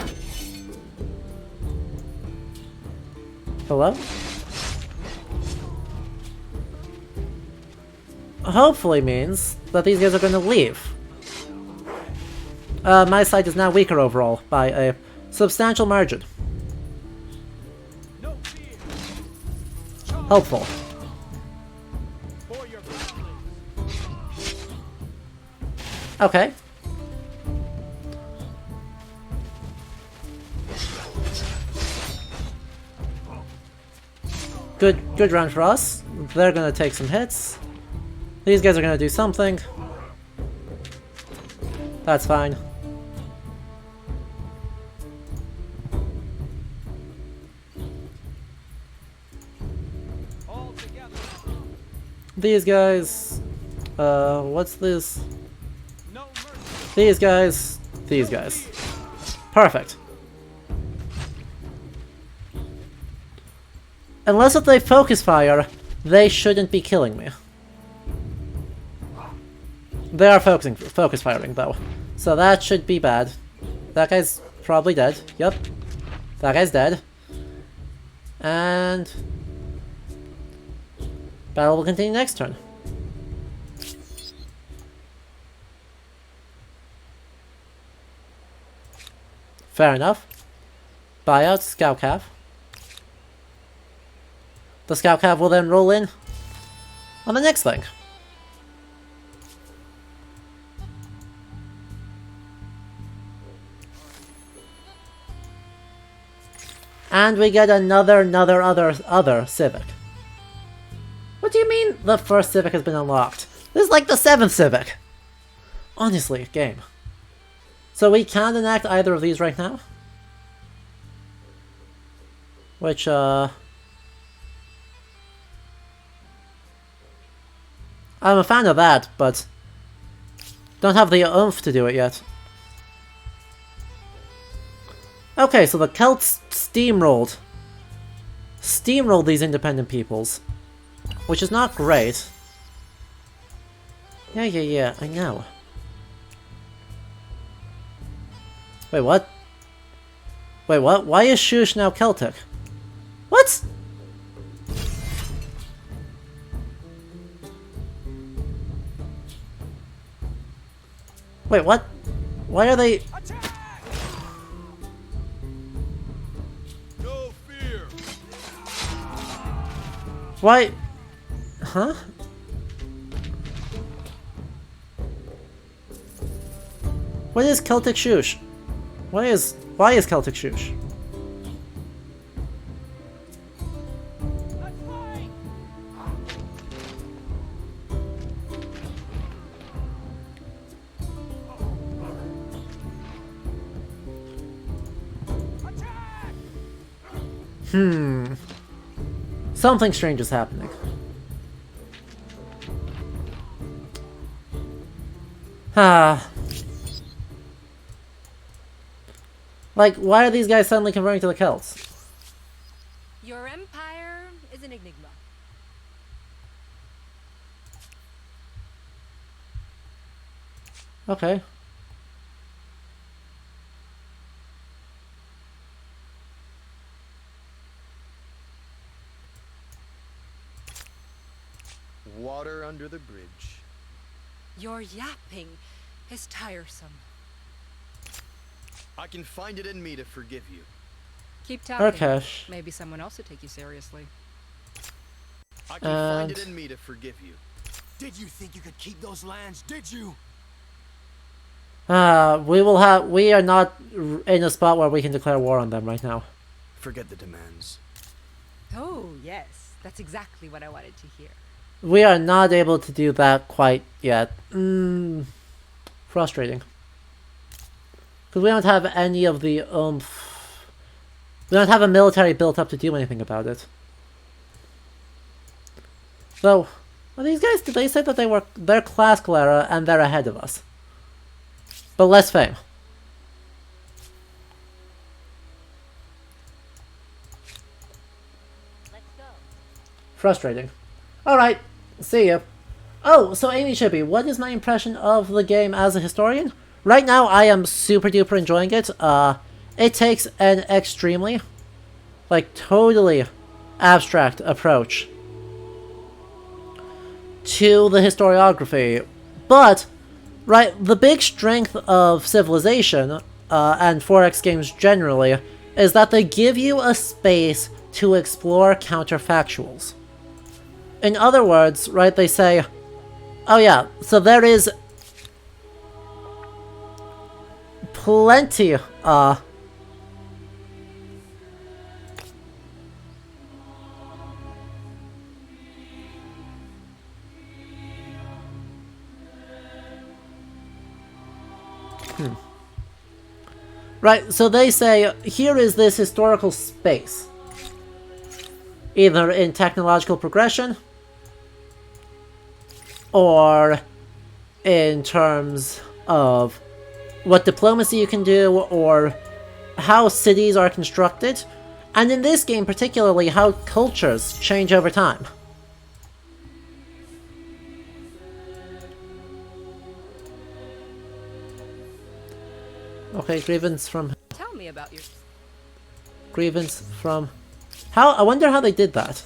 Hopefully means that these guys are going to leave. My side is now weaker overall by a substantial margin. Helpful. Good round for us. They're gonna take some hits. These guys are gonna do something. That's fine. These guys... what's this? These guys. These guys. Perfect. Unless if they focus fire, they shouldn't be killing me. They are focus firing though, so that should be bad. That guy's probably dead. Yep, that guy's dead. And battle will continue next turn. Fair enough. Buyout Scout Cav. The Scout Cav will then roll in on the next thing. And we get other Civic. What do you mean the first Civic has been unlocked? This is like the 7th Civic! Honestly, game. So we can't enact either of these right now. Which, I'm a fan of that, but don't have the oomph to do it yet. Okay, so the Celts steamrolled these independent peoples, which is not great. Yeah, I know. Wait, what? Why is Shush now Celtic? What? Wait, what? Why are they... No fear. Why? Huh? What is Celtic Shush? Why is Celtic Shush? Something strange is happening. Like, why are these guys suddenly converting to the Celts? Your empire is an enigma. Okay. Water under the bridge. Your yapping is tiresome. I can find it in me to forgive you. Keep talking. Urkesh. Maybe someone else will take you seriously. I can find it in me to forgive you. Did you think you could keep those lands? Did you? We are not in a spot where we can declare war on them right now. Forget the demands. Oh, yes. That's exactly what I wanted to hear. We are not able to do that quite yet. Frustrating. Because we don't have any of the oomph. We don't have a military built up to do anything about it. So, well, these guys, did they say that they're class Clara and they're ahead of us? But less fame. Let's go. Frustrating. Alright, see ya. Oh, so Amy Chippy, what is my impression of the game as a historian? Right now, I am super duper enjoying it. It takes an extremely, like, totally abstract approach to the historiography. But, right, the big strength of Civilization, and 4X games generally, is that they give you a space to explore counterfactuals. In other words, right, they say, oh yeah, so there is plenty, Right, so they say, here is this historical space. Either in technological progression, or in terms of what diplomacy you can do, or how cities are constructed, and in this game particularly, how cultures change over time. Okay, grievance from... Tell me about your... Grievance from... How? I wonder how they did that.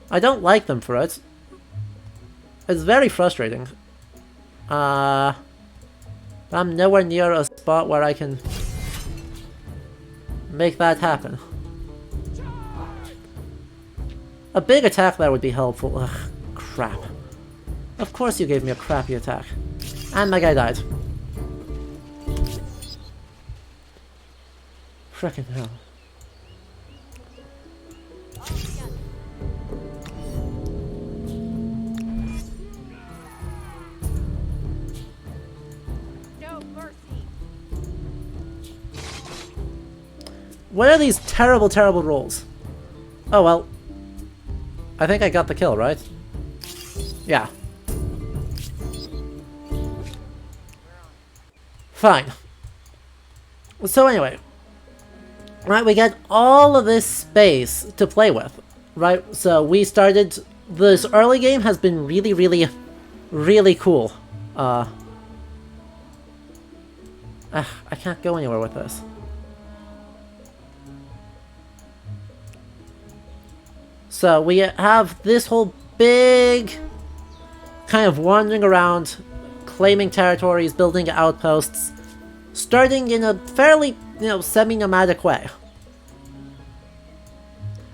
I don't like them for it. It's very frustrating. I'm nowhere near a spot where I can make that happen. A big attack there would be helpful. Ugh, crap. Of course you gave me a crappy attack. And my guy died. Frickin' hell. No mercy. What are these terrible, terrible rolls? Oh well. I think I got the kill, right? Yeah. Fine. So anyway. Right, we get all of this space to play with. Right, so we started... This early game has been really, really, really cool. I can't go anywhere with this. So we have this whole big kind of wandering around, claiming territories, building outposts, starting in a fairly, semi-nomadic way.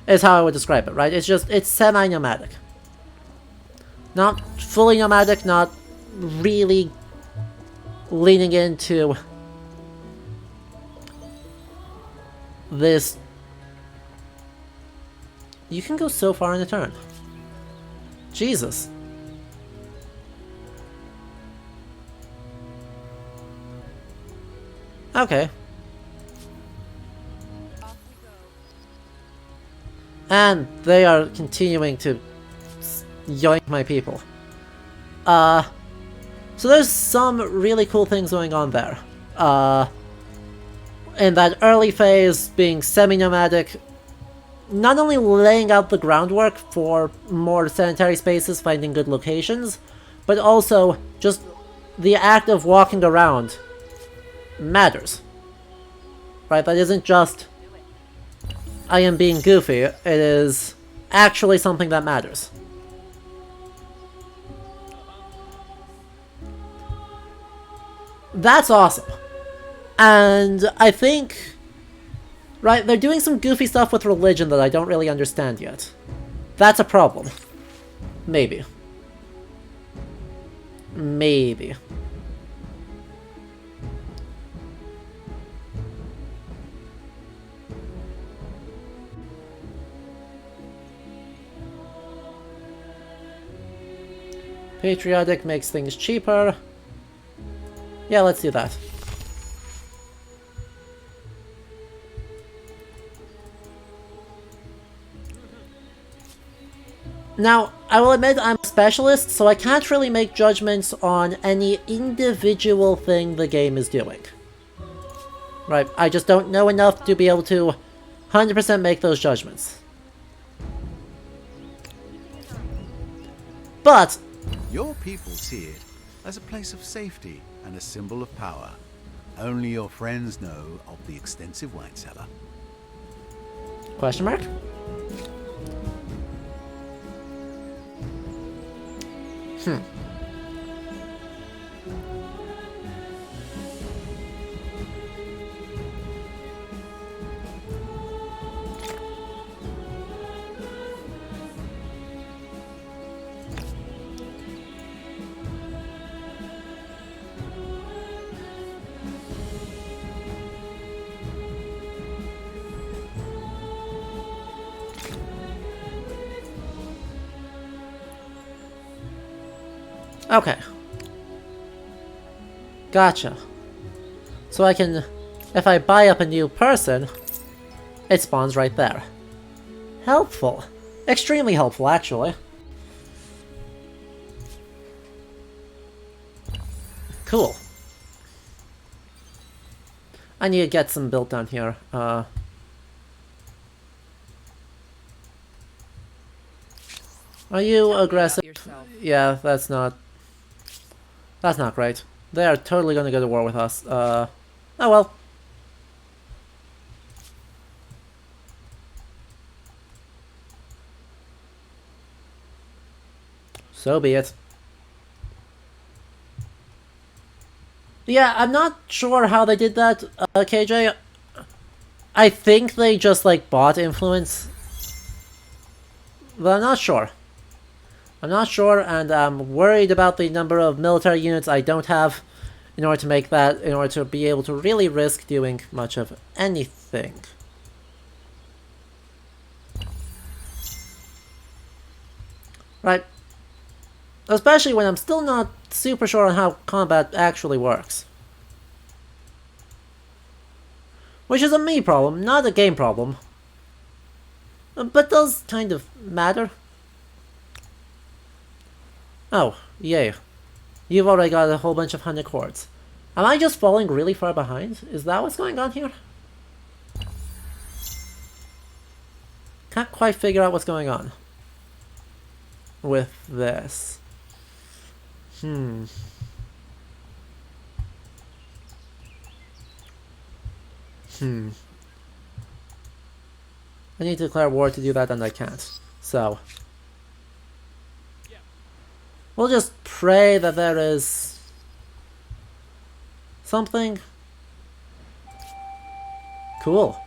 Is how I would describe it, right? It's semi-nomadic. Not fully nomadic, not really leaning into this. You can go so far in a turn. Jesus. Okay. And they are continuing to yoink my people. So there's some really cool things going on there. In that early phase, being semi-nomadic, not only laying out the groundwork for more sanitary spaces, finding good locations, but also just the act of walking around matters. Right? That isn't just I am being goofy, it is actually something that matters. That's awesome. And I think, right, they're doing some goofy stuff with religion that I don't really understand yet. That's a problem. Maybe. Maybe. Patriotic makes things cheaper. Yeah, let's do that. Now, I will admit I'm a specialist, so I can't really make judgments on any individual thing the game is doing. Right, I just don't know enough to be able to 100% make those judgments. But Your people see it as a place of safety and a symbol of power. Only your friends know of the extensive wine cellar. question mark? Okay. Gotcha. So I can... If I buy up a new person, it spawns right there. Helpful. Extremely helpful, actually. Cool. I need to get some built down here. Are you aggressive? Yeah, that's not great. They are totally gonna go to war with us. Oh well. So be it. Yeah, I'm not sure how they did that, KJ. I think they just, like, bought influence. But I'm not sure. I'm not sure, and I'm worried about the number of military units I don't have in order to make that, in order to be able to really risk doing much of anything. Right. Especially when I'm still not super sure on how combat actually works. Which is a me problem, not a game problem. But does kind of matter. Oh, yay. You've already got a whole bunch of 100 chords. Am I just falling really far behind? Is that what's going on here? Can't quite figure out what's going on with this. I need to declare war to do that, and I can't. So we'll just pray that there is something. Cool.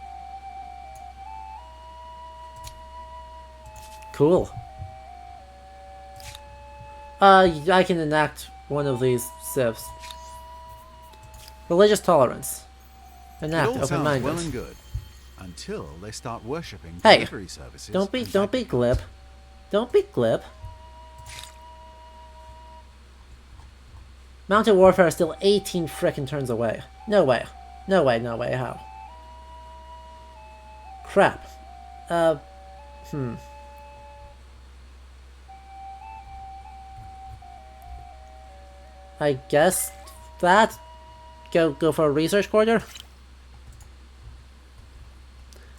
Cool. I can enact one of these civs. Religious tolerance. Enact, It all sounds open-minded. well and good until they start worshipping Hey, delivery services. don't be and glib. Don't be glib. Mounted warfare is still 18 frickin' turns away. No way. No way, no way, how? Crap. I guess that go for a research corridor.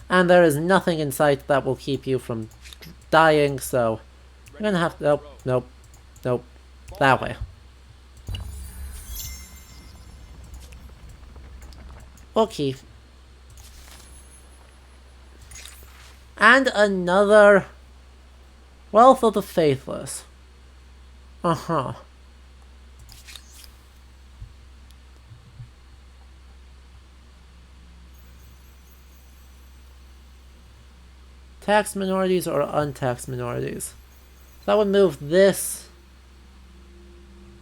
And there is nothing in sight that will keep you from dying, so you're gonna have to nope. That way. Okay. And another Wealth of the Faithless. Uh-huh. Taxed minorities or untaxed minorities. That would move this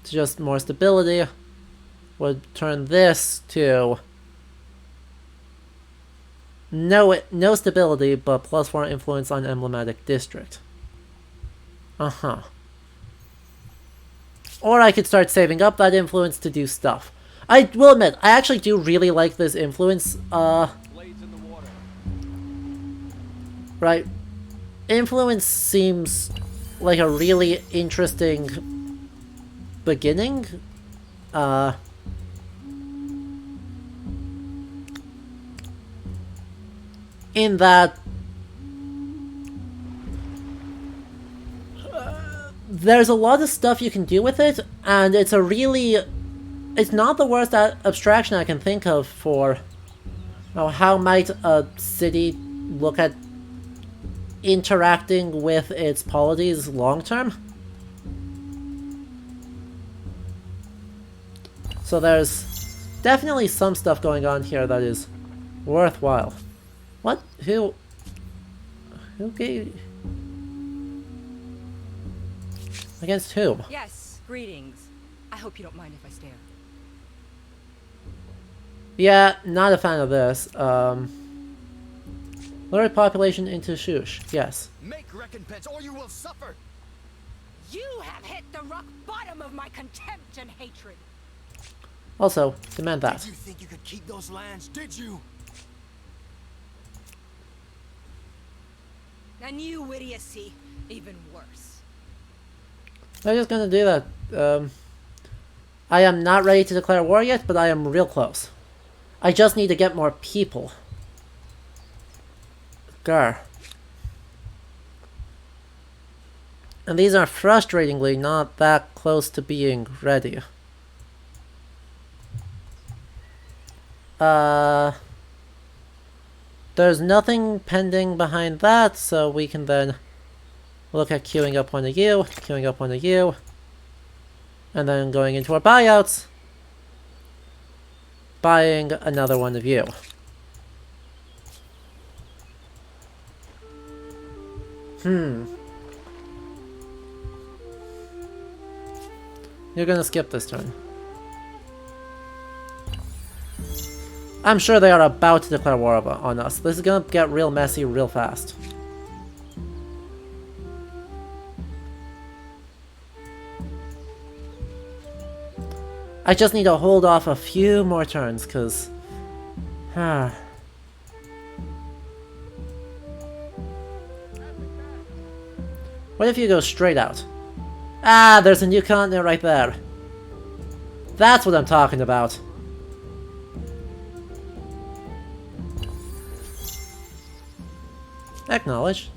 to just more stability. Would turn this to no stability, but +4 influence on emblematic district. Uh-huh. Or I could start saving up that influence to do stuff. I will admit, I actually do really like this influence. Right. Influence seems like a really interesting beginning. In that there's a lot of stuff you can do with it, and it's not the worst abstraction I can think of for how might a city look at interacting with its polities long term. So there's definitely some stuff going on here that is worthwhile. What? Who gave... Against whom? Yes, greetings. I hope you don't mind if I stare. Yeah, not a fan of this. Lower population into Shush. Yes. Make recompense or you will suffer. You have hit the rock bottom of my contempt and hatred. Also, demand that. Did you think you could keep those lands? Did you? And you idiocy, even worse. I'm just gonna do that. I am not ready to declare war yet, but I am real close. I just need to get more people. Grr. And these are frustratingly not that close to being ready. There's nothing pending behind that, so we can then look at queuing up one of you, queuing up one of you, and then going into our buyouts, buying another one of you. You're gonna skip this turn. I'm sure they are about to declare war on us. This is gonna get real messy real fast. I just need to hold off a few more turns, because... What if you go straight out? Ah, there's a new continent right there. That's what I'm talking about. Acknowledge.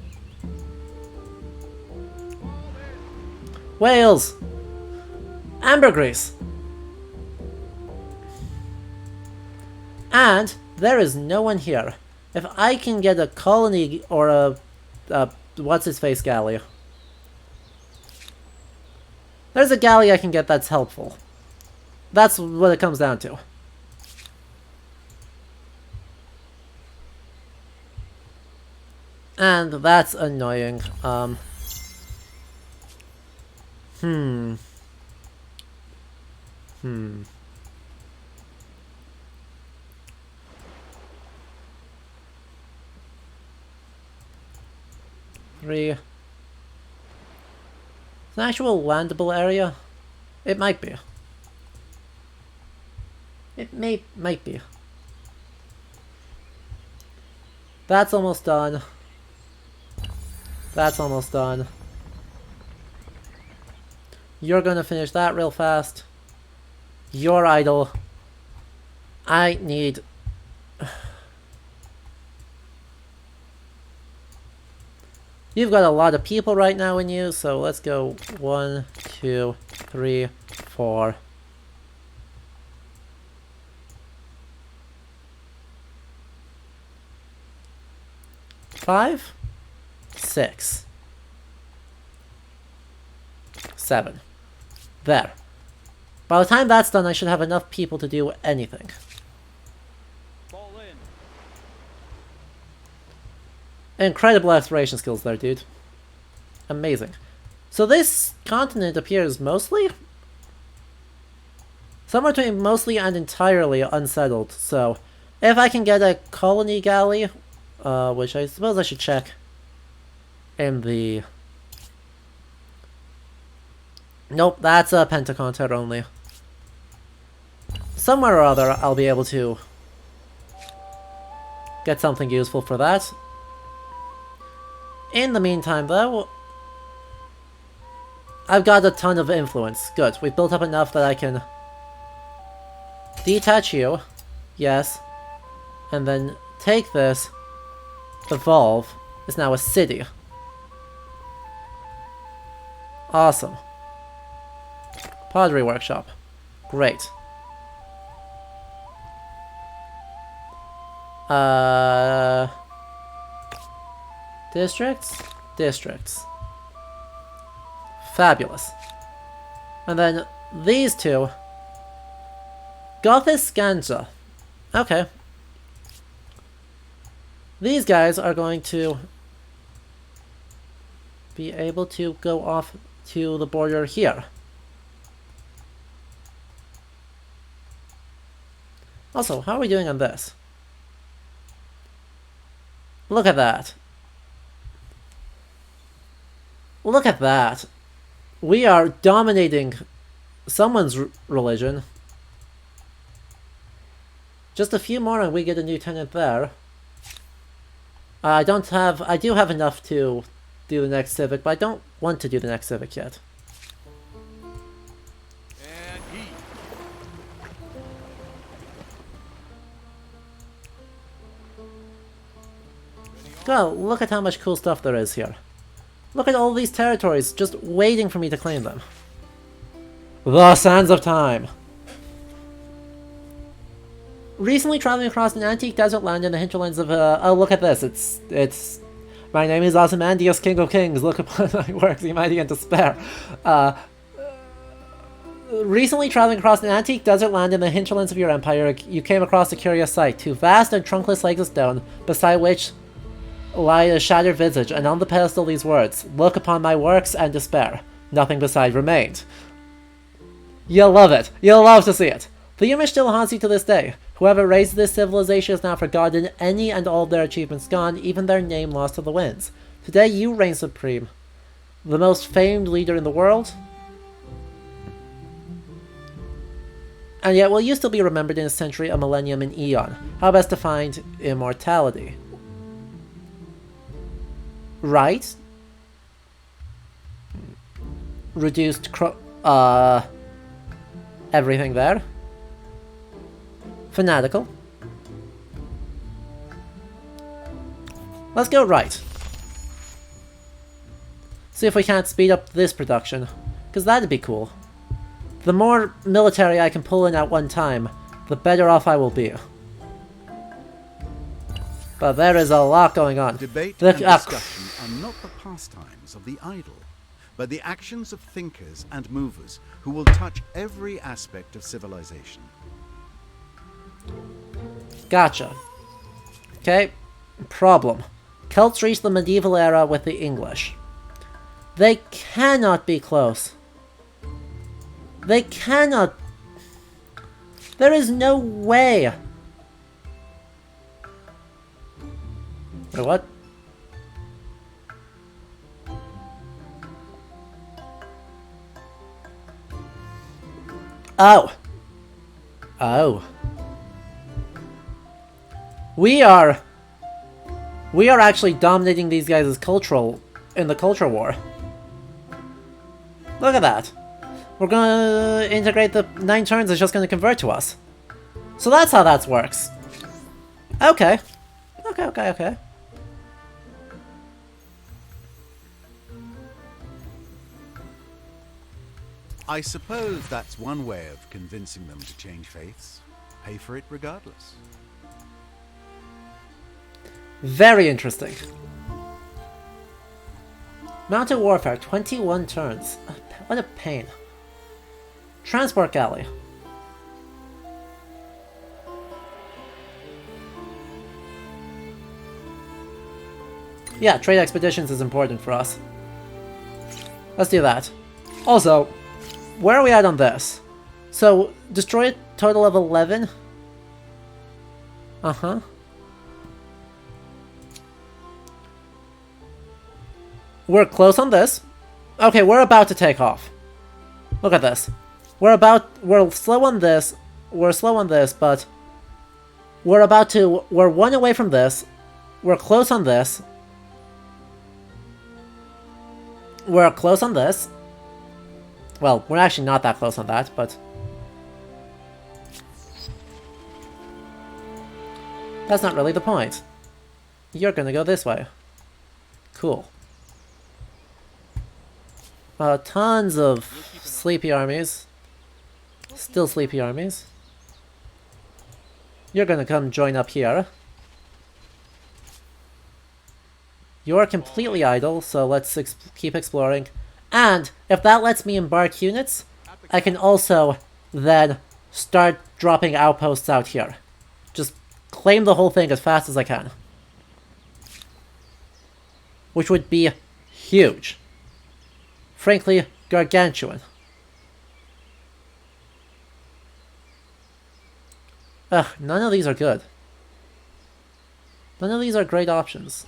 Wales! Ambergris! And there is no one here. If I can get a colony or a what's-his-face galley. There's a galley I can get that's helpful. That's what it comes down to. And that's annoying. Three. It's an actual landable area? It might be. It might be. That's almost done. That's almost done. You're gonna finish that real fast. You're idle. I need... You've got a lot of people right now in you, so let's go 1, 2, 3, 4. 5, 6, 7. There. By the time that's done, I should have enough people to do anything. Fall in. Incredible exploration skills there, dude. Amazing. So this continent appears mostly? Somewhere between mostly and entirely unsettled, so if I can get a colony galley, which I suppose I should check in the... Nope, that's a pentacontent only. Somewhere or other I'll be able to get something useful for that. In the meantime, though, I've got a ton of influence. Good, we've built up enough that I can detach you, yes, and then take this. Evolve is now a city. Awesome. Pottery workshop. Great. Districts? Districts. Fabulous. And then these two. Gothiscanza. Okay. These guys are going to be able to go off to the border here. Also, how are we doing on this? Look at that. Look at that. We are dominating someone's religion. Just a few more and we get a new tenant there. I do have enough to do the next civic, but I don't want to do the next civic yet. And eat. Well, look at how much cool stuff there is here. Look at all these territories just waiting for me to claim them. The Sands of Time. Recently traveling across an antique desert land in the hinterlands of, oh, look at this. It's... My name is Ozymandias, King of Kings. Look upon my works, ye mighty and despair. Recently traveling across an antique desert land in the hinterlands of your empire, you came across a curious sight. Two vast and trunkless legs of stone, beside which lie a shattered visage, and on the pedestal these words, "Look upon my works and despair. Nothing beside remained." You'll love it. You'll love to see it. The image still haunts you to this day. Whoever raised this civilization is now forgotten, any and all of their achievements gone, even their name lost to the winds. Today you reign supreme. The most famed leader in the world. And yet will you still be remembered in a century, a millennium, an eon? How best to find immortality? Right? Reduced everything there. Fanatical. Let's go right. See if we can't speed up this production, because that'd be cool. The more military I can pull in at one time, the better off I will be. But there is a lot going on. Debate and discussion are not the pastimes of the idle, but the actions of thinkers and movers who will touch every aspect of civilization. Gotcha. Okay. Problem. Celts reached the medieval era with the English. They cannot be close. They cannot... There is no way. Wait, what? Oh. Oh. We are actually dominating these guys as in the culture war. Look at that. We're gonna integrate the 9 turns, it's just gonna convert to us. So that's how that works. Okay. Okay. I suppose that's one way of convincing them to change faiths. Pay for it regardless. Very interesting. Mounted Warfare, 21 turns. What a pain. Transport Galley. Yeah, trade expeditions is important for us. Let's do that. Also, where are we at on this? So, destroy a total of 11? Uh-huh. We're close on this. Okay, we're about to take off. Look at this. We're slow on this. We're slow on this, but we're one away from this. We're close on this. We're close on this. Well, we're actually not that close on that, but that's not really the point. You're gonna go this way. Cool. Tons of sleepy armies. Still sleepy armies. You're gonna come join up here. You're completely idle, so let's keep exploring. And if that lets me embark units, I can also then start dropping outposts out here. Just claim the whole thing as fast as I can. Which would be huge. Frankly, gargantuan. Ugh, none of these are good. None of these are great options.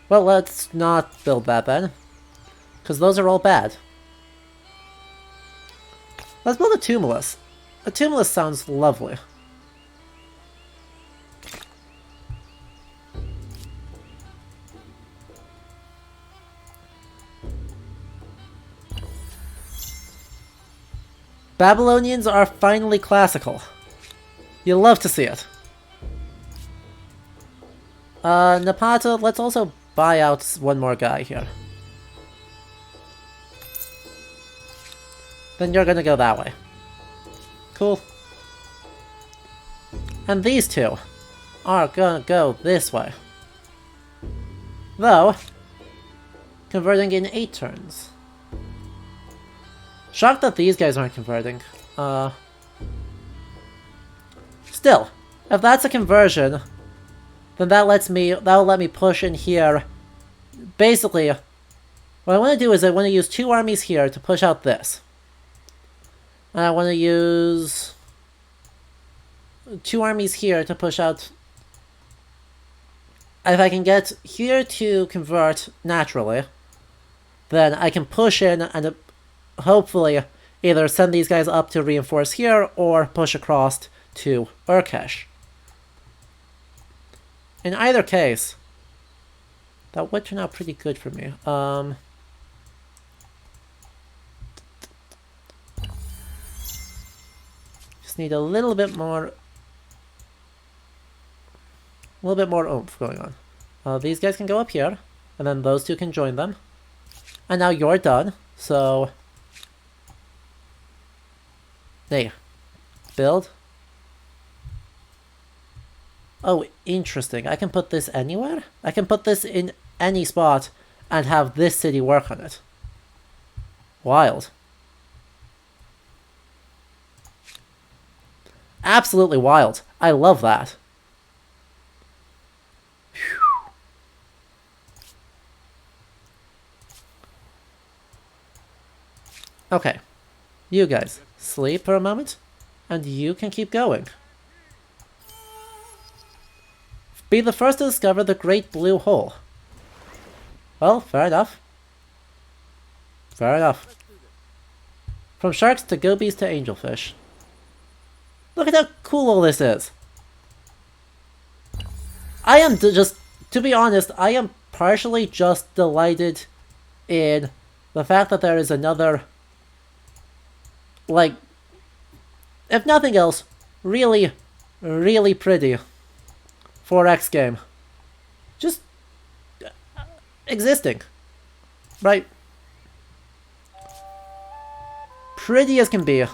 Well, let's not build that then. because those are all bad. Let's build a tumulus. A tumulus sounds lovely. Babylonians are finally classical. You love to see it. Napata, let's also buy out one more guy here. Then you're gonna go that way. Cool. And these two are gonna go this way. Though, converting in 8 turns. Shocked that these guys aren't converting. Still, if that's a conversion, then that'll let me push in here. Basically, what I want to do is I want to use 2 armies here to push out this. And I want to use 2 armies here to push out. If I can get here to convert naturally, then I can push in and hopefully either send these guys up to reinforce here or push across to Urkesh. In either case, that would turn out pretty good for me. Just need a little bit more oomph going on. These guys can go up here, and then those two can join them. And now you're done, so... Hey, build. Oh, interesting. I can put this anywhere? I can put this in any spot and have this city work on it. Wild. Absolutely wild. I love that. Whew. Okay. You guys, sleep for a moment, and you can keep going. Be the first to discover the Great Blue Hole. Well, fair enough. Fair enough. From sharks to gobies to angelfish. Look at how cool all this is. I am just, to be honest, I am partially just delighted in the fact that there is another, like, if nothing else, really, really pretty 4X game. Just existing. Right? Pretty as can be.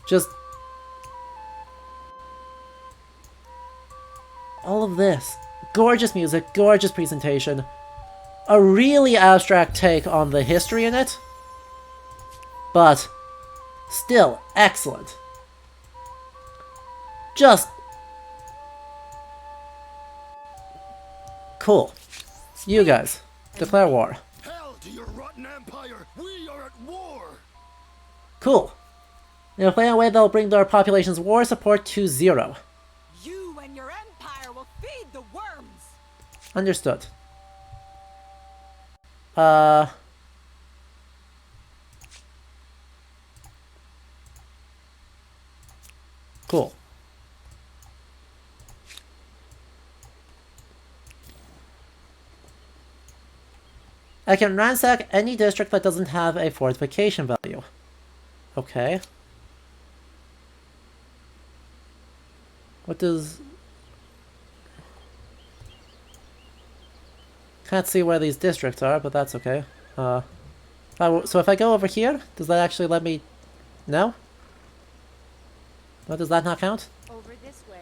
Just all of this. Gorgeous music, gorgeous presentation. A really abstract take on the history in it. But still excellent. Just cool. You guys, declare war. Hell to your rotten empire! We are at war! Cool. In a planned way, they'll bring their population's war support to 0. You and your empire will feed the worms. Understood. Cool. I can ransack any district that doesn't have a fortification value. Okay. What does... Can't see where these districts are, but that's okay. So if I go over here, does that actually let me... No? No, does that not count? Over this way.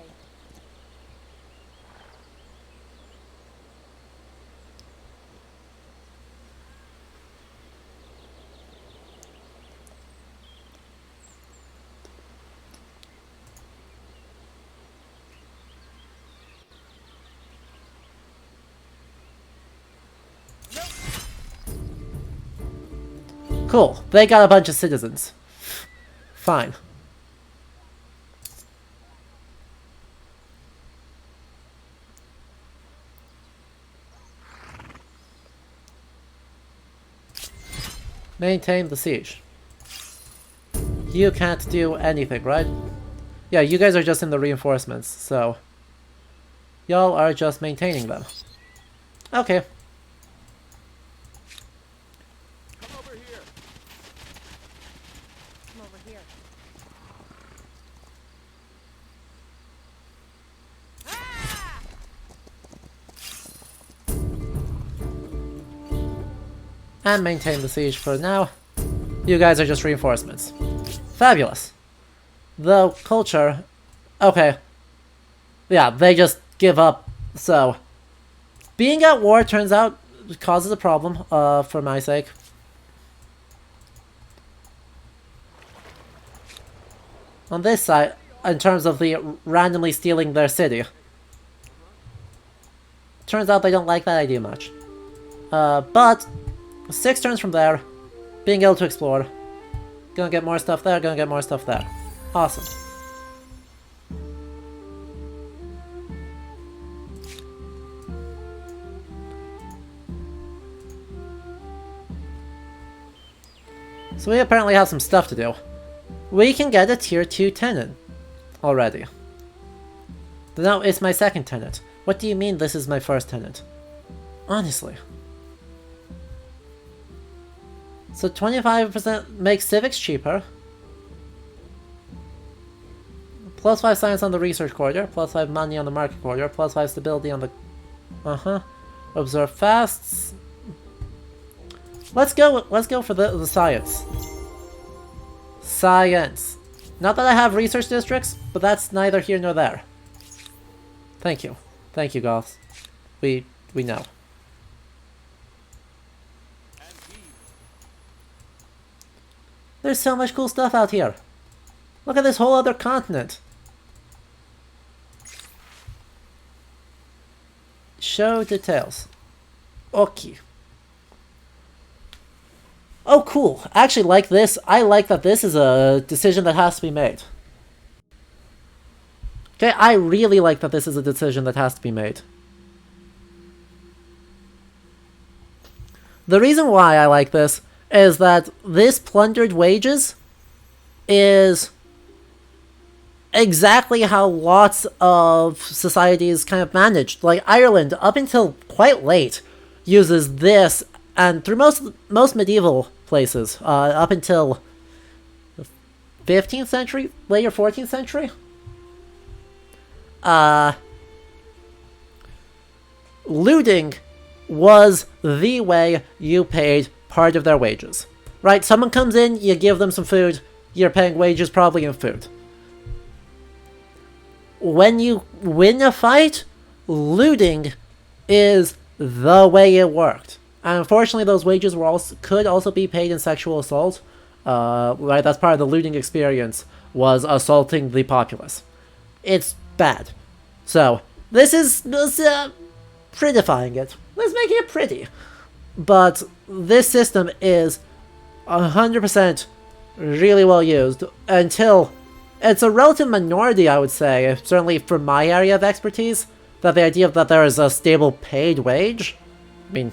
Cool. They got a bunch of citizens. Fine. Maintain the siege. You can't do anything, right? Yeah, you guys are just in the reinforcements, so... Y'all are just maintaining them. Okay. Come over here. Come over here. Ah! And maintain the siege for now. You guys are just reinforcements. Fabulous. The culture... Okay. Yeah, they just give up, so... Being at war, turns out, causes a problem, for my sake. On this side, in terms of the randomly stealing their city. Turns out they don't like that idea much. But 6 turns from there, being able to explore. Gonna get more stuff there, gonna get more stuff there. Awesome. So we apparently have some stuff to do. We can get a tier 2 tenant already. No, it's my second tenant. What do you mean this is my first tenant? Honestly. So 25% makes civics cheaper. Plus 5 science on the research corridor, plus 5 money on the market corridor, plus 5 stability on the... Observe fasts. Let's go for the science. Science. Not that I have research districts, but that's neither here nor there. Thank you. Thank you, Goths. We know. There's so much cool stuff out here. Look at this whole other continent. Show details. Okay. Oh, cool. I actually like this. I like that this is a decision that has to be made. Okay, I really like that this is a decision that has to be made. The reason why I like this is that this plundered wages is exactly how lots of societies kind of managed. Like Ireland, up until quite late, uses this, and through most medieval places, up until the 15th century, later 14th century, looting was the way you paid part of their wages. Right? Someone comes in, you give them some food, you're paying wages probably in food. When you win a fight, looting is the way it worked. And unfortunately, those wages could also be paid in sexual assault. Right, that's part of the looting experience, was assaulting the populace. It's bad. So, this is prettifying it. Let's make it pretty. But this system is 100% really well used until it's a relative minority, I would say, certainly for my area of expertise, that the idea that there is a stable paid wage. I mean,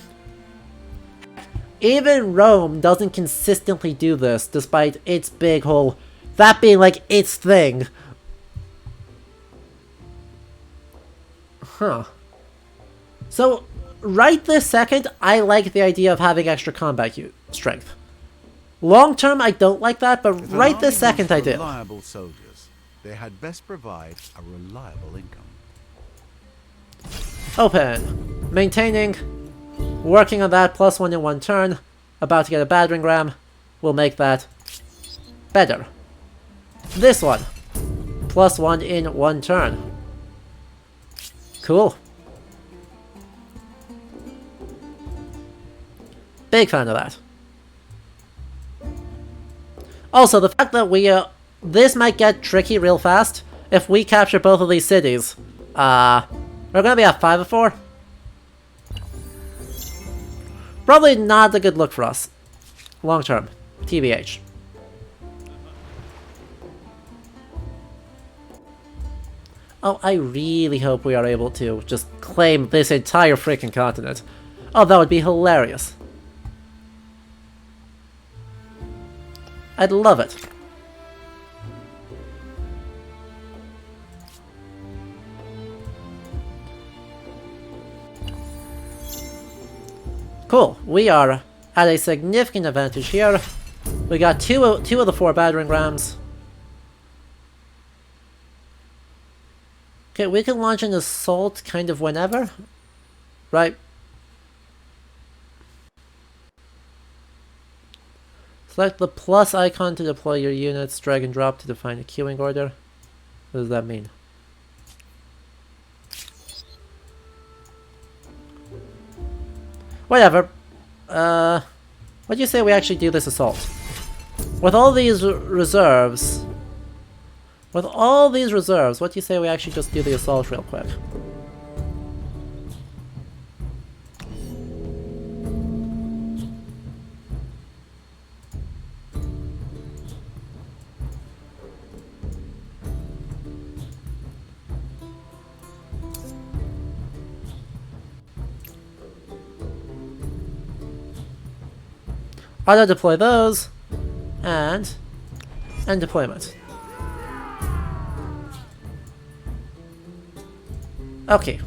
even Rome doesn't consistently do this, despite its big whole, that being like its thing. Huh. So, right this second, I like the idea of having extra combat strength. Long term, I don't like that, but right this second, I do. Reliable soldiers. They had best provide a reliable income. Open. Maintaining. Working on that, +1 in 1 turn. About to get a battering ram. We'll make that better. This one. +1 in 1 turn. Cool. Big fan of that. Also, the fact that this might get tricky real fast. If we capture both of these cities, we're gonna be at 5 of 4. Probably not a good look for us. Long term. TBH. Oh, I really hope we are able to just claim this entire freaking continent. Oh, that would be hilarious. I'd love it. Cool. We are at a significant advantage here. We got two of the 4 battering rams. Okay, we can launch an assault kind of whenever. Right. Select the plus icon to deploy your units. Drag and drop to define a queuing order. What does that mean? Whatever. What do you say we actually do this assault? With all these reserves... With all these reserves, what do you say we actually just do the assault real quick? Auto deploy those, and end deployment. Okay.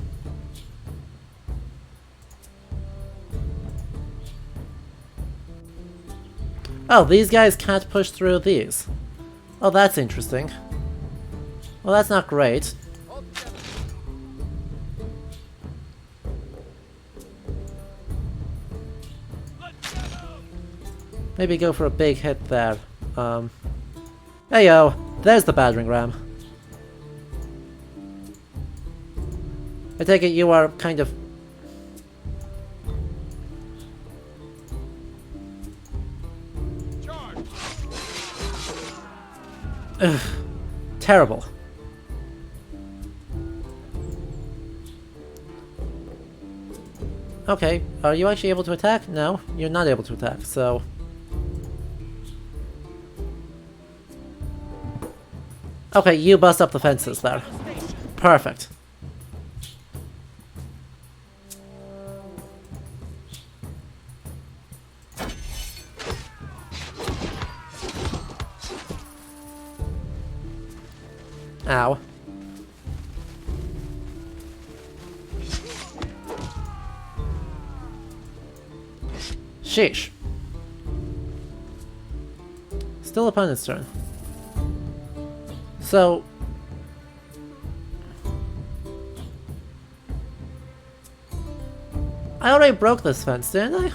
Oh, these guys can't push through these. Oh, that's interesting. Well, that's not great. Maybe go for a big hit there. Heyo, there's the battering ram. I take it you are kind of... Ugh, terrible. Okay, are you actually able to attack? No, you're not able to attack, so... Okay, you bust up the fences there. Perfect. Ow. Sheesh. Still opponent's turn. So... I already broke this fence, didn't I?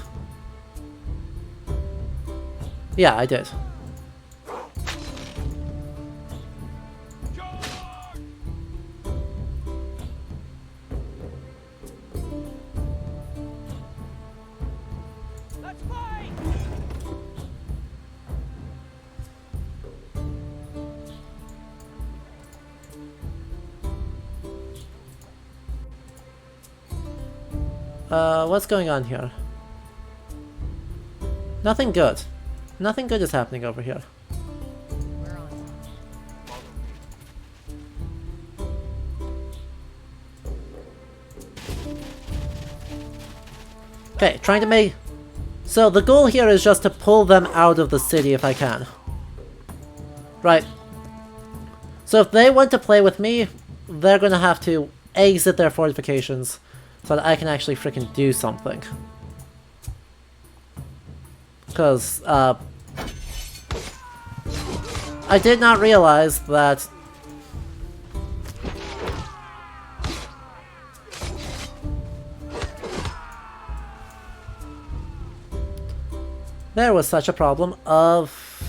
Yeah, I did. What's going on here? Nothing good. Nothing good is happening over here. Okay, trying to make... So the goal here is just to pull them out of the city if I can. Right. So if they want to play with me, they're gonna have to exit their fortifications so that I can actually freaking do something. Because, I did not realize that... there was such a problem of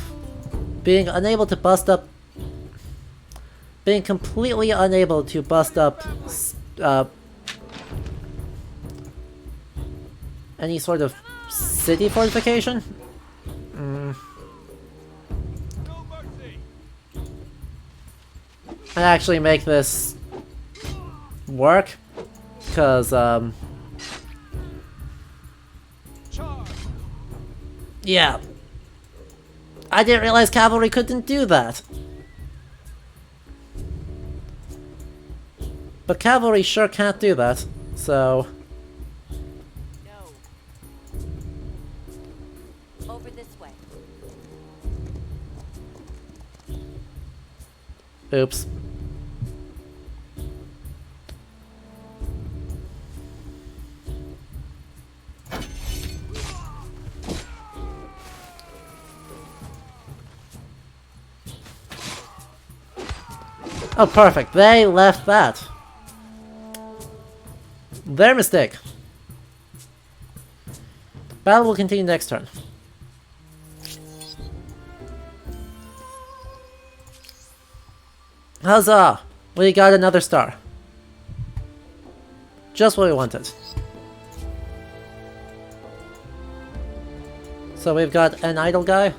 being unable to bust up... being completely unable to bust up... any sort of city fortification? And actually make this work, because yeah, I didn't realize cavalry couldn't do that. But cavalry sure can't do that, so... Oops. Oh, perfect. They left that. Their mistake. Battle will continue next turn. Huzzah! We got another star. Just what we wanted. So we've got an idle guy.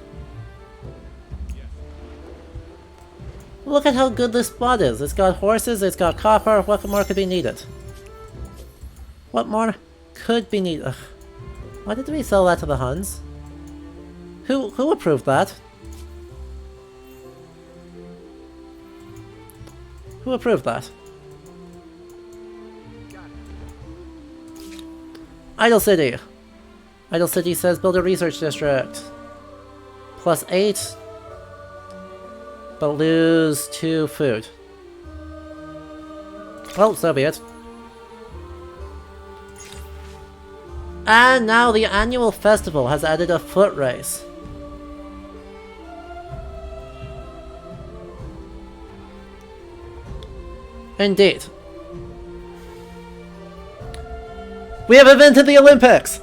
Look at how good this spot is. It's got horses, it's got copper. What more could be needed? What more could be needed? Ugh. Why did we sell that to the Huns? Who approved that? Who approved that? Idle City. Idle City says build a research district. +8. But lose 2 food. Well, so be it. And now the annual festival has added a foot race. Indeed. We have invented the Olympics!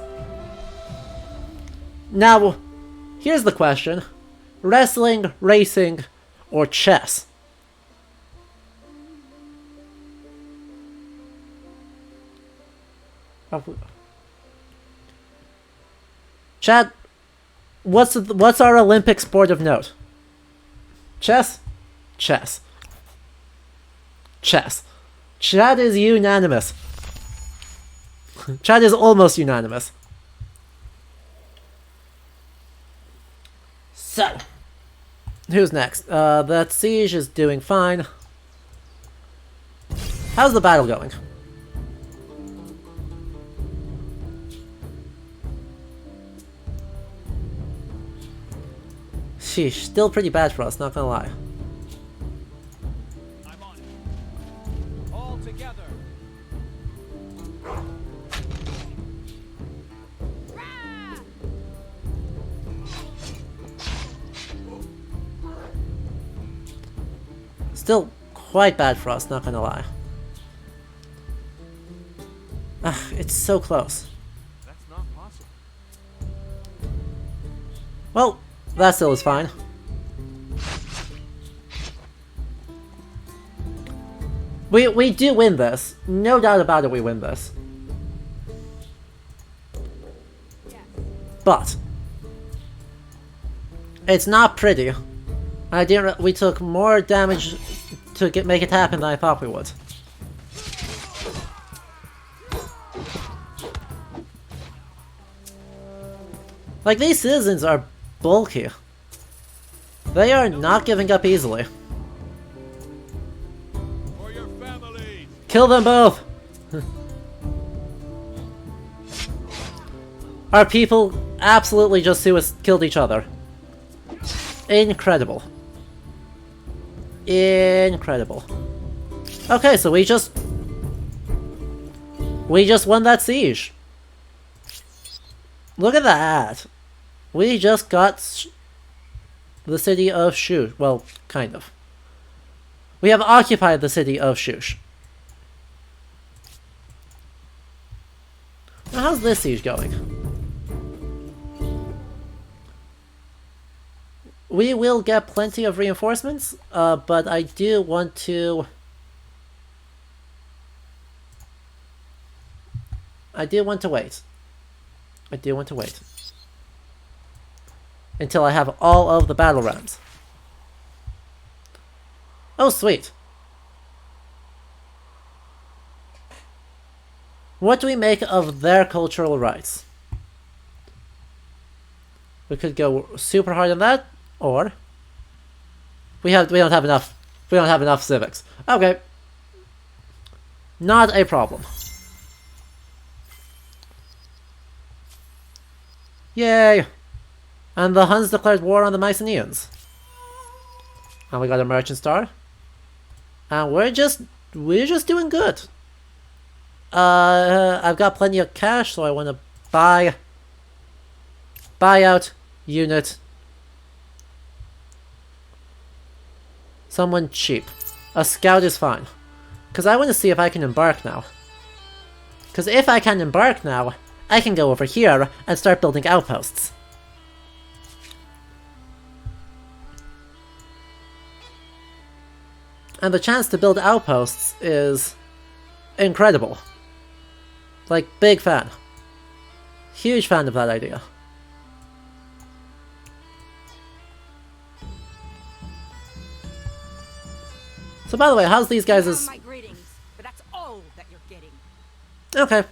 Now, here's the question. Wrestling, racing, or chess? Chat, what's our Olympic sport of note? Chess? Chess. Chess. Chat is unanimous. Chat is almost unanimous. So, who's next? That siege is doing fine. How's the battle going? Sheesh, still pretty bad for us, not gonna lie. I'm on it. All together. Still quite bad for us, not gonna lie. Ugh, it's so close. That's not possible. Well, that still is fine. We do win this. No doubt about it, we win this. But it's not pretty. We took more damage to make it happen than I thought we would. Like, these citizens are bulky. They are not giving up easily. For your families. Kill them both! Our people absolutely just killed each other. Incredible. Incredible. Okay, so we just won that siege. Look at that. We just got the city of Shush. Well, kind of. We have occupied the city of Shush. Now, how's this siege going? We will get plenty of reinforcements, but I do want to... I do want to wait. Until I have all of the battle rams. Oh, sweet. What do we make of their cultural rights? We could go super hard on that, or we don't have enough civics. Okay. Not a problem. Yay! And the Huns declared war on the Mycenaeans. And we got a merchant star. And we're just doing good. I've got plenty of cash, so I want to buy out unit. Someone cheap. A scout is fine. Because I want to see if I can embark now. Because if I can embark now, I can go over here and start building outposts. And the chance to build outposts is incredible. Like, big fan. Huge fan of that idea. So by the way, how's these guys' My greetings, but that's all that you're getting. Okay.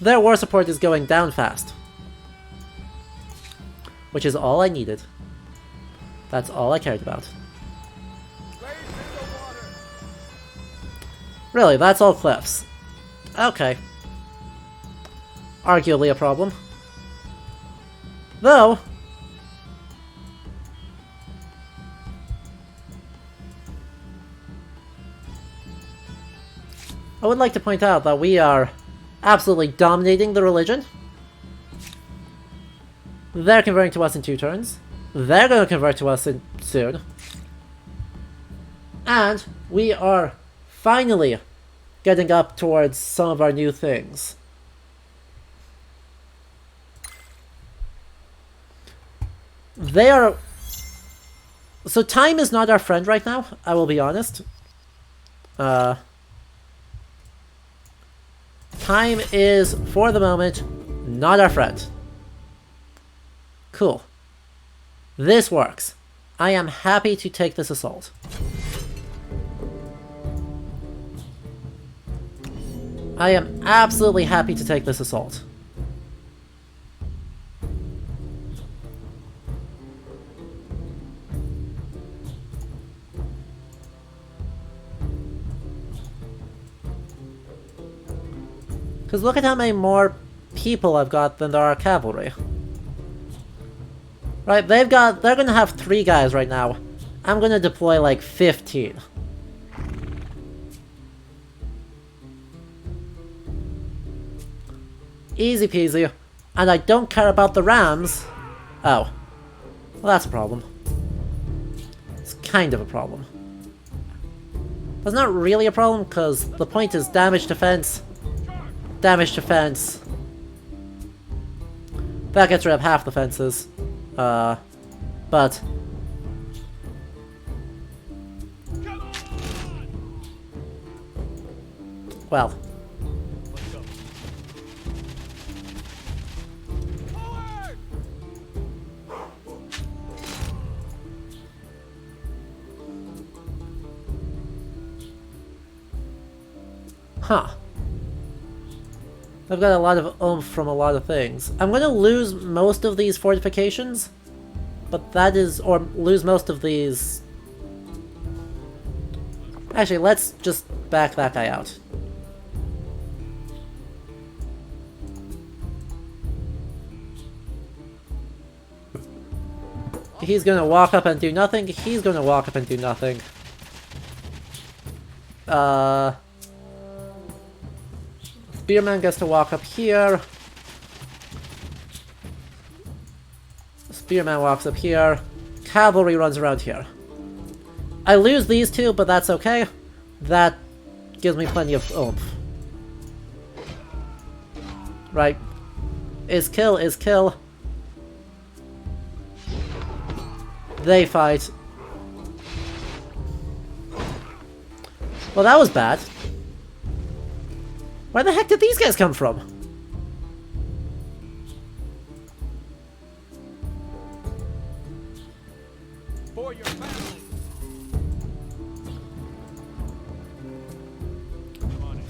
Their war support is going down fast. Which is all I needed. That's all I cared about. Really, that's all cliffs. Okay. Arguably a problem. Though... I would like to point out that we are absolutely dominating the religion. They're converting to us in 2 turns. They're going to convert to us soon. And we are finally getting up towards some of our new things. They are... So time is not our friend right now, I will be honest. Time is, for the moment, not our friend. Cool. This works. I am happy to take this assault. I am absolutely happy to take this assault. Because look at how many more people I've got than there are cavalry. Right, they're gonna have 3 guys right now. I'm gonna deploy like 15. Easy peasy. And I don't care about the rams. Oh. Well, that's a problem. It's kind of a problem. That's not really a problem, because the point is damage defense. Damage defense. That gets rid of half the fences. But... well. Huh. I've got a lot of oomph from a lot of things. I'm gonna lose most of these fortifications, but that is... or lose most of these... Actually, let's just back that guy out. He's gonna walk up and do nothing. He's gonna walk up and do nothing. Spearman gets to walk up here. Spearman walks up here. Cavalry runs around here. I lose these 2, but that's okay. That gives me plenty of oomph. Right. Is kill, is kill. They fight. Well, that was bad. Where the heck did these guys come from? For your family.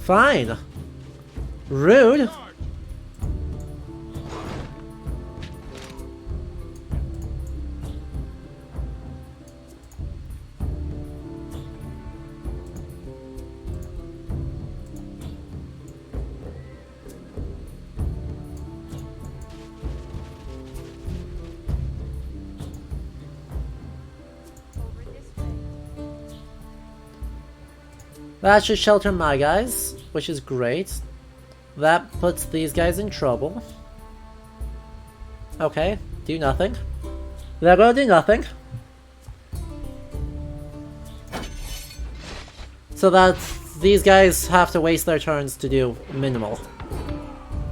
Fine. Rude. That should shelter my guys, which is great. That puts these guys in trouble. Okay, do nothing. They're gonna do nothing. So that these guys have to waste their turns to do minimal.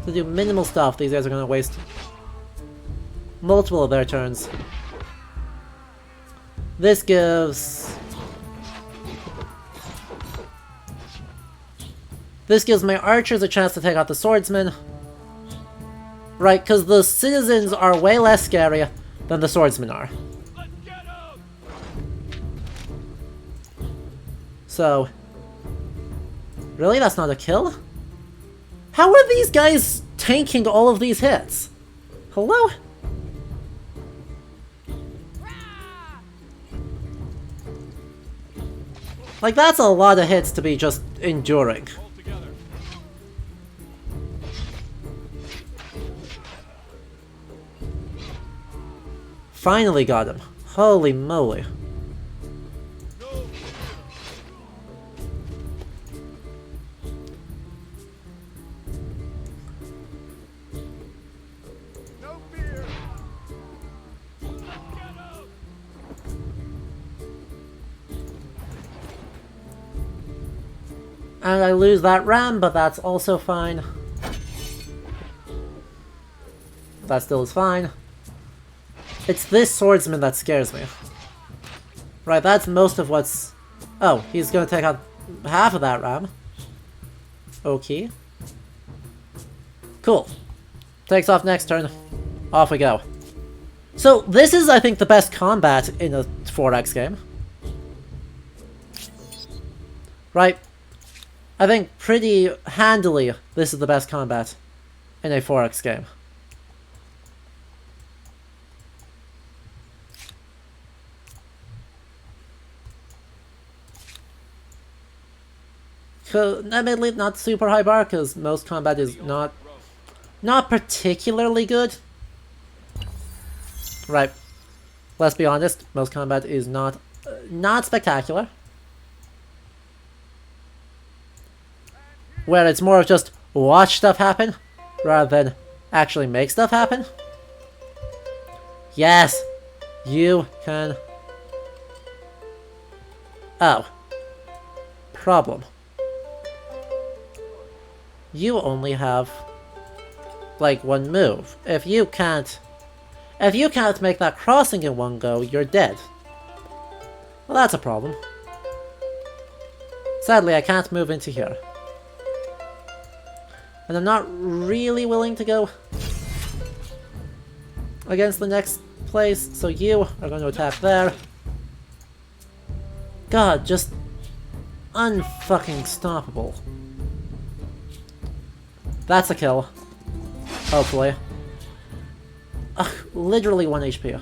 To do minimal stuff, these guys are gonna waste multiple of their turns. This gives... This gives my archers a chance to take out the swordsmen. Right, because the citizens are way less scary than the swordsmen are. So... Really? That's not a kill? How are these guys tanking all of these hits? Hello? Like, that's a lot of hits to be just enduring. Finally got him. Holy moly. And I lose that ram, but that's also fine. That still is fine. It's this swordsman that scares me. Right, that's most of what's... Oh, he's gonna take out half of that ram. Okay. Cool. Takes off next turn. Off we go. So, this is, I think, the best combat in a 4X game. Right. I think pretty handily this is the best combat in a 4X game. Admittedly, not super high bar, because most combat is not particularly good. Right. Let's be honest, most combat is not spectacular. Where it's more of just watch stuff happen, rather than actually make stuff happen. Yes! You can... Oh. Problem. You only have, like, one move. If you can't make that crossing in one go, you're dead. Well, that's a problem. Sadly, I can't move into here. And I'm not really willing to go against the next place, so you are going to attack there. God, just unfucking stoppable. That's a kill. Hopefully. Ugh, literally 1 HP.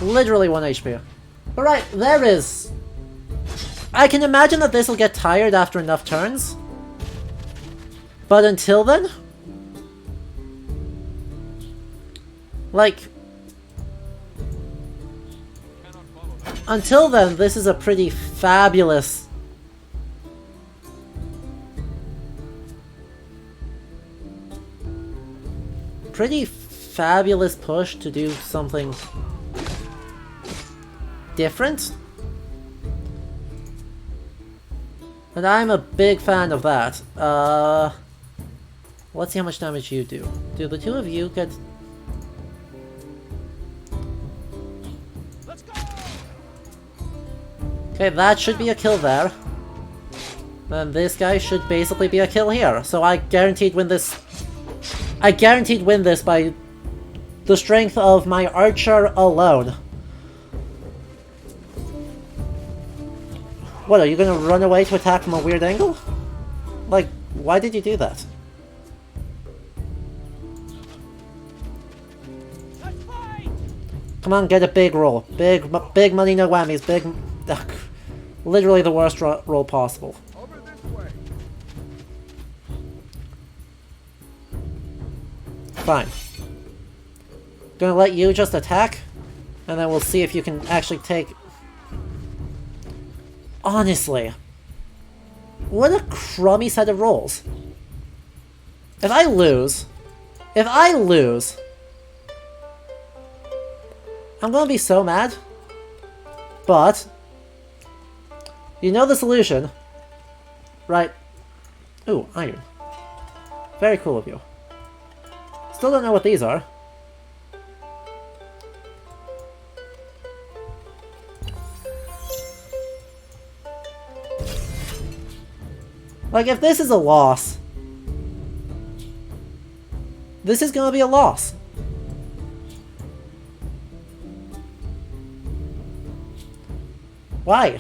Literally 1 HP. But right, there is... I can imagine that this will get tired after enough turns. But until then... Like... Until then, this is a pretty fabulous... Pretty fabulous push to do something different. And I'm a big fan of that. Let's see how much damage you do. Do the two of you get... Okay, that should be a kill there. And this guy should basically be a kill here. So I guaranteed win this... I guaranteed win this by the strength of my archer alone. What, are you gonna run away to attack from a weird angle? Like, why did you do that? Come on, get a big roll. Big money, no whammies. Big... Ugh, literally the worst roll possible. Over this way. Fine. Gonna let you just attack, and then we'll see if you can actually take Honestly. What a crummy set of rolls. If I lose, I'm gonna be so mad. But, you know the solution, right? Ooh, iron. Very cool of you. Still don't know what these are. Like, if this is a loss, this is gonna be a loss. Why?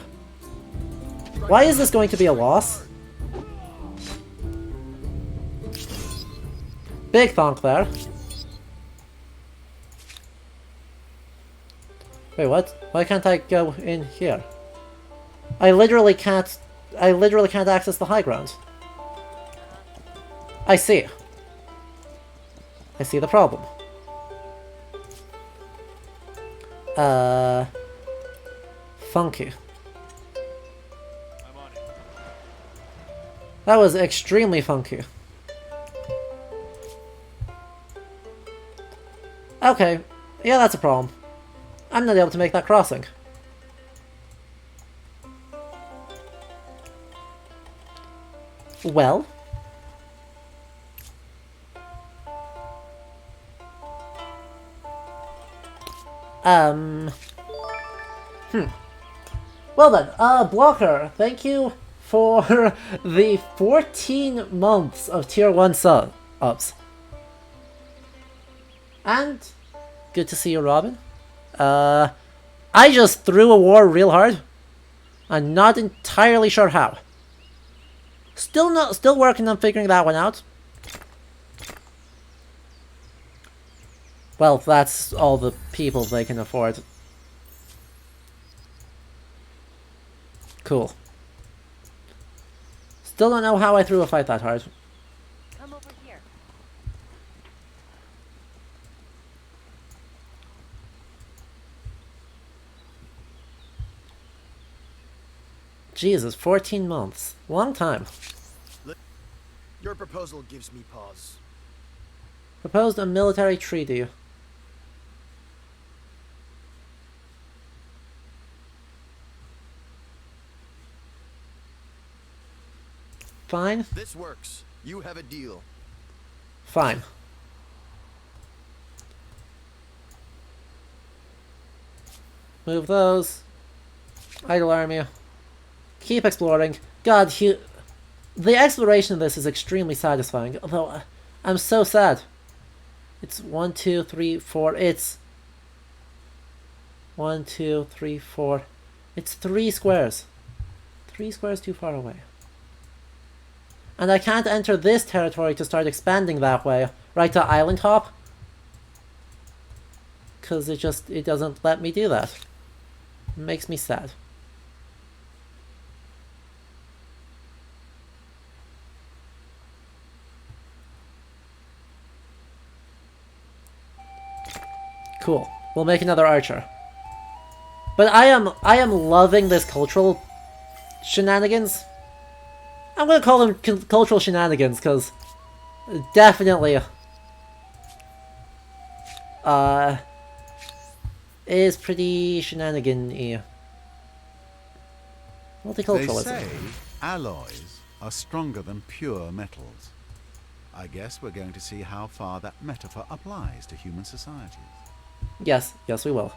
Why is this going to be a loss? Big thonk there. Wait, what? Why can't I go in here? I literally can't access the high ground. I see. I see the problem. Funky. That was extremely funky. Okay, yeah, that's a problem. I'm not able to make that crossing. Well. Well then, Blocker, thank you for the 14 months of Tier 1 subs. And good to see you, Robin. I just threw a war real hard. I'm not entirely sure how. Still working on figuring that one out. Well, that's all the people they can afford. Cool. Still don't know how I threw a fight that hard. Come over here. Jesus, 14 months. Long time. Your proposal gives me pause. Proposed a military treaty. Fine. This works. You have a deal. Fine. Move those. Idle army. Keep exploring. God, the exploration of this is extremely satisfying. Although, I'm so sad. It's 1, 2, 3, 4. It's 1, 2, 3, 4. It's 3 squares. 3 squares too far away. And I can't enter this territory to start expanding that way, right to island hop. Because it doesn't let me do that. It makes me sad. Cool. We'll make another archer. But I am loving this cultural shenanigans. I'm gonna call them cultural shenanigans, because definitely is pretty shenanigan-y. Multiculturalism. They say alloys are stronger than pure metals. I guess we're going to see how far that metaphor applies to human societies. Yes, we will.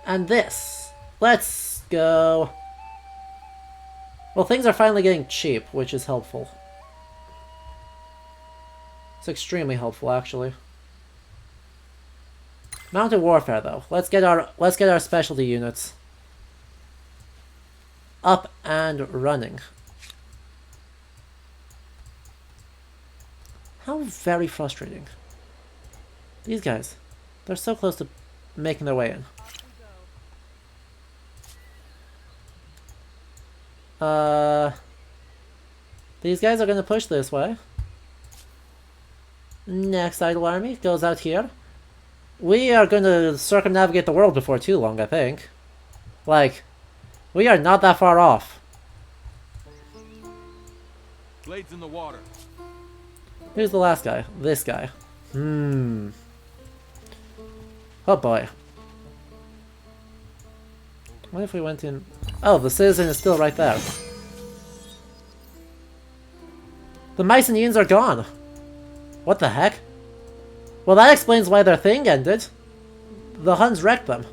And this. Let's go. Well, things are finally getting cheap, which is helpful. It's extremely helpful, actually. Mounted warfare, though. Let's get our specialty units up and running. How very frustrating. These guys, they're so close to making their way in. These guys are gonna push this way. Next idle army goes out here. We are gonna circumnavigate the world before too long, I think. Like, We are not that far off. Blades in the water. Who's the last guy? This guy. Oh boy. What if we went in... Oh, the citizen is still right there. The Mycenaeans are gone! What the heck? Well, that explains why their thing ended. The Huns wrecked them.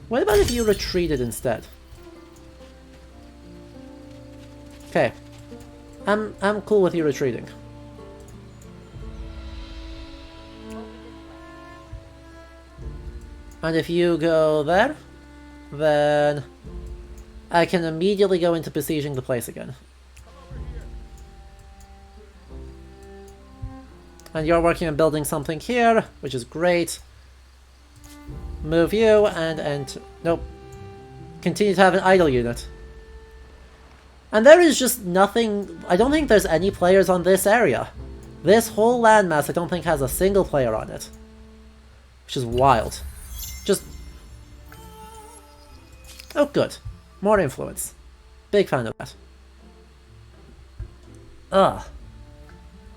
What about if you retreated instead? Okay. I'm cool with you retreating. And if you go there, then I can immediately go into besieging the place again. And you're working on building something here, which is great. Move you and nope. Continue to have an idle unit. And there is just nothing... I don't think there's any players on this area. This whole landmass I don't think has a single player on it. Which is wild. Just... Oh, good. More influence. Big fan of that. Ugh.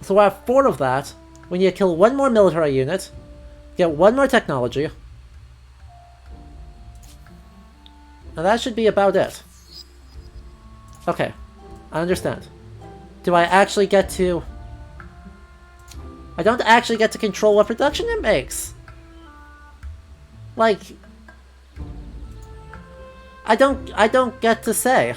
So we have 4 of that. We need to kill 1 more military unit. Get 1 more technology. And that should be about it. Okay. I understand. Do I actually get to... I don't actually get to control what production it makes. Like... I don't get to say.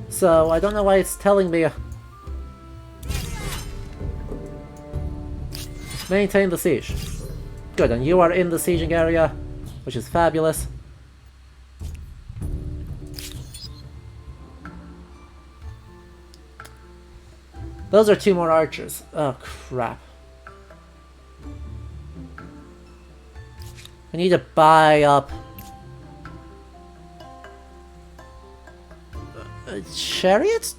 So, I don't know why it's telling me... Maintain the siege. Good, and you are in the sieging area, which is fabulous. Those are 2 more archers. Oh, crap. I need to buy up... chariots?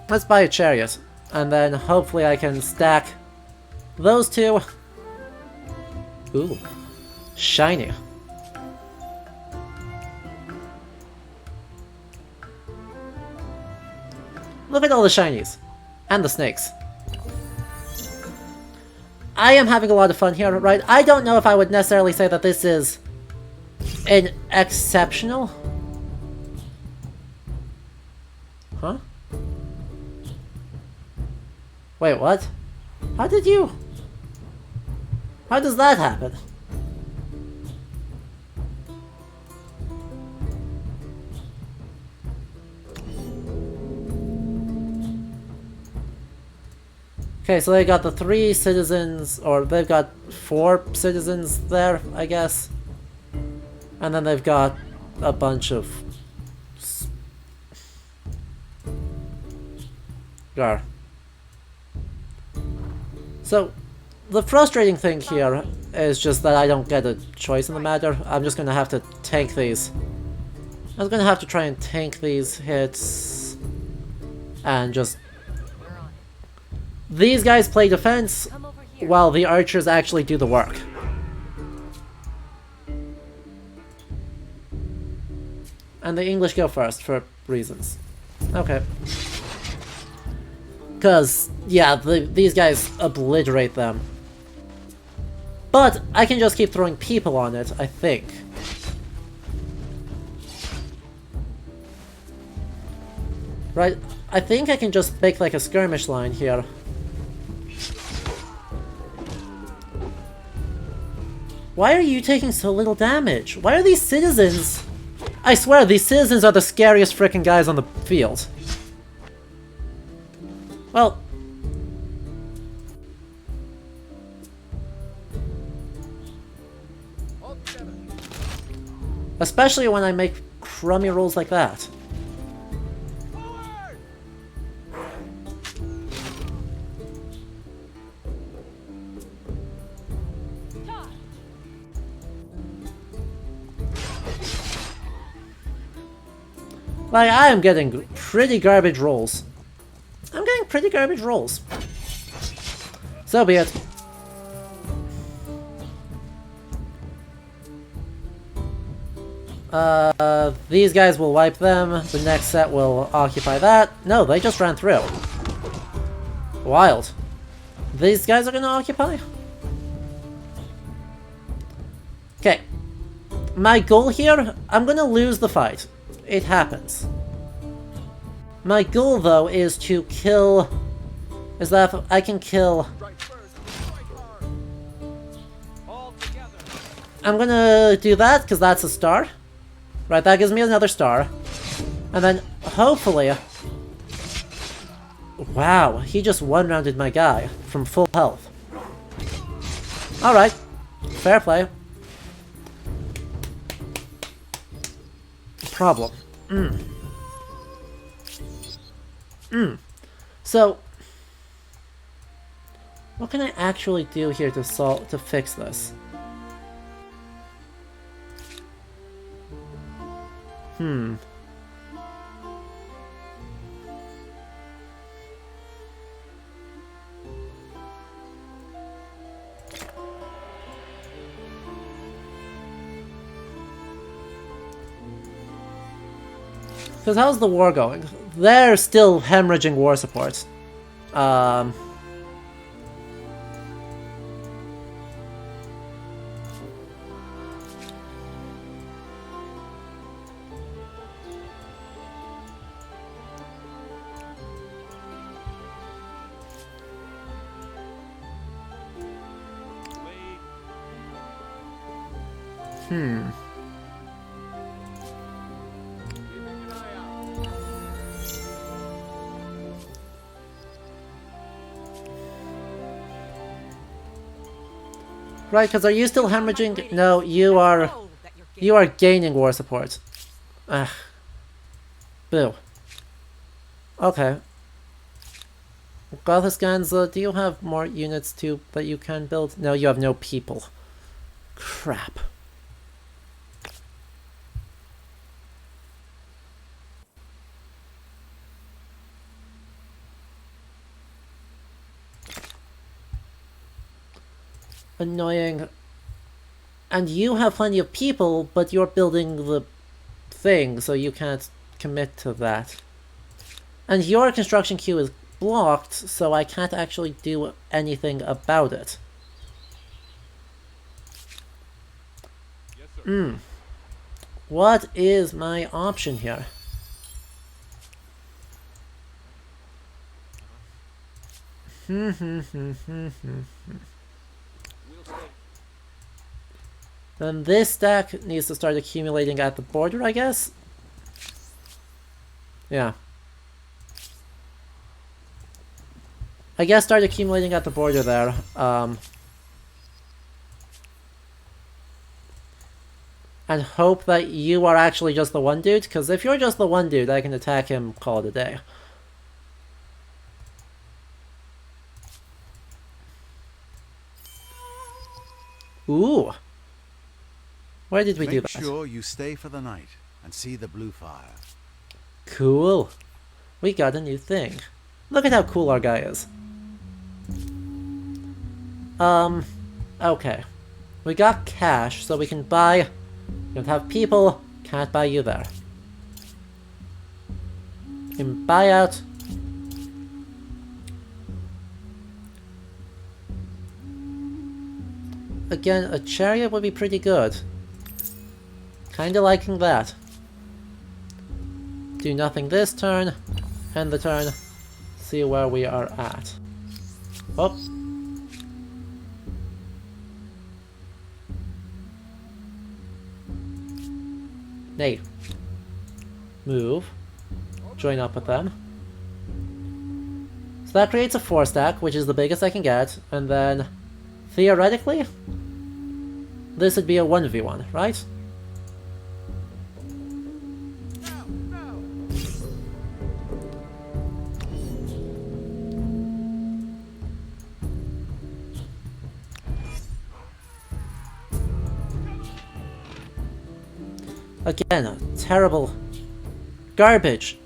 Let's buy a chariot. And then hopefully I can stack those 2. Ooh. Shiny. Look at all the shinies. And the snakes. I am having a lot of fun here, right? I don't know if I would necessarily say that this is an exceptional... Huh? Wait, what? How did you... How does that happen? Okay, so they got the 3 citizens, or they've got 4 citizens there, I guess. And then they've got a bunch of... Gar. So, the frustrating thing here is just that I don't get a choice in the matter. I'm just gonna have to tank these. I'm gonna have to try and tank these hits. And just... These guys play defense, while the archers actually do the work. And the English go first, for reasons. Okay. Because, yeah, these guys obliterate them. But I can just keep throwing people on it, I think. Right, I think I can just make like a skirmish line here. Why are you taking so little damage? Why are these citizens... I swear, these citizens are the scariest frickin' guys on the field. Well... Especially when I make crummy rolls like that. Like, I am getting pretty garbage rolls. I'm getting pretty garbage rolls. So be it. These guys will wipe them. The next set will occupy that. No, they just ran through. Wild. These guys are gonna occupy? Okay. My goal here, I'm gonna lose the fight. It happens. My goal, though, is to kill... is that if I can kill... I'm gonna do that, because that's a star. Right, that gives me another star. And then, hopefully... Wow, he just one-rounded my guy from full health. Alright. Fair play. Problem. So... what can I actually do here to fix this? Because how's the war going? They're still hemorrhaging war support. Right, because are you still hemorrhaging? No, you are gaining war support. Ugh. Boo. Okay. Gothasganza, do you have more units too that you can build? No, you have no people. Crap. Annoying. And you have plenty of people, but you're building the thing, so you can't commit to that. And your construction queue is blocked, so I can't actually do anything about it. What is my option here? Then this stack needs to start accumulating at the border, I guess? Yeah. I guess start accumulating at the border there. And hope that you are actually just the one dude, because if you're just the one dude, I can attack him, call it a day. Ooh. Where did we do that? Make sure you stay for the night and see the blue fire. Cool. We got a new thing. Look at how cool our guy is. Okay. We got cash, so we can buy... we don't have people, can't buy you there. You can buy out... Again, a chariot would be pretty good. Kinda liking that. Do nothing this turn, end the turn, see where we are at. Oh. Nay. Move. Join up with them. So that creates a 4 stack, which is the biggest I can get, and then theoretically this would be a 1v1, right? Again, a terrible Garbage.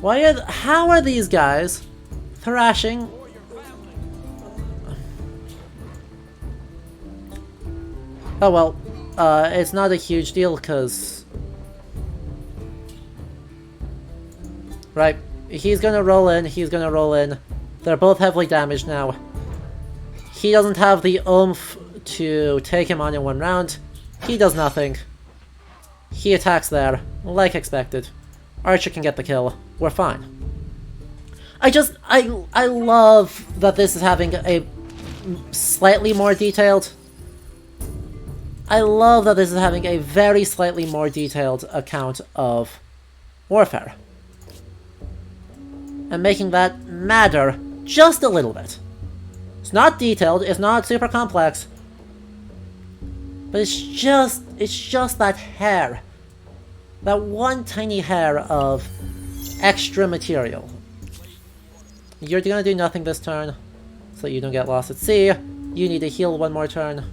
How are these guys thrashing? Oh well, it's not a huge deal because... Right, he's gonna roll in, he's gonna roll in. They're both heavily damaged now. He doesn't have the oomph to take him on in one round. He does nothing. He attacks there, like expected. Archer can get the kill. We're fine. I love that this is having a slightly more detailed... I love that this is having a very slightly more detailed account of warfare. And making that matter just a little bit. It's not detailed, it's not super complex, but it's just that hair. That one tiny hair of extra material. You're gonna do nothing this turn, so you don't get lost at sea. You need to heal one more turn.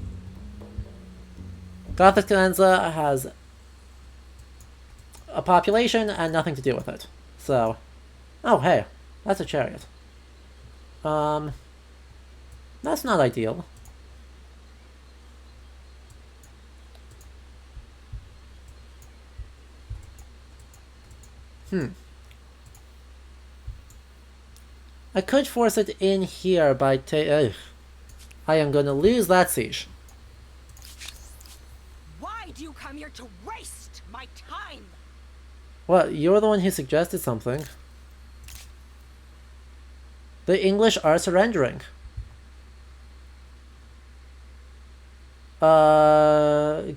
Gothic Cadenza has a population and nothing to do with it. So, oh hey, that's a chariot. That's not ideal. I could force it in here by I am gonna lose that siege. Why do you come here to waste my time? Well, you're the one who suggested something. The English are surrendering.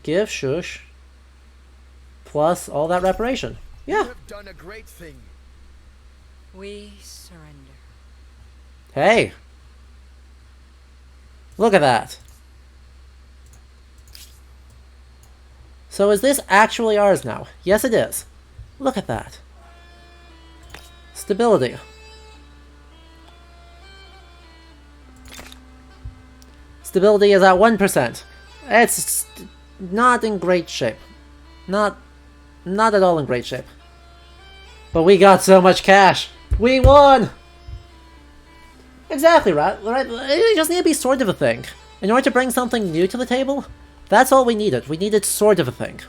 Give shush. Plus all that reparation. Yeah. You have done a great thing. We surrender. Hey. Look at that. So is this actually ours now? Yes, it is. Look at that. Stability. Stability is at 1%. It's not in great shape. Not at all in great shape. But we got so much cash. We won! Exactly, right? It just need to be sort of a thing. In order to bring something new to the table, that's all we needed. We needed sort of a thing.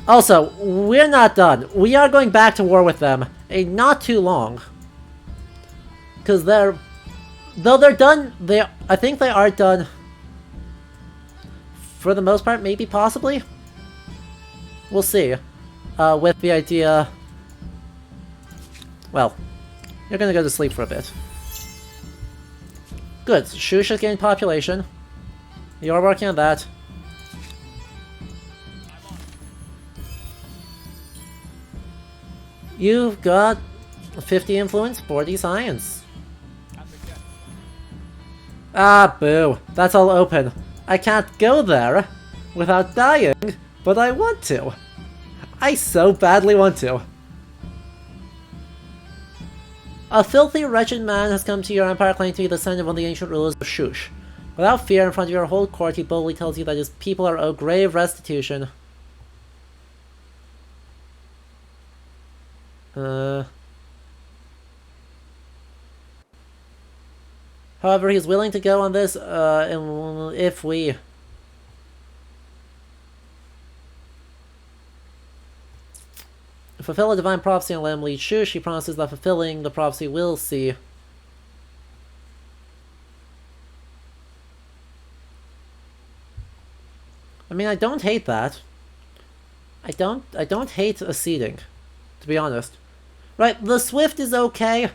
Also, we're not done. We are going back to war with them in not too long. Because though they're done, I think they are done. For the most part, maybe, possibly. We'll see. With the idea... Well, you're gonna go to sleep for a bit. Good, Shusha's getting population. You're working on that. You've got 50 influence, 40 science. Ah, boo. That's all open. I can't go there without dying, but I want to. I so badly want to. A filthy, wretched man has come to your empire claiming to be the son of one of the ancient rulers of Shush. Without fear, in front of your whole court, he boldly tells you that his people are owed grave restitution. However, he's willing to go on this, if we... fulfill a divine prophecy and let him lead Shush. He promises that fulfilling the prophecy will see. I mean, I don't hate that. I don't hate acceding, to be honest. Right, the Swift is okay,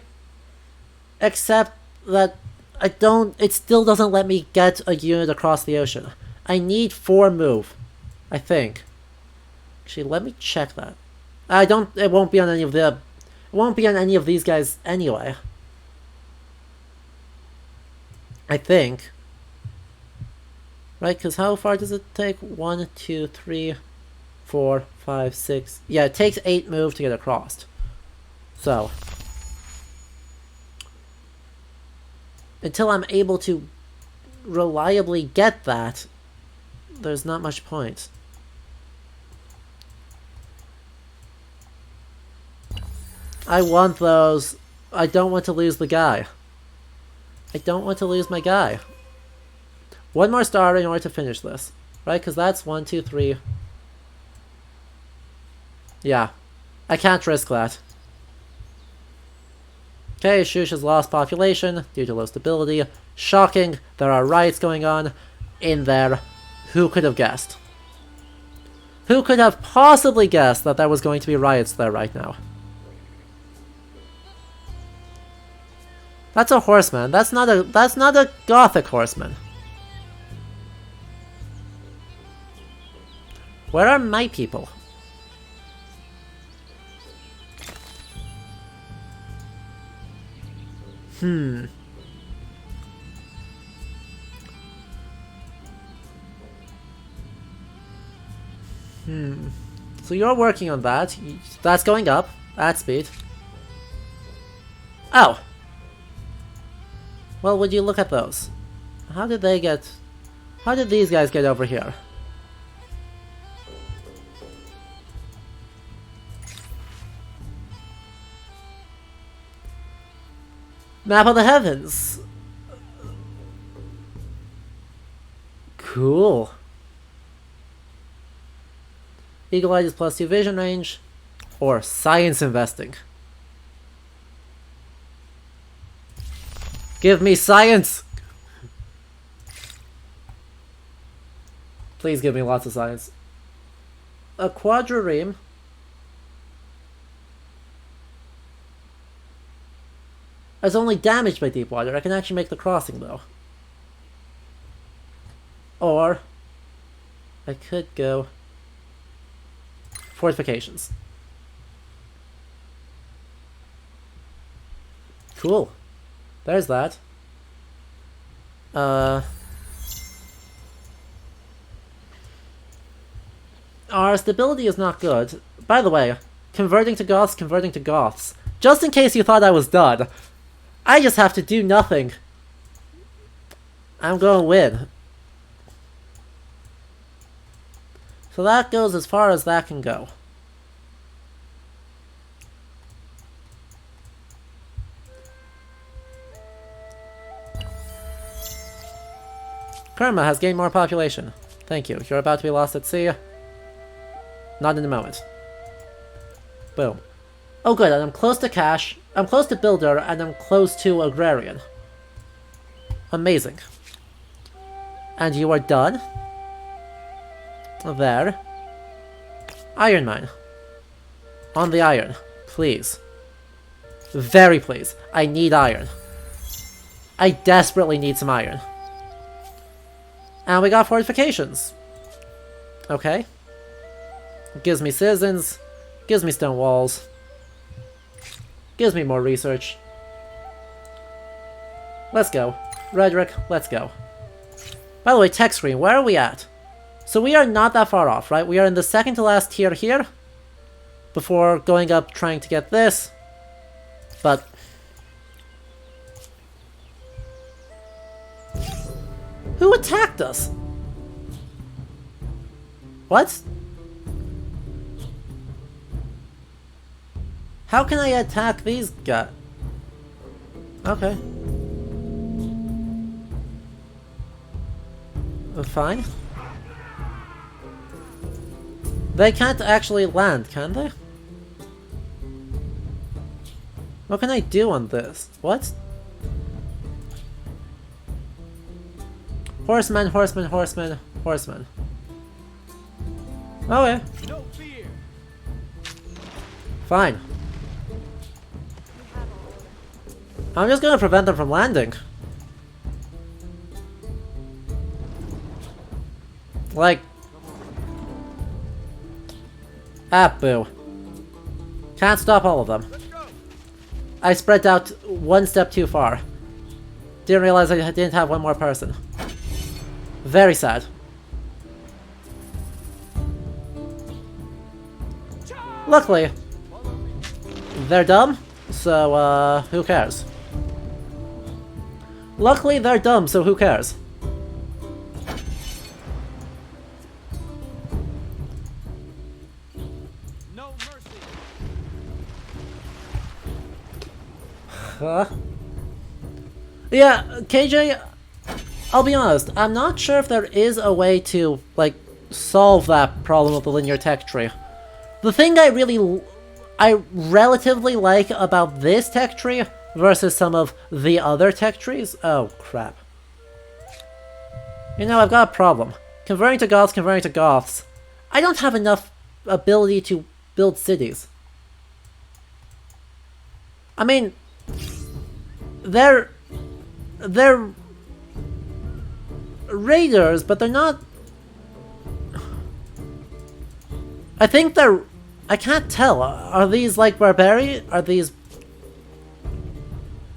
except that it still doesn't let me get a unit across the ocean. I need 4 move, I think. Actually, let me check that. It won't be on any of these guys anyway. I think. Right, because how far does it take? 1, 2, 3, 4, 5, 6. Yeah, it takes 8 move to get across. So. Until I'm able to reliably get that, there's not much point. I want those. I don't want to lose the guy. I don't want to lose my guy. One more star in order to finish this. Right? Because that's 1, 2, 3. Yeah. I can't risk that. Okay, Shush has lost population due to low stability. Shocking. There are riots going on in there. Who could have guessed? Who could have possibly guessed that there was going to be riots there right now? That's a horseman. That's not a gothic horseman. Where are my people? So you're working on that. That's going up at speed. Oh! Well, would you look at those? How did they get... How did these guys get over here? Map of the heavens! Cool. Eagle Eye is +2 vision range. Or science investing. Give me science! Please give me lots of science. A quadrireme. Is only damaged by deep water. I can actually make the crossing though. Or I could go fortifications. Cool. There's that. Our stability is not good. By the way, converting to Goths. Just in case you thought I was done. I just have to do nothing. I'm gonna win. So that goes as far as that can go. Kerma has gained more population. Thank you. You're about to be lost at sea. Not in a moment. Boom. Oh good, and I'm close to cash, I'm close to builder, and I'm close to agrarian. Amazing. And you are done. There. Iron mine. On the iron. Please. Very please. I need iron. I desperately need some iron. And we got fortifications. Okay. Gives me citizens. Gives me stone walls. Gives me more research. Let's go. Redrick, let's go. By the way, tech screen, where are we at? So we are not that far off, right? We are in the second to last tier here. Before going up trying to get this. But... who attacked us? What? How can I attack these guys? Okay. Fine. They can't actually land, can they? What can I do on this? What? Horseman, horseman, horseman, horseman. Okay. No fear. Fine. I'm just gonna prevent them from landing. Like... ah, boo. Can't stop all of them. I spread out one step too far. Didn't realize I didn't have one more person. Very sad. Luckily, they're dumb, so who cares? Luckily they're dumb, so who cares? Yeah, KJ, I'll be honest, I'm not sure if there is a way to, like, solve that problem with the linear tech tree. The thing I relatively like about this tech tree versus some of the other tech trees... Oh, crap. You know, I've got a problem. Converting to Goths. I don't have enough ability to build cities. I mean, they're raiders, but they're not... I think they're... I can't tell. Are these like barbarian? Are these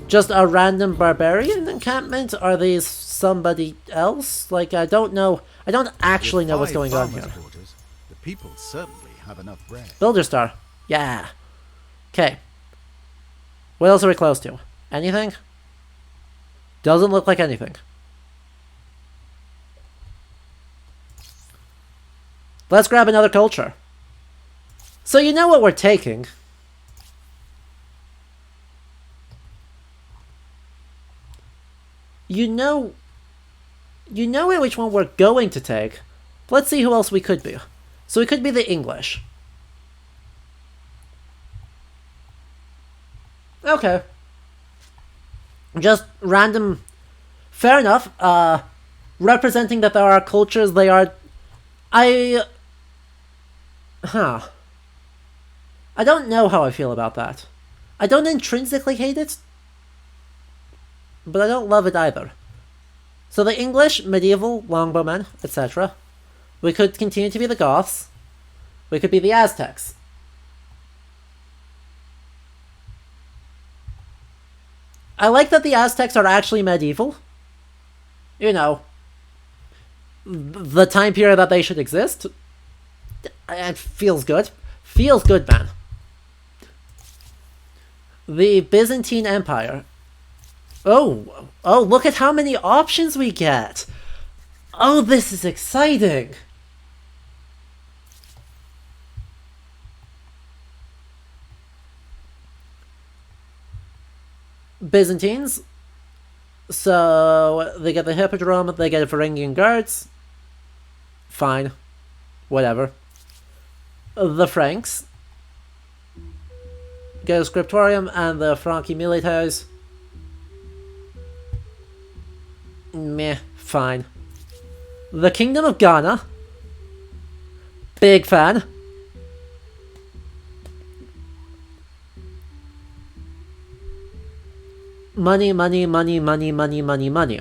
just a random barbarian encampment? Are these somebody else? Like, I don't know. I don't actually know what's going on here. Quarters, the people certainly have enough bread. Builder star. Yeah. Okay. What else are we close to? Anything? Doesn't look like anything. Let's grab another culture. So you know what we're taking. You know which one we're going to take. Let's see who else we could be. So we could be the English. Okay. Just random... Fair enough. Representing that there are cultures, they are... I don't know how I feel about that. I don't intrinsically hate it, but I don't love it either. So the English, medieval, longbowmen, etc. We could continue to be the Goths. We could be the Aztecs. I like that the Aztecs are actually medieval. You know, the time period that they should exist. It feels good. Feels good, man. The Byzantine Empire. Oh, look at how many options we get. Oh, this is exciting. Byzantines. So, they get the Hippodrome, they get the Varangian Guards. Fine. Whatever. The Franks. Get a Scriptorium and the Franchi Militares. Meh, fine. The Kingdom of Ghana. Big fan. Money, money, money, money, money, money, money.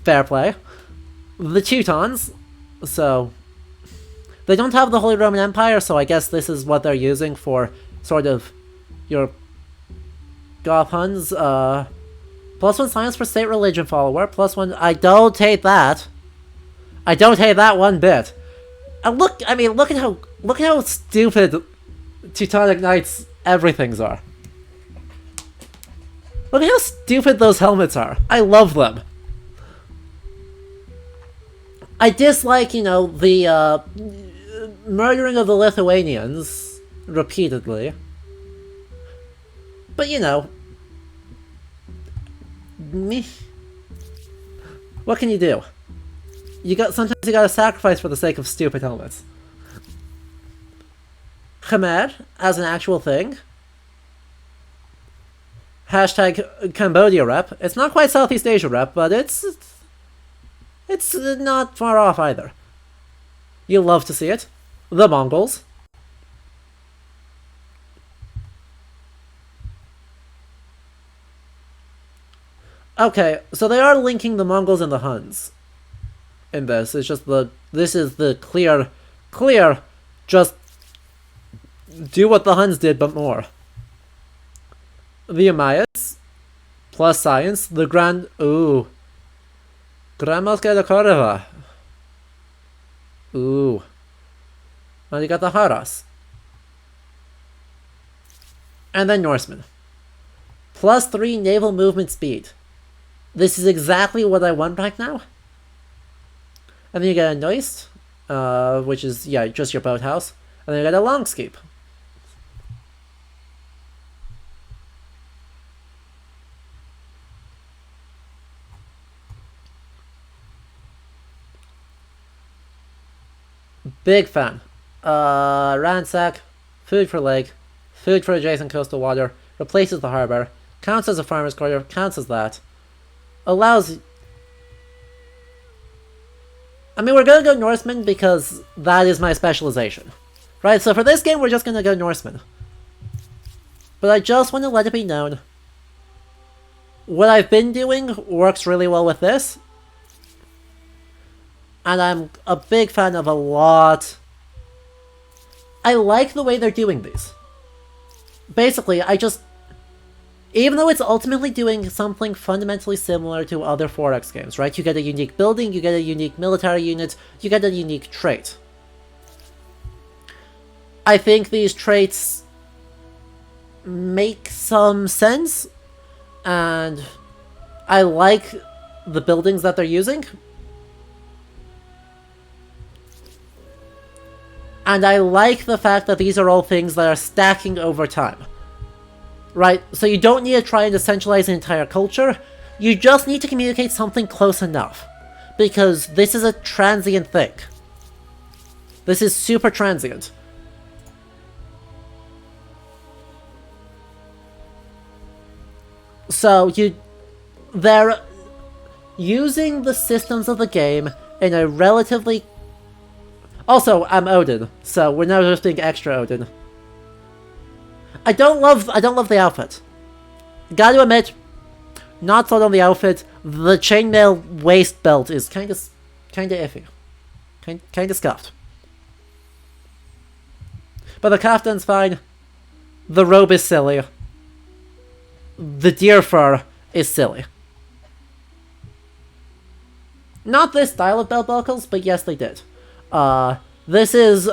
Fair play. The Teutons. So... They don't have the Holy Roman Empire, so I guess this is what they're using for sort of your Goth Huns. +1 science for state religion follower. +1. I don't hate that. I don't hate that one bit. And look at how stupid Teutonic Knights everything's are. Look at how stupid those helmets are. I love them. I dislike, you know, the murdering of the Lithuanians repeatedly. But, you know, meh. What can you do? Sometimes you gotta sacrifice for the sake of stupid helmets. Khmer as an actual thing. Hashtag Cambodia rep. It's not quite Southeast Asia rep, but it's not far off either. You'll love to see it. The Mongols. Okay, so they are linking the Mongols and the Huns in this. It's just this is the clear, just do what the Huns did, but more. The Umayyads, plus science, the Grand Mosque de Cordova. Ooh. And you got the Haras. And then Norsemen. +3 naval movement speed. This is exactly what I want right now. And then you get a Noist, which is, yeah, just your boathouse. And then you get a Longskeep. Big fan. Ransack, food for lake, food for adjacent coastal water, replaces the harbor, counts as a farmer's quarter, counts as that. Allows... I mean, we're gonna go Norseman because that is my specialization. Right, so for this game, we're just gonna go Norseman. But I just want to let it be known, what I've been doing works really well with this. And I'm a big fan of a lot... I like the way they're doing these. Basically, I just... Even though it's ultimately doing something fundamentally similar to other 4X games, right? You get a unique building, you get a unique military unit, you get a unique trait. I think these traits make some sense, and I like the buildings that they're using. And I like the fact that these are all things that are stacking over time. Right? So you don't need to try and essentialize an entire culture, you just need to communicate something close enough. Because this is a transient thing. This is super transient. So they're using the systems of the game in a relatively... Also, I'm Odin, so we're now just being extra Odin. I don't love the outfit. Gotta admit, not sold on the outfit. The chainmail waist belt is kinda iffy. Kinda scuffed. But the kaftan's fine. The robe is silly. The deer fur is silly. Not this style of belt buckles, but yes, they did. This is...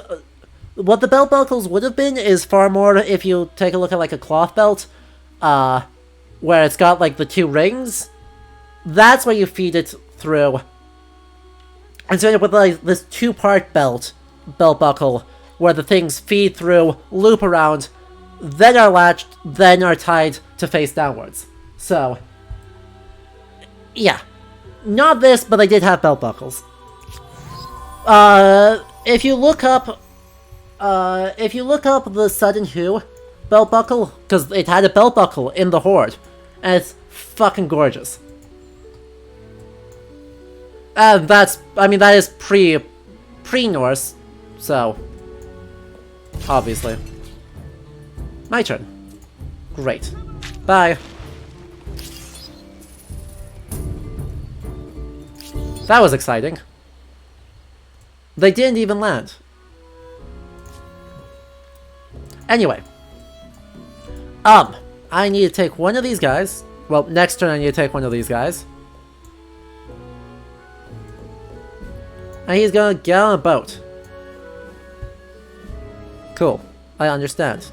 What the belt buckles would have been is far more if you take a look at like a cloth belt, where it's got like the 2 rings. That's where you feed it through. And so you end up with like this 2-part belt buckle, where the things feed through, loop around, then are latched, then are tied to face downwards. So, yeah. Not this, but they did have belt buckles. If you look up the Sudden Who belt buckle, because it had a belt buckle in the Horde, and it's fucking gorgeous. And that is pre-Norse, so, obviously. My turn. Great. Bye. That was exciting. They didn't even land. Anyway. I need to take one of these guys. Well, next turn I need to take one of these guys. And he's gonna get on a boat. Cool. I understand.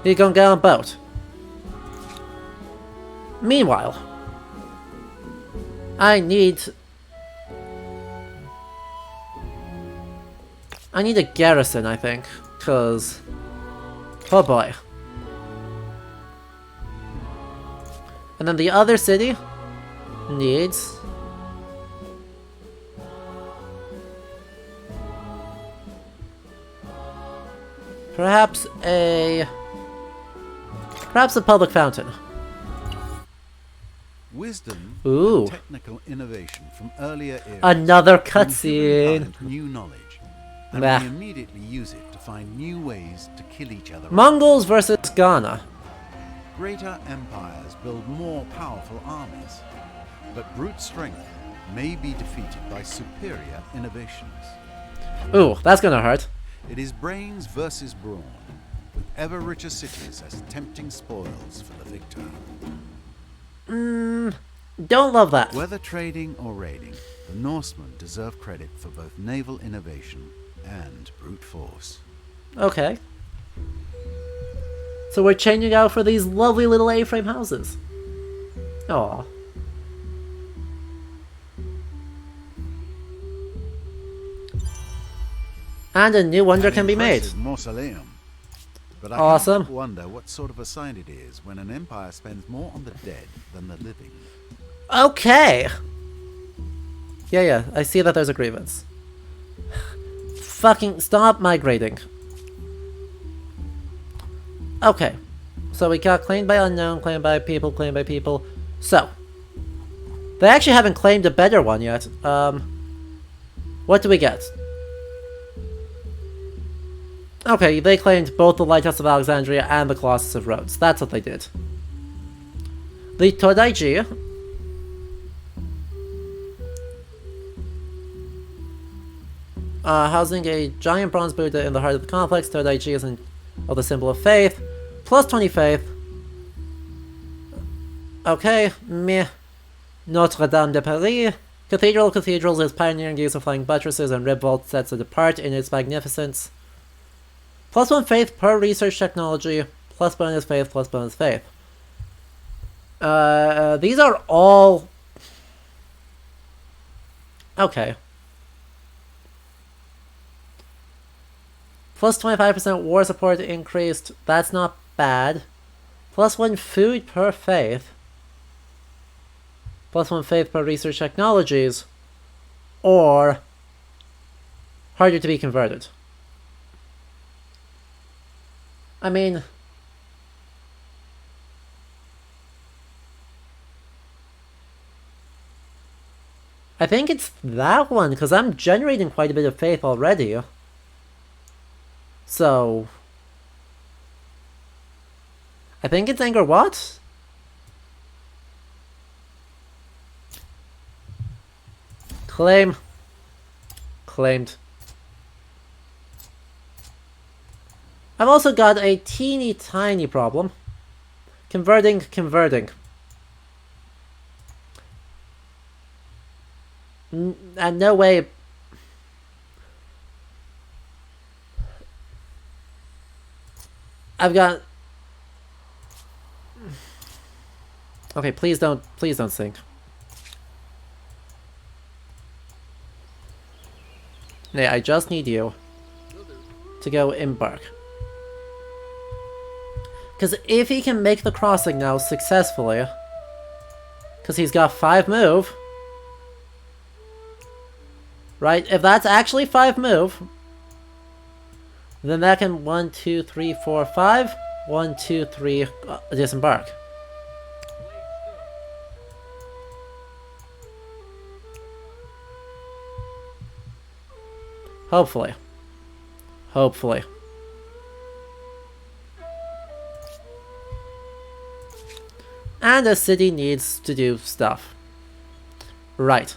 He's gonna get on a boat. Meanwhile, I need a garrison, I think, cause... Oh boy. And then the other city needs... Perhaps a public fountain. Wisdom Ooh. and technical innovation from earlier eras. Another bring cutscene. humankind new knowledge, and Bah. we immediately use it to find new ways to kill each other. Mongols versus Ghana. Greater empires build more powerful armies, but brute strength may be defeated by superior innovations. Ooh, that's gonna hurt. It is brains versus brawn, with ever richer cities as tempting spoils for the victor. Don't love that. Whether trading or raiding, the Norsemen deserve credit for both naval innovation and brute force. Okay. So we're changing out for these lovely little A-frame houses. Aww. And a new wonder can be made. Impressive mausoleum. But I Awesome. can't wonder what sort of a sign it is when an empire spends more on the dead than the living. Okay. Yeah, I see that there's a grievance. Fucking stop migrating. Okay. So we got claimed by unknown, claimed by people, claimed by people. So. They actually haven't claimed a better one yet. What do we get? Okay, they claimed both the Lighthouse of Alexandria and the Colossus of Rhodes. That's what they did. The Todaiji housing a giant bronze Buddha in the heart of the complex. Todaiji is the symbol of faith. Plus 20 faith. Okay, meh. Notre Dame de Paris. Cathedrals is pioneering use of flying buttresses and rib vault sets it apart in its magnificence. Plus 1 faith per research technology. Plus bonus faith, plus bonus faith. These are all... Okay. Plus 25% war support increased. That's not bad. Plus 1 food per faith. Plus 1 faith per research technologies. Or harder to be converted. I mean... I think it's that one, because I'm generating quite a bit of faith already. So... I think it's Angkor Wat? Claim. Claimed. I've also got a teeny tiny problem. Converting. And no way... I've got... Okay, please don't sink. Yeah, I just need you to go embark. Because if he can make the crossing now successfully, because he's got 5 move, right? If that's actually 5 move, then that can 1, 2, 3, 4, 5. 1, 2, 3, disembark. Hopefully. Hopefully. And the city needs to do stuff. Right.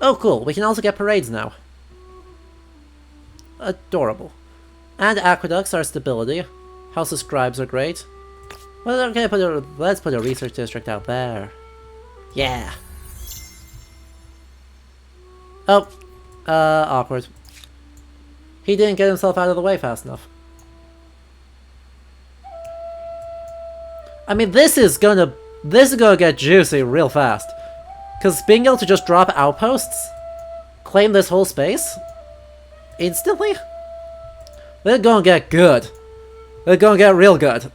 Oh cool, we can also get parades now. Adorable. And aqueducts are stability. House of Scribes are great. Well, okay, let's put a research district out there. Yeah. Oh. Awkward. He didn't get himself out of the way fast enough. I mean, this is gonna get juicy real fast. Because being able to just drop outposts, claim this whole space, instantly, they're gonna get good. They're gonna get real good.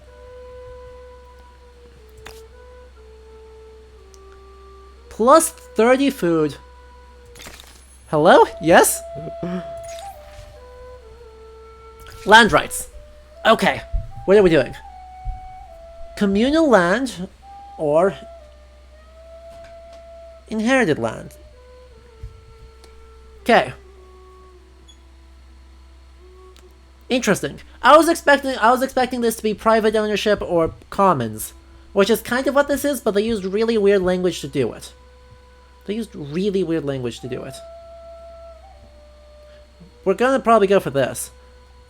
Plus 30 food. Hello? Yes? Land rights. Okay. What are we doing? Communal land or inherited land. Okay. Interesting. I was expecting this to be private ownership or commons, which is kind of what this is, but they used really weird language to do it. We're gonna probably go for this.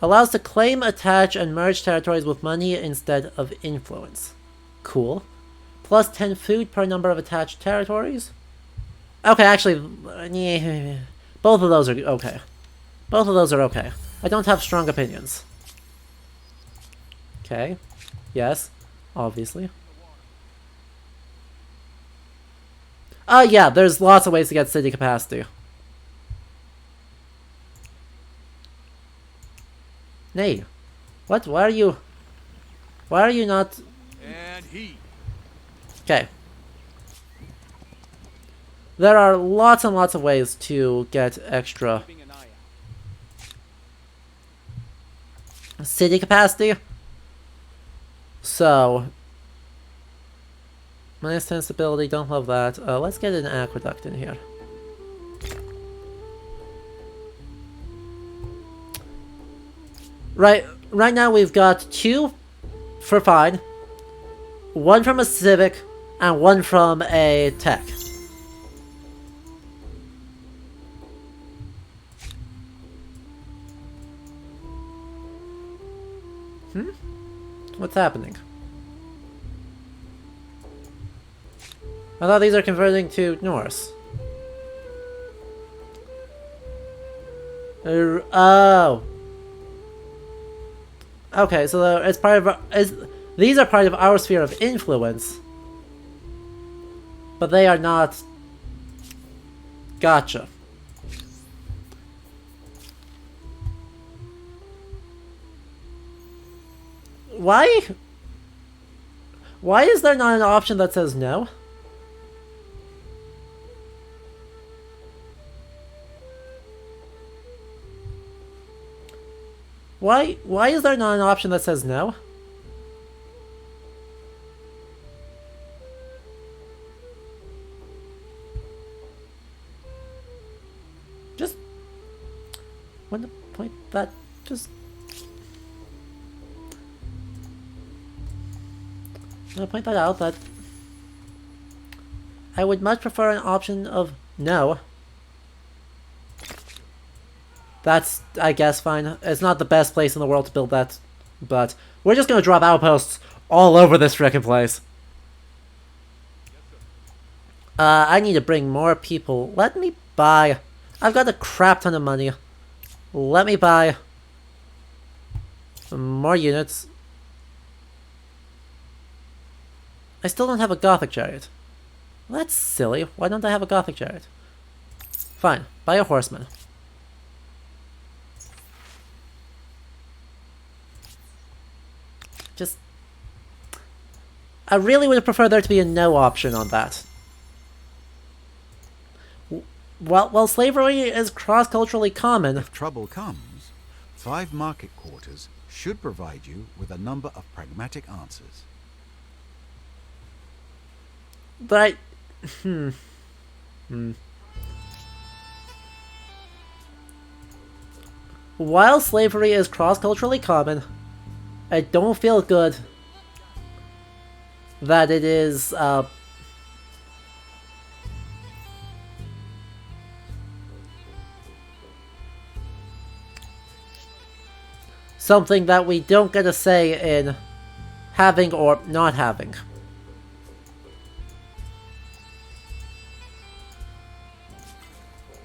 Allows to claim, attach, and merge territories with money instead of influence. Cool. Plus 10 food per number of attached territories. Okay, actually, yeah, both of those are okay. Both of those are okay. I don't have strong opinions. Okay. Yes. Obviously. Yeah, there's lots of ways to get city capacity. Nay. What? Why are you... Why are you not... And heat. Okay. There are lots and lots of ways to get extra Keeping an eye out. city capacity. So... minus 10 stability, don't love that. Let's get an aqueduct in here. Right now we've got 2 for fine, 1 from a civic, and 1 from a tech. What's happening? I thought these are converting to Norse. Oh. Okay, so it's part of these are part of our sphere of influence, but they are not. Gotcha. Why? Why is there not an option that says no? Why is there not an option that says no? Just want to point that just I'm gonna point that out that I would much prefer an option of no. That's, I guess, fine. It's not the best place in the world to build that, but we're just gonna drop outposts all over this frickin' place. I need to bring more people. Let me buy. I've got a crap ton of money. Let me buy some more units. I still don't have a Gothic chariot. Well, that's silly. Why don't I have a Gothic chariot? Fine, buy a horseman. Just... I really would have preferred there to be a no option on that. While slavery is cross-culturally common... If trouble comes, 5 market quarters should provide you with a number of pragmatic answers. But While slavery is cross-culturally common, I don't feel good that it is, something that we don't get a say in having or not having.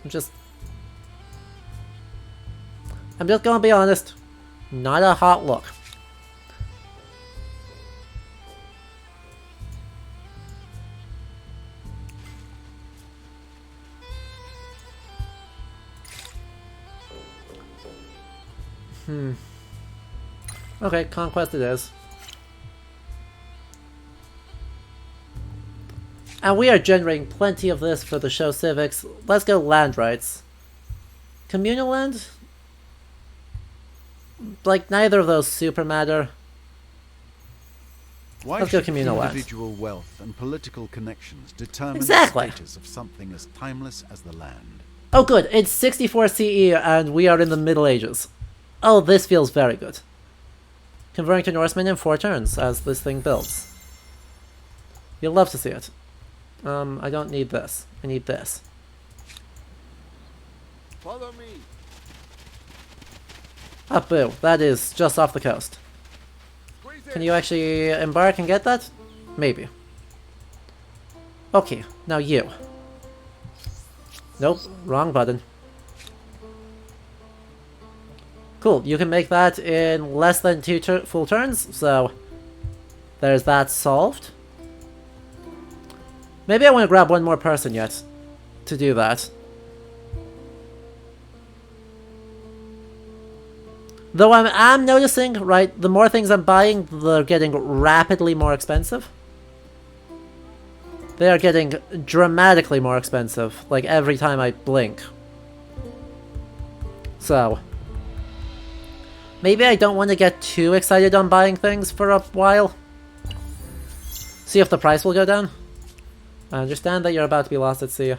I'm just gonna be honest, not a hot look. Okay, conquest it is. And we are generating plenty of this for the show civics. Let's go land rights. Communal land? Like, neither of those super matter. Why Let's go should communal land. individual wealth and political connections determine Exactly. the status of something as timeless as the land? Oh good, it's 64 CE and we are in the Middle Ages. Oh, this feels very good. Converting to Norsemen in 4 turns as this thing builds. You'll love to see it. I don't need this. I need this. Follow me. Ah, boo. That is just off the coast. Can you actually embark and get that? Maybe. Okay, now you. Nope, wrong button. Cool, you can make that in less than 2 full turns, so there's that solved. Maybe I want to grab one more person yet to do that. Though I'm noticing, right, the more things I'm buying, they're getting rapidly more expensive. They are getting dramatically more expensive, like every time I blink. So, maybe I don't want to get too excited on buying things for a while. See if the price will go down. I understand that you're about to be lost at sea.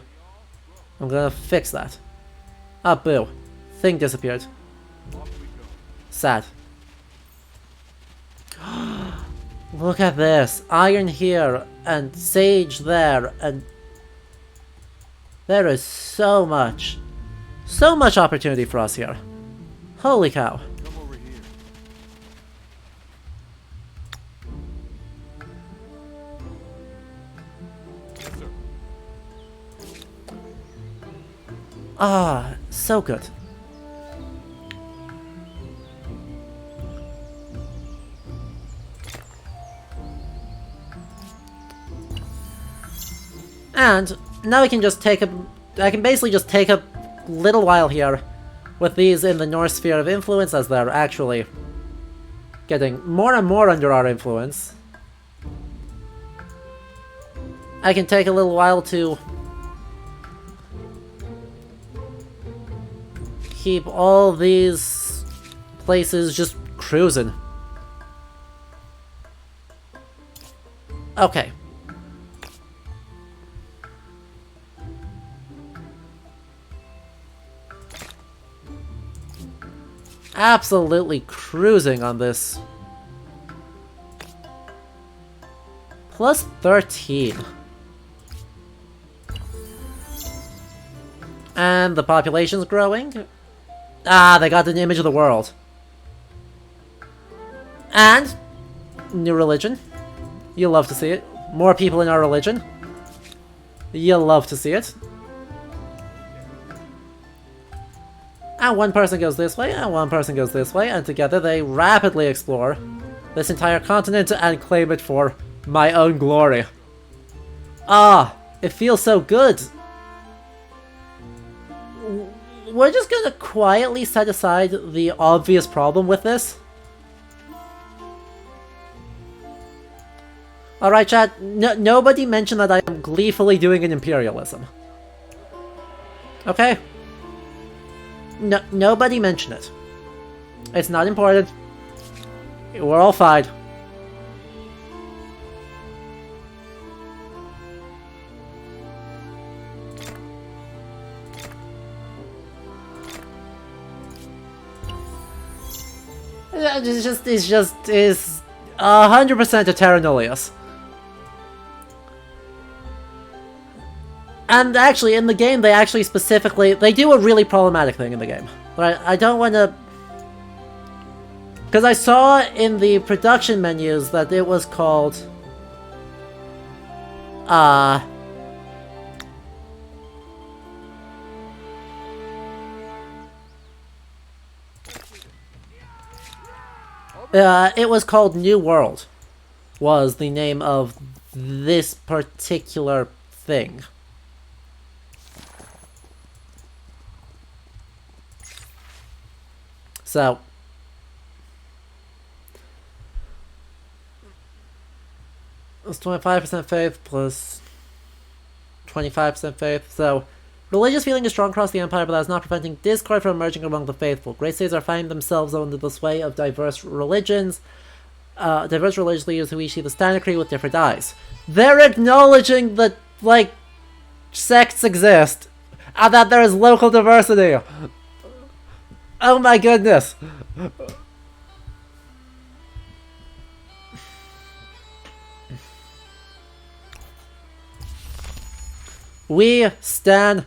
I'm gonna fix that. Ah, boo. Thing disappeared. Sad. Look at this. Iron here, and sage there, and... there is so much. So much opportunity for us here. Holy cow. Come over here. Yes, sir. Ah, so good. And now I can just take I can basically just take a little while here with these in the North sphere of influence as they're actually getting more and more under our influence. I can take a little while to keep all these places just cruising. Okay. Absolutely cruising on this. Plus 13. And the population's growing. Ah, they got an image of the world. And new religion. You love to see it. More people in our religion. You love to see it. And one person goes this way, and one person goes this way, and together they rapidly explore this entire continent and claim it for my own glory. Ah, it feels so good. We're just gonna quietly set aside the obvious problem with this. Alright, chat, nobody mentioned that I am gleefully doing an imperialism. Okay? Nobody mention it. It's not important. We're all fine. It's just 100% a Terra Nullius. And actually, in the game, they actually specifically... they do a really problematic thing in the game. But I don't want to... because I saw in the production menus that it was called... it was called New World. Was the name of this particular thing. So, it's 25% faith plus 25% faith. So, religious feeling is strong across the Empire, but that is not preventing discord from emerging among the faithful. Great states are finding themselves under the sway of diverse religions, diverse religious leaders who each see the standard creed with different eyes. They're acknowledging that, like, sects exist, and that there is local diversity. Oh my goodness! We stand.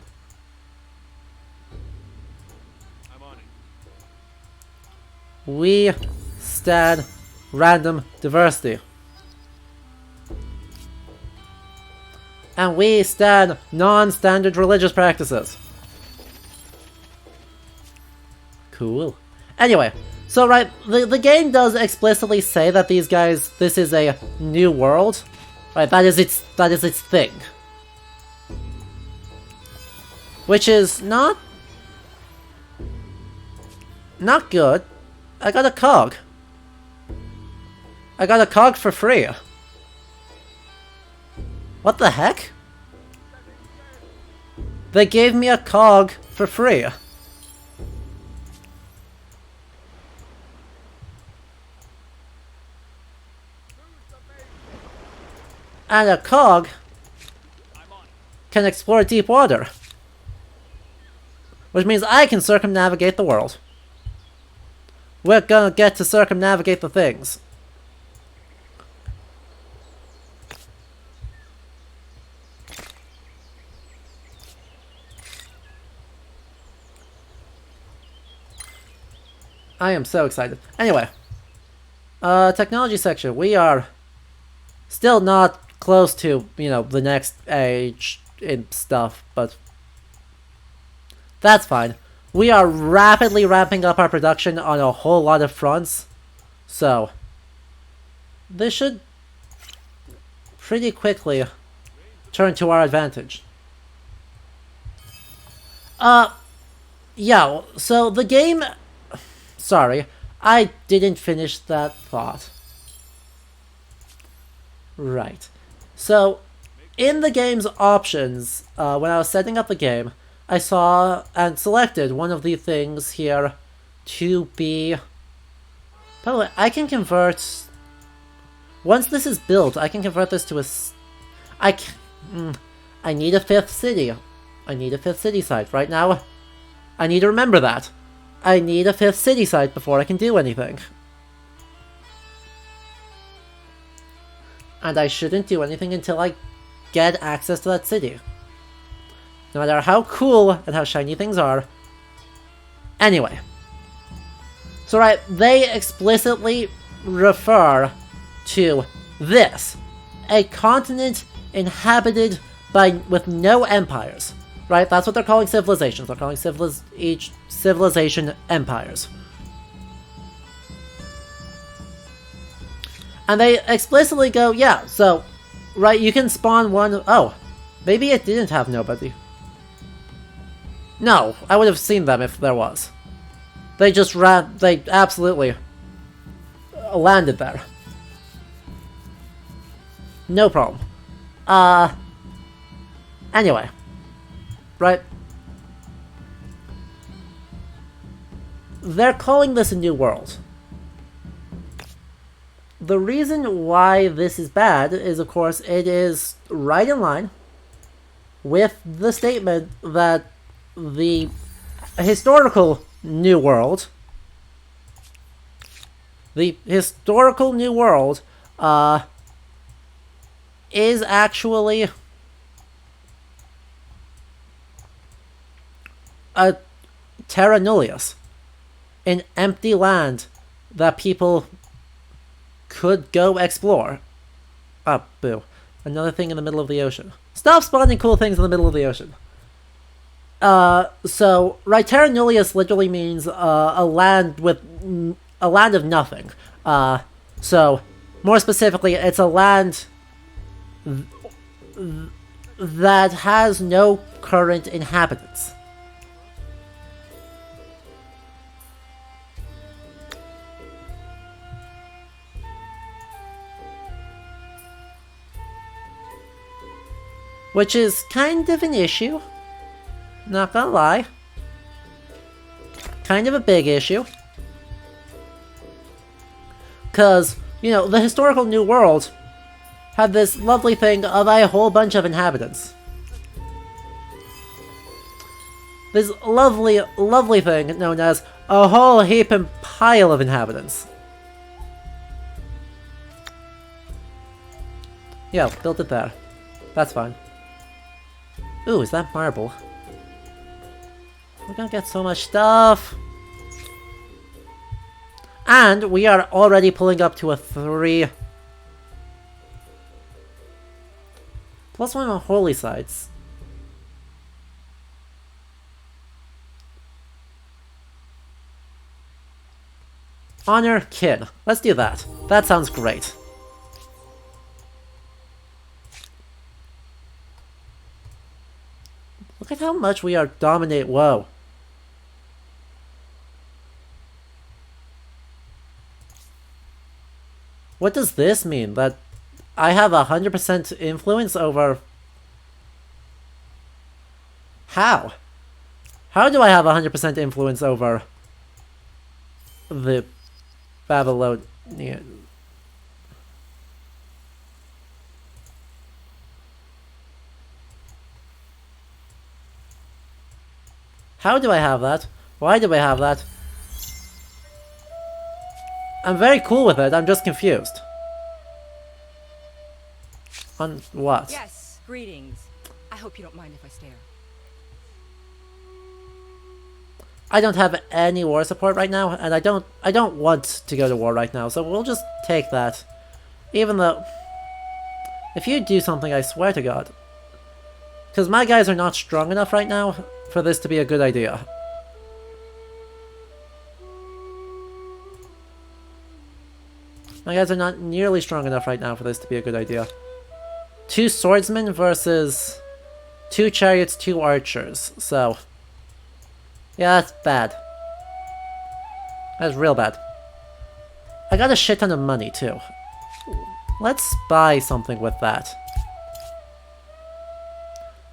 I'm on it. We stand random diversity. And we stand non-standard religious practices. Cool. Anyway, so right, the game does explicitly say that these guys, this is a new world. Right, that is its thing. Which is not good. I got a cog. I got a cog for free. What the heck? They gave me a cog for free. And a cog can explore deep water. Which means I can circumnavigate the world. We're gonna get to circumnavigate the things. I am so excited. Anyway. Technology section. We are still not close to, you know, the next age in stuff, but that's fine. We are rapidly ramping up our production on a whole lot of fronts, so this should pretty quickly turn to our advantage. Yeah, so the game... Sorry, I didn't finish that thought. Right. So, in the game's options, when I was setting up the game, I saw and selected one of the things here to be... By the way, I can convert... Once this is built, I can convert this to a... I need a 5th city. I need a 5th city site. Right now, I need to remember that. I need a 5th city site before I can do anything. And I shouldn't do anything until I get access to that city. No matter how cool and how shiny things are. Anyway. So right, they explicitly refer to this. A continent inhabited with no empires. Right? That's what they're calling civilizations. They're calling each civilization empires. And they explicitly go, yeah, so, right, you can spawn one... Oh, maybe it didn't have nobody. No, I would have seen them if there was. They just they absolutely landed there. No problem. Anyway. Right? They're calling this a new world. The reason why this is bad is, of course, it is right in line with the statement that the historical New World, is actually a terra nullius, an empty land that people could go explore. Ah, boo. Another thing in the middle of the ocean. Stop spawning cool things in the middle of the ocean. So, right, terra nullius literally means a land of nothing. So, more specifically, it's a land that has no current inhabitants. Which is kind of an issue. Not gonna lie. Kind of a big issue. Because, you know, the historical New World had this lovely thing of a whole bunch of inhabitants. This lovely, lovely thing known as a whole heap and pile of inhabitants. Yeah, built it there. That's fine. Ooh, is that marble? We're gonna get so much stuff! And we are already pulling up to a 3. Plus 1 on holy sites. Honor Kid. Let's do that. That sounds great. Look at how much we are dominate. Whoa. what does this mean? That I have 100% influence over... How? How do I have 100% influence over the Babylonian? How do I have that? Why do I have that? I'm very cool with it, I'm just confused. On what? Yes, greetings. I hope you don't mind if I stare. I don't have any war support right now, and I don't want to go to war right now, so we'll just take that. Even though... If you do something, I swear to God. Because my guys are not strong enough right now for this to be a good idea. My guys are not nearly strong enough right now for this to be a good idea. 2 swordsmen versus 2 chariots, 2 archers, so... Yeah, that's bad. That's real bad. I got a shit ton of money, too. Let's buy something with that.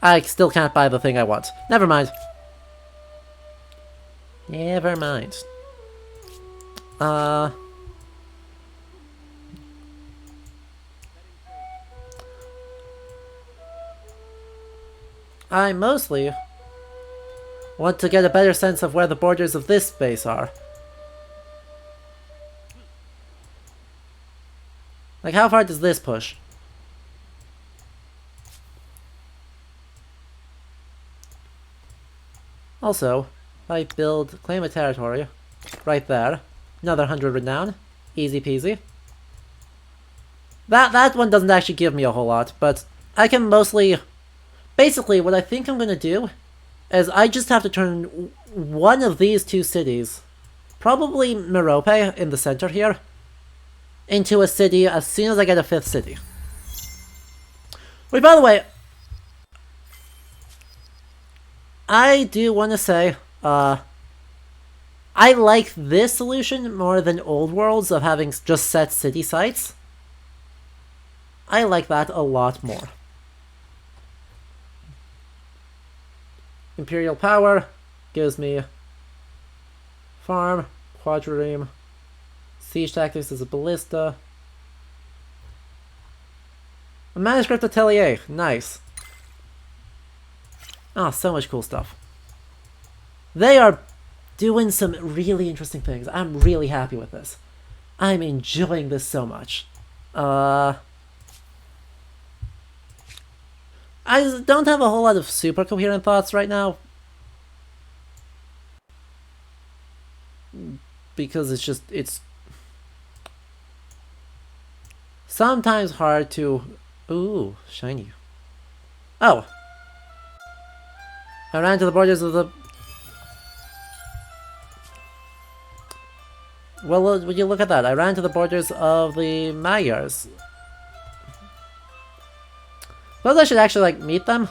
I still can't buy the thing I want. Never mind. Never mind. I mostly want to get a better sense of where the borders of this base are. Like, how far does this push? Also, if I claim a territory, right there, another 100 renown, easy peasy. That one doesn't actually give me a whole lot, but I can mostly... Basically, what I think I'm gonna do is I just have to turn one of these 2 cities, probably Merope in the center here, into a city as soon as I get a 5th city. Wait, by the way, I do want to say, I like this solution more than Old Worlds of having just set city sites. I like that a lot more. Imperial power gives me farm, quadrireme, siege tactics as a ballista, a manuscript atelier, nice. Oh, so much cool stuff. They are doing some really interesting things. I'm really happy with this. I'm enjoying this so much. I don't have a whole lot of super coherent thoughts right now. Because it's sometimes hard to... Ooh, shiny. Oh. I ran to the borders of the... Well, would you look at that? I ran to the borders of the Magyars. Suppose I should actually, like, meet them?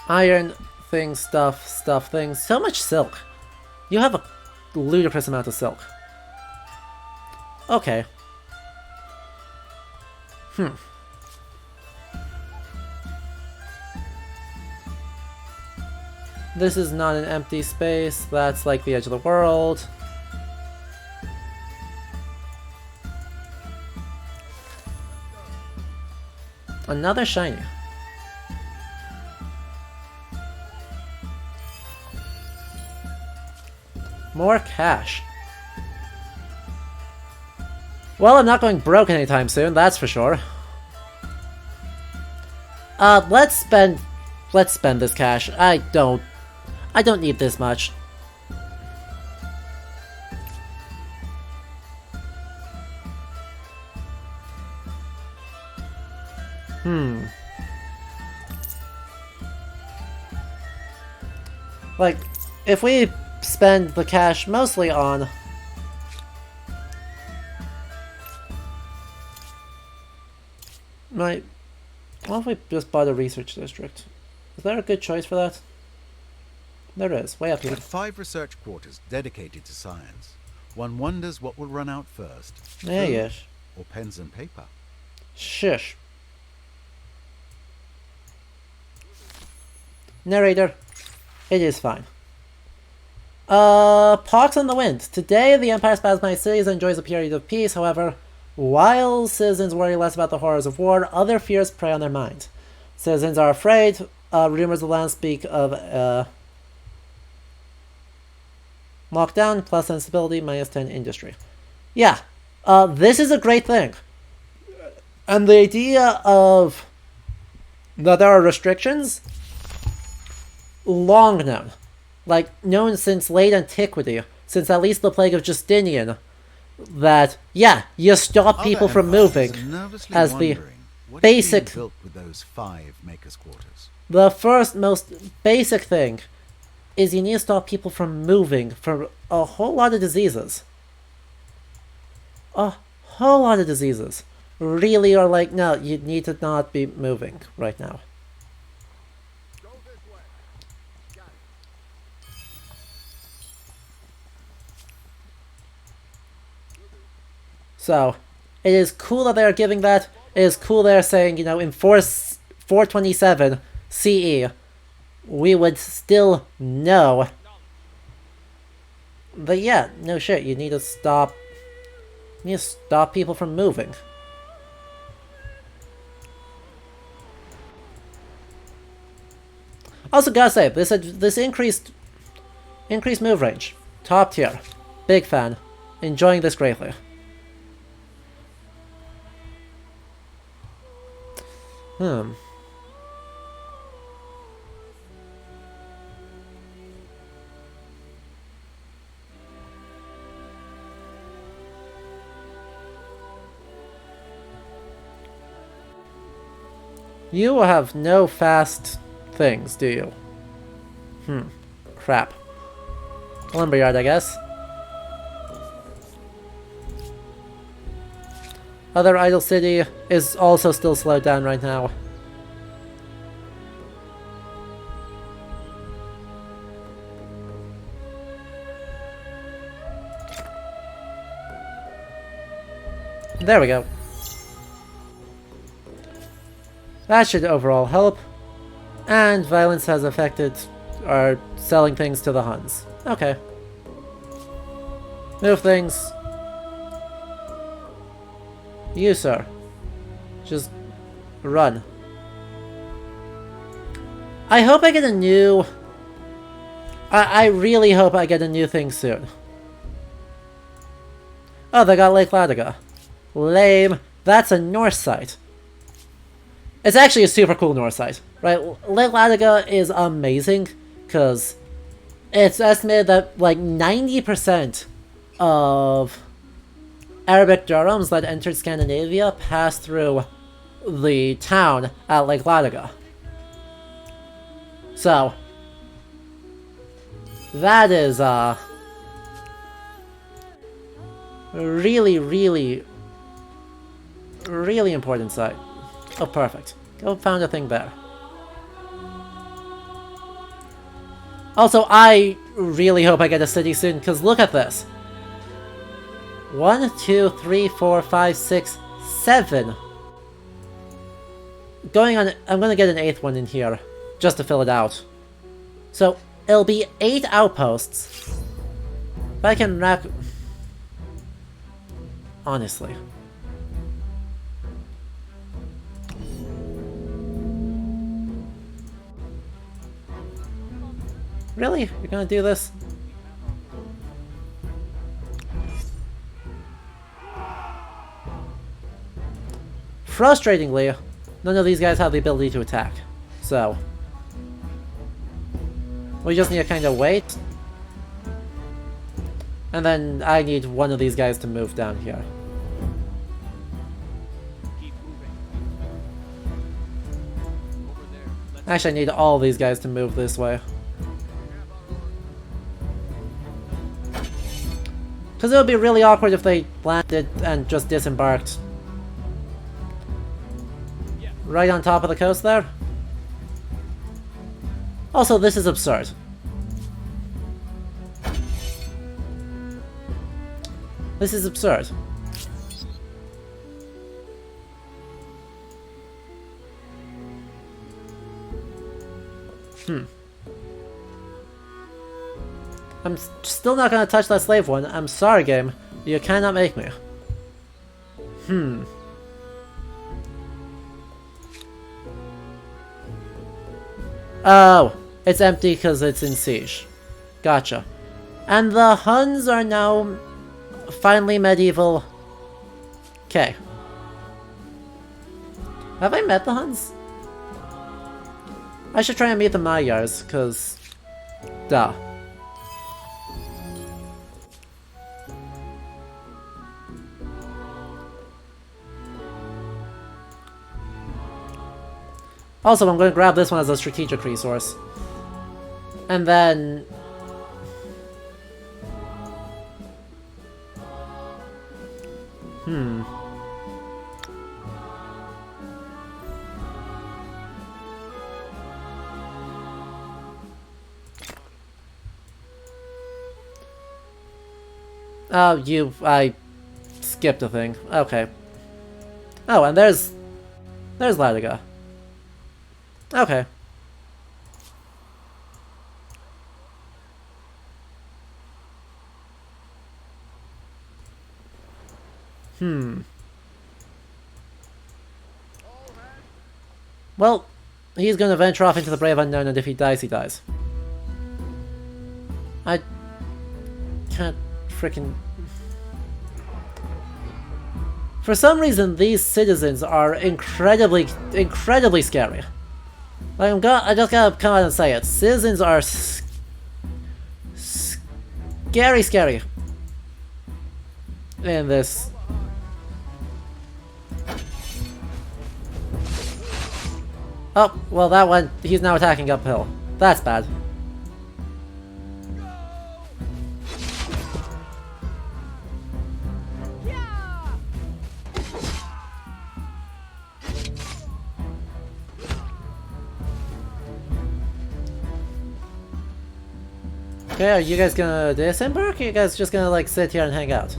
Iron things, stuff things. So much silk. You have a ludicrous amount of silk. Okay. This is not an empty space. That's like the edge of the world. Another shiny. More cash. Well, I'm not going broke anytime soon, that's for sure. Let's spend this cash. I don't need this much. Like, if we spend the cash mostly on What if we just bought a research district? Is there a good choice for that? There is, way up here. With 5 research quarters dedicated to science, one wonders what will run out first. Yeah, food yes. Or pens and paper. Shush. Narrator, it is fine. Pox on the wind. Today, the Empire spans many cities and enjoys a period of peace. However, while citizens worry less about the horrors of war, other fears prey on their mind. Citizens are afraid. Rumors of the land speak of lockdown plus instability minus 10 industry. Yeah, this is a great thing. And the idea of that there are restrictions, long known. Like, known since late antiquity, since at least the plague of Justinian, that, yeah, you stop people from moving as the basic... built with those 5 makers' quarters? The first, most basic thing is you need to stop people from moving for a whole lot of diseases. A whole lot of diseases. Really are like, no, you need to not be moving right now. So, it is cool that they are giving that. It is cool they're saying, you know, in 427 CE, we would still know. But yeah, no shit, you need to stop... You need to stop people from moving. Also gotta say, this increased move range. Top tier. Big fan. Enjoying this greatly. You will have no fast things, do you? Crap. Lumberyard, I guess. Other idle city is also still slowed down right now. There we go. That should overall help. And violence has affected our selling things to the Huns. Okay. Move things. You, sir. Just run. I hope I get a new... I really hope I get a new thing soon. Oh, they got Lake Ladoga. Lame. That's a north site. It's actually a super cool north site, right? Lake Ladoga is amazing, because it's estimated that like 90% of Arabic dirhams that entered Scandinavia passed through the town at Lake Ladoga. So, that is really, really, really important site. Oh, perfect. Go found a thing there. Also, I really hope I get a city soon, because look at this. 1, 2, 3, 4, 5, 6, 7. Going on, I'm gonna get an 8th one in here, just to fill it out. So, it'll be 8 outposts. If I can rack... Honestly. Really? You're gonna do this? Frustratingly, none of these guys have the ability to attack. So, we just need to kind of wait. And then I need one of these guys to move down here. Keep moving. Over there. Let's Actually, I need all these guys to move this way. Because it would be really awkward if they landed and just disembarked. Right on top of the coast there. Also, this is absurd. This is absurd. I'm still not gonna touch that slave one. I'm sorry, game. You cannot make me. Oh, it's empty because it's in siege. Gotcha. And the Huns are now finally medieval. Okay. Have I met the Huns? I should try and meet the Magyars, because... Duh. Also, I'm going to grab this one as a strategic resource. And then... Oh, I skipped a thing. Okay. Oh, and there's Latiga. Okay. Well, he's gonna venture off into the brave unknown, and if he dies, he dies. I can't frickin'... For some reason, these citizens are incredibly scary. Like, I just gotta come out and say it. Citizens are scary in this. Oh, well that one, he's now attacking uphill. That's bad. Okay, are you guys gonna disembark, or are you guys just gonna, like, sit here and hang out?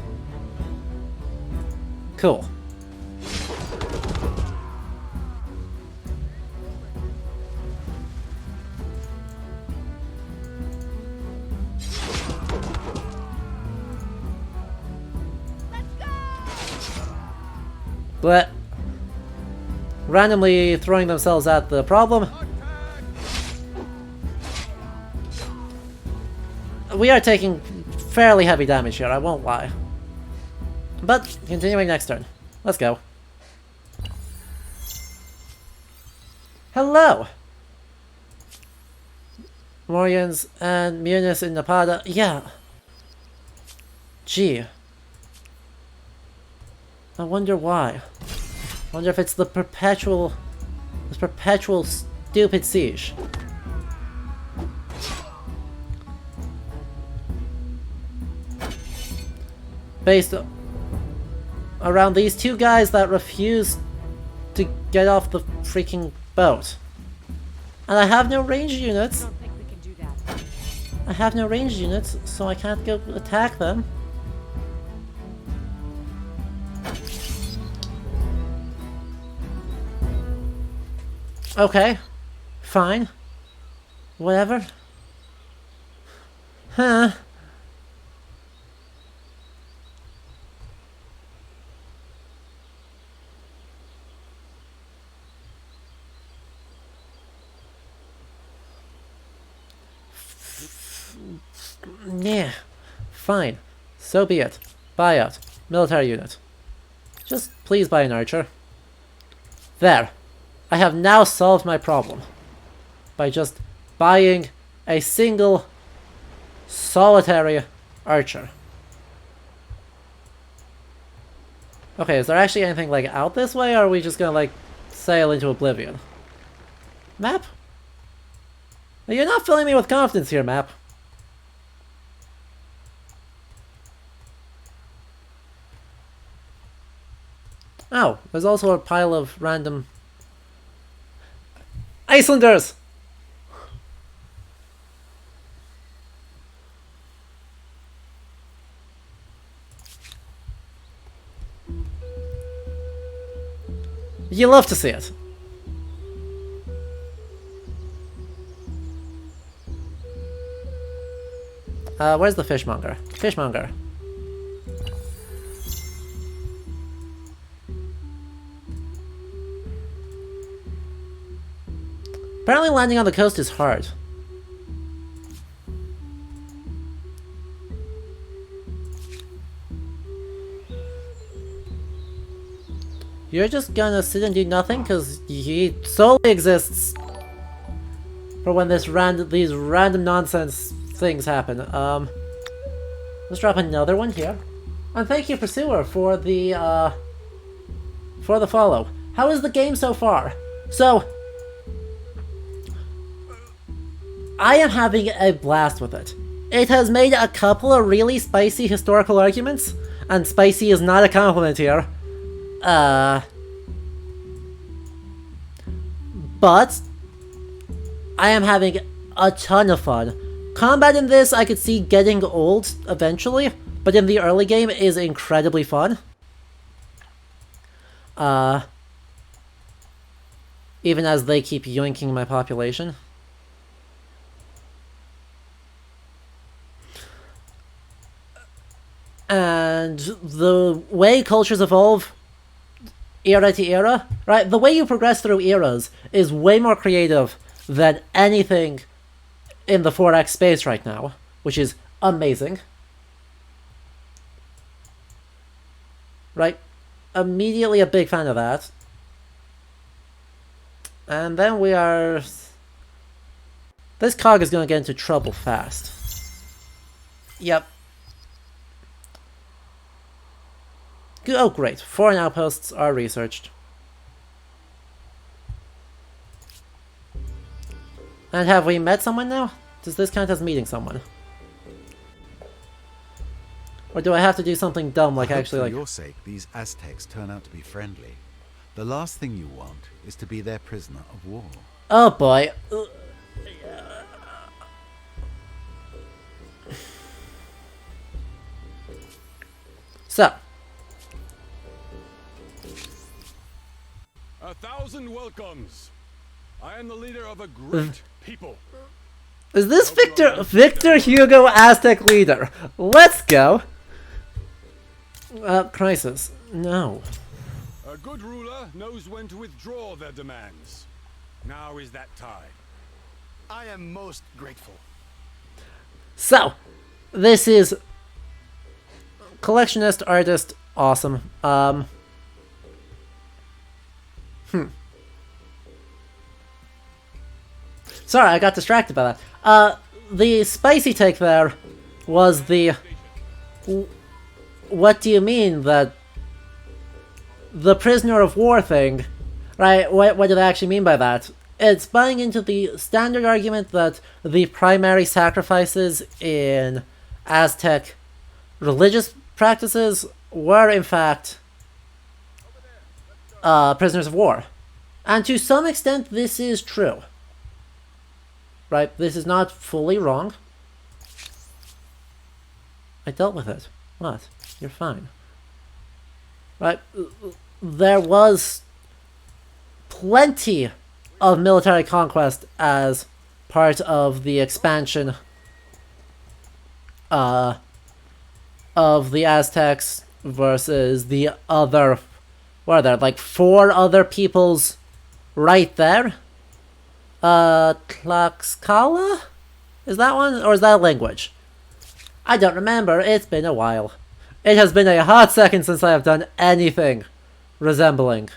Cool. But randomly throwing themselves at the problem. We are taking fairly heavy damage here, I won't lie. But, continuing next turn. Let's go. Hello! Morians and Munis in Napada. Yeah. Gee. I wonder why. I wonder if it's this perpetual stupid siege. Based around these two guys that refuse to get off the freaking boat. And I have no ranged units. I don't think we can do that. I have no ranged units, so I can't go attack them. Okay. Fine. Whatever. Huh. Yeah, fine. So be it. Buy out. Military unit. Just please buy an archer. There. I have now solved my problem. By just buying a single solitary archer. Okay, is there actually anything like out this way, or are we just gonna like sail into oblivion? Map? You're not filling me with confidence here, map. Oh, there's also a pile of random Icelanders! You love to see it. Where's the fishmonger? Fishmonger. Apparently landing on the coast is hard. You're just gonna sit and do nothing because he solely exists for when these random nonsense things happen. Let's drop another one here. And thank you, Pursuer, for the follow. How is the game so far? So, I am having a blast with it. It has made a couple of really spicy historical arguments, and spicy is not a compliment here. But I am having a ton of fun. Combat in this I could see getting old eventually, but in the early game is incredibly fun. Even as they keep yoinking my population. And the way cultures evolve era to era, right? The way you progress through eras is way more creative than anything in the 4X space right now, which is amazing. Right? Immediately a big fan of that. And then we are... This cog is going to get into trouble fast. Yep. Oh, great. Foreign outposts are researched. And have we met someone now? Does this count as meeting someone? Or do I have to do something dumb like actually like... For your sake, these Aztecs turn out to be friendly. The last thing you want is to be their prisoner of war. Oh boy. So. 1,000 welcomes. I am the leader of a great people. Is this Victor Hugo Aztec leader? Let's go. Crisis. No. A good ruler knows when to withdraw their demands. Now is that time. I am most grateful. So, this is collectionist, artist, awesome. Sorry, I got distracted by that. The spicy take there was the... What do you mean that... The prisoner of war thing, right? What do they actually mean by that? It's buying into the standard argument that the primary sacrifices in Aztec religious practices were in fact prisoners of war. And to some extent this is true. Right? This is not fully wrong. I dealt with it. What? You're fine. Right? There was plenty of military conquest as part of the expansion of the Aztecs versus the other... What are there? Like 4 other peoples right there? Tlaxcala? Is that one? Or is that a language? I don't remember. It's been a while. It has been a hot second since I have done anything resembling.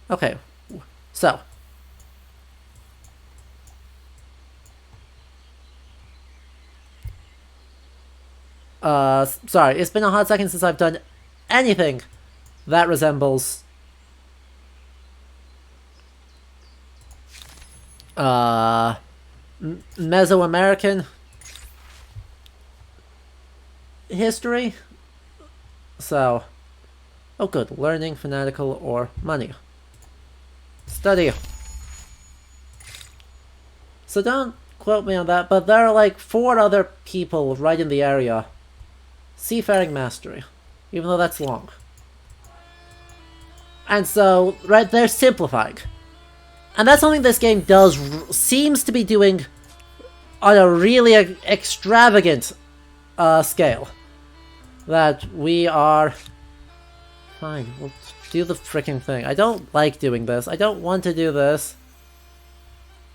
Okay. So. Sorry. It's been a hot second since I've done anything that resembles Mesoamerican history. So, oh good, learning, fanatical, or money. Study. So don't quote me on that, but there are like 4 other people right in the area. Seafaring Mastery. Even though that's long. And so, right, they're simplifying. And that's something this game does, seems to be doing on a really extravagant scale. That we are... Fine, we'll do the freaking thing. I don't like doing this. I don't want to do this.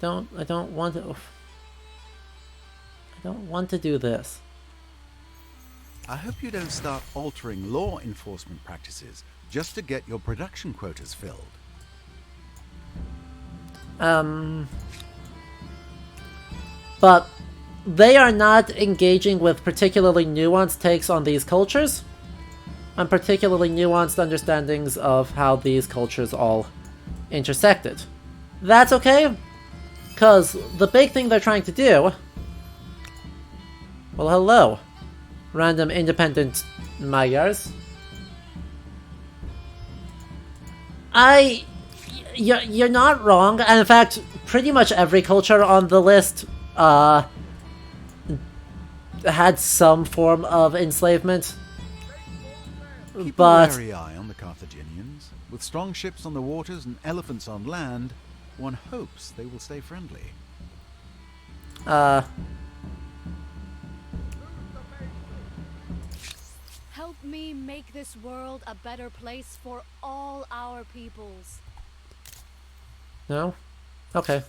I don't want to... I don't want to do this. I hope you don't start altering law enforcement practices just to get your production quotas filled. But they are not engaging with particularly nuanced takes on these cultures, and particularly nuanced understandings of how these cultures all intersected. That's okay, because the big thing they're trying to do... Well, hello, random independent Magyars. You're not wrong, and in fact, pretty much every culture on the list had some form of enslavement. Keep But a wary eye on the Carthaginians. With strong ships on the waters and elephants on land, one hopes they will stay friendly. Help me make this world a better place for all our peoples. No? Okay.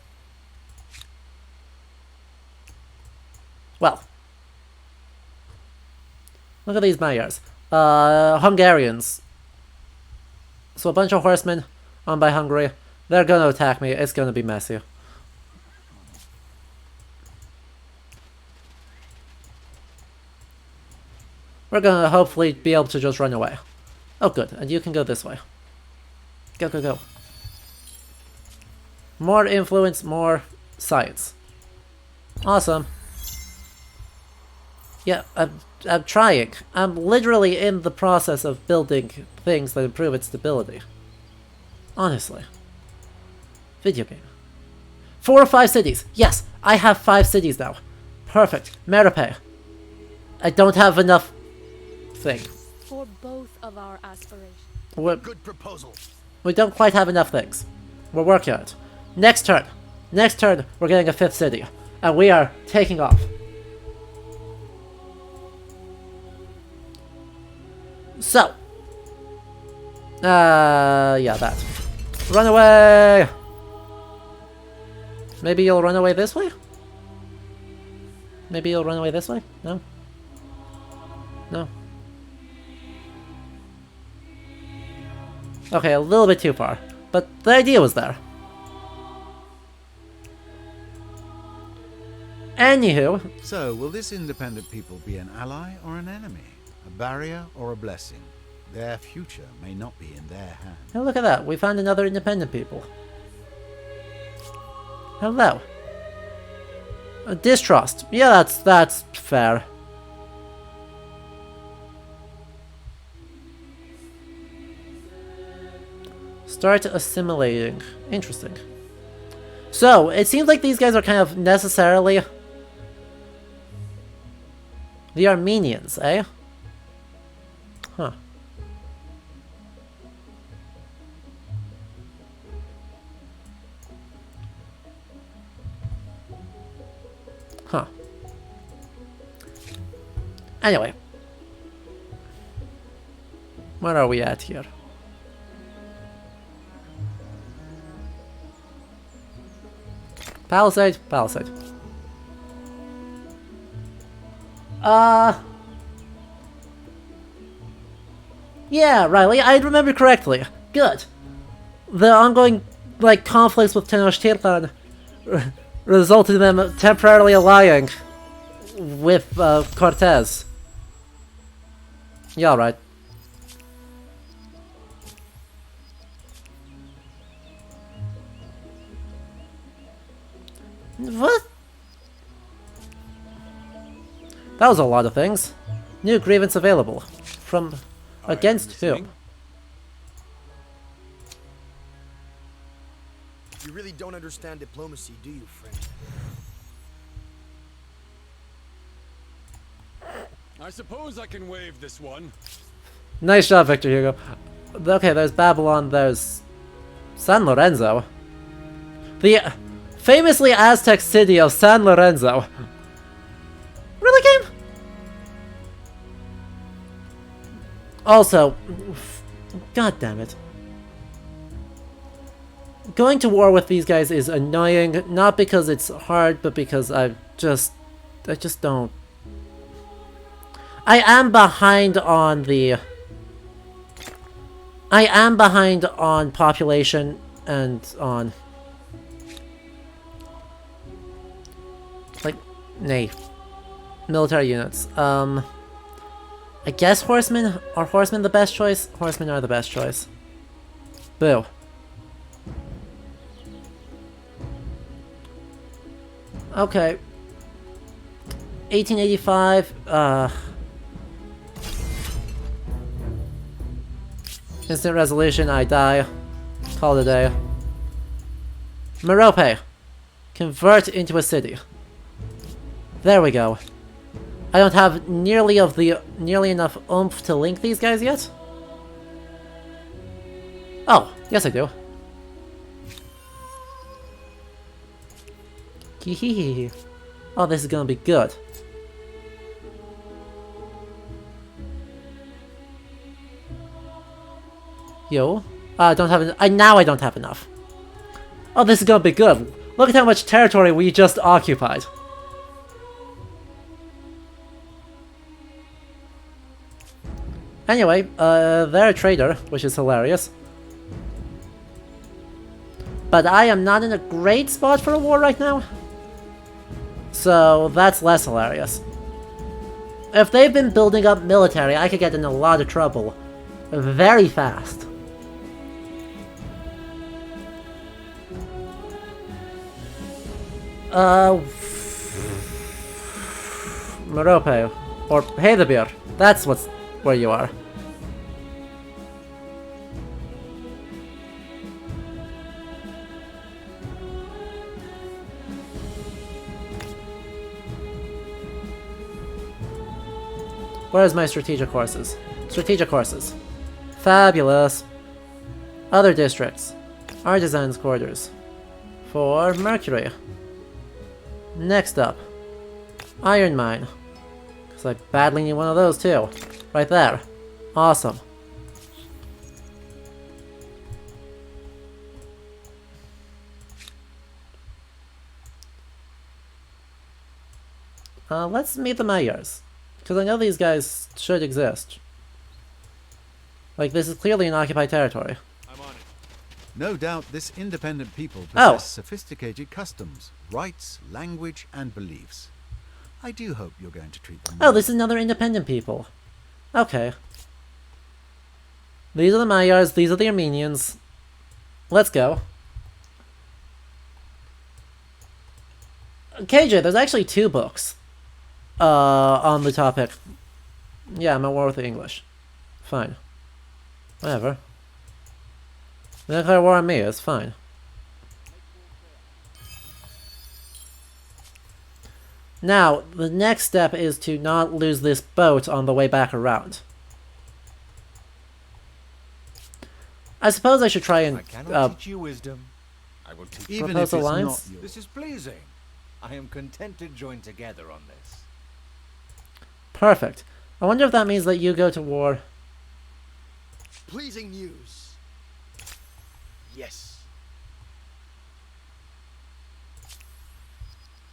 Well. Look at these Magyars. Hungarians. So a bunch of horsemen owned by Hungary. They're gonna attack me. It's gonna be messy. We're gonna hopefully be able to just run away. Oh good, and you can go this way. Go, go, go. More influence, more science. Awesome. Yeah, I'm trying. I'm literally in the process of building things that improve its stability. Honestly. Video game. 4 or 5 cities. Yes, I have 5 cities now. Perfect. Merape. I don't have enough thing. For both of our aspirations. Good proposal. We don't quite have enough things. We're working on it. Next turn. Next turn, we're getting a 5th city. And we are taking off. So. Yeah, that. Run away! Maybe you'll run away this way? Maybe you'll run away this way? No? No? Okay, a little bit too far. But the idea was there. Anywho. So, will this independent people be an ally or an enemy? A barrier or a blessing? Their future may not be in their hands. Oh, look at that. We found another independent people. Hello. Distrust. Yeah, that's fair. Start assimilating. Interesting. So, it seems like these guys are kind of necessarily the Armenians, eh? Huh. Huh. Anyway. Where are we at here? Palisade? Palisade. Yeah, Riley, I remember correctly. Good. The ongoing, like, conflicts with Tenochtitlan resulted in them temporarily allying with, Cortez. Yeah, right. What? That was a lot of things. New grievance available. From... against whom? don't understand diplomacy, do you, friend? I suppose I can wave this one. Nice job, Victor Hugo. Okay, there's Babylon, there's San Lorenzo. The famously Aztec city of San Lorenzo. Really, game? Also, god damn it. Going to war with these guys is annoying, not because it's hard, but because I just don't. I am behind on population and on, like, military units. I guess horsemen? Are horsemen the best choice? Horsemen are the best choice. Boo. Okay. 1885, instant resolution, I die. Call it a day. Merope. Convert into a city. There we go. I don't have nearly enough oomph to link these guys yet. Oh, yes I do. Hehehe. Oh, this is gonna be good. Yo. I don't have now I don't have enough. Oh, this is gonna be good. Look at how much territory we just occupied. Anyway, they're a trader, which is hilarious. But I am not in a great spot for a war right now. So that's less hilarious. If they've been building up military, I could get in a lot of trouble very fast. Merope. Or Hedebir. That's where you are. Where's my strategic horses? Strategic horses. Fabulous. Other districts. Artisans' quarters. For Mercury. Next up. Iron mine. Because I badly need one of those too. Right there. Awesome. Let's meet the Mayars. Because I know these guys should exist. Like, this is clearly an occupied territory. I'm on it. No doubt this independent people possess sophisticated customs, rights, language, and beliefs. I do hope you're going to treat them well. Oh, this is another independent people. Okay. These are the Mayars, these are the Armenians. Let's go. KJ, there's actually 2 books. On the topic. Yeah, I'm at war with the English. Fine. Whatever. They declare war on me, it's fine. Now, the next step is to not lose this boat on the way back around. I suppose I should try and I cannot teach you wisdom. I will teach Even propose if it's alliance? not your... This is pleasing. I am content to join together on this. Perfect. I wonder if that means that you go to war. Pleasing news. Yes.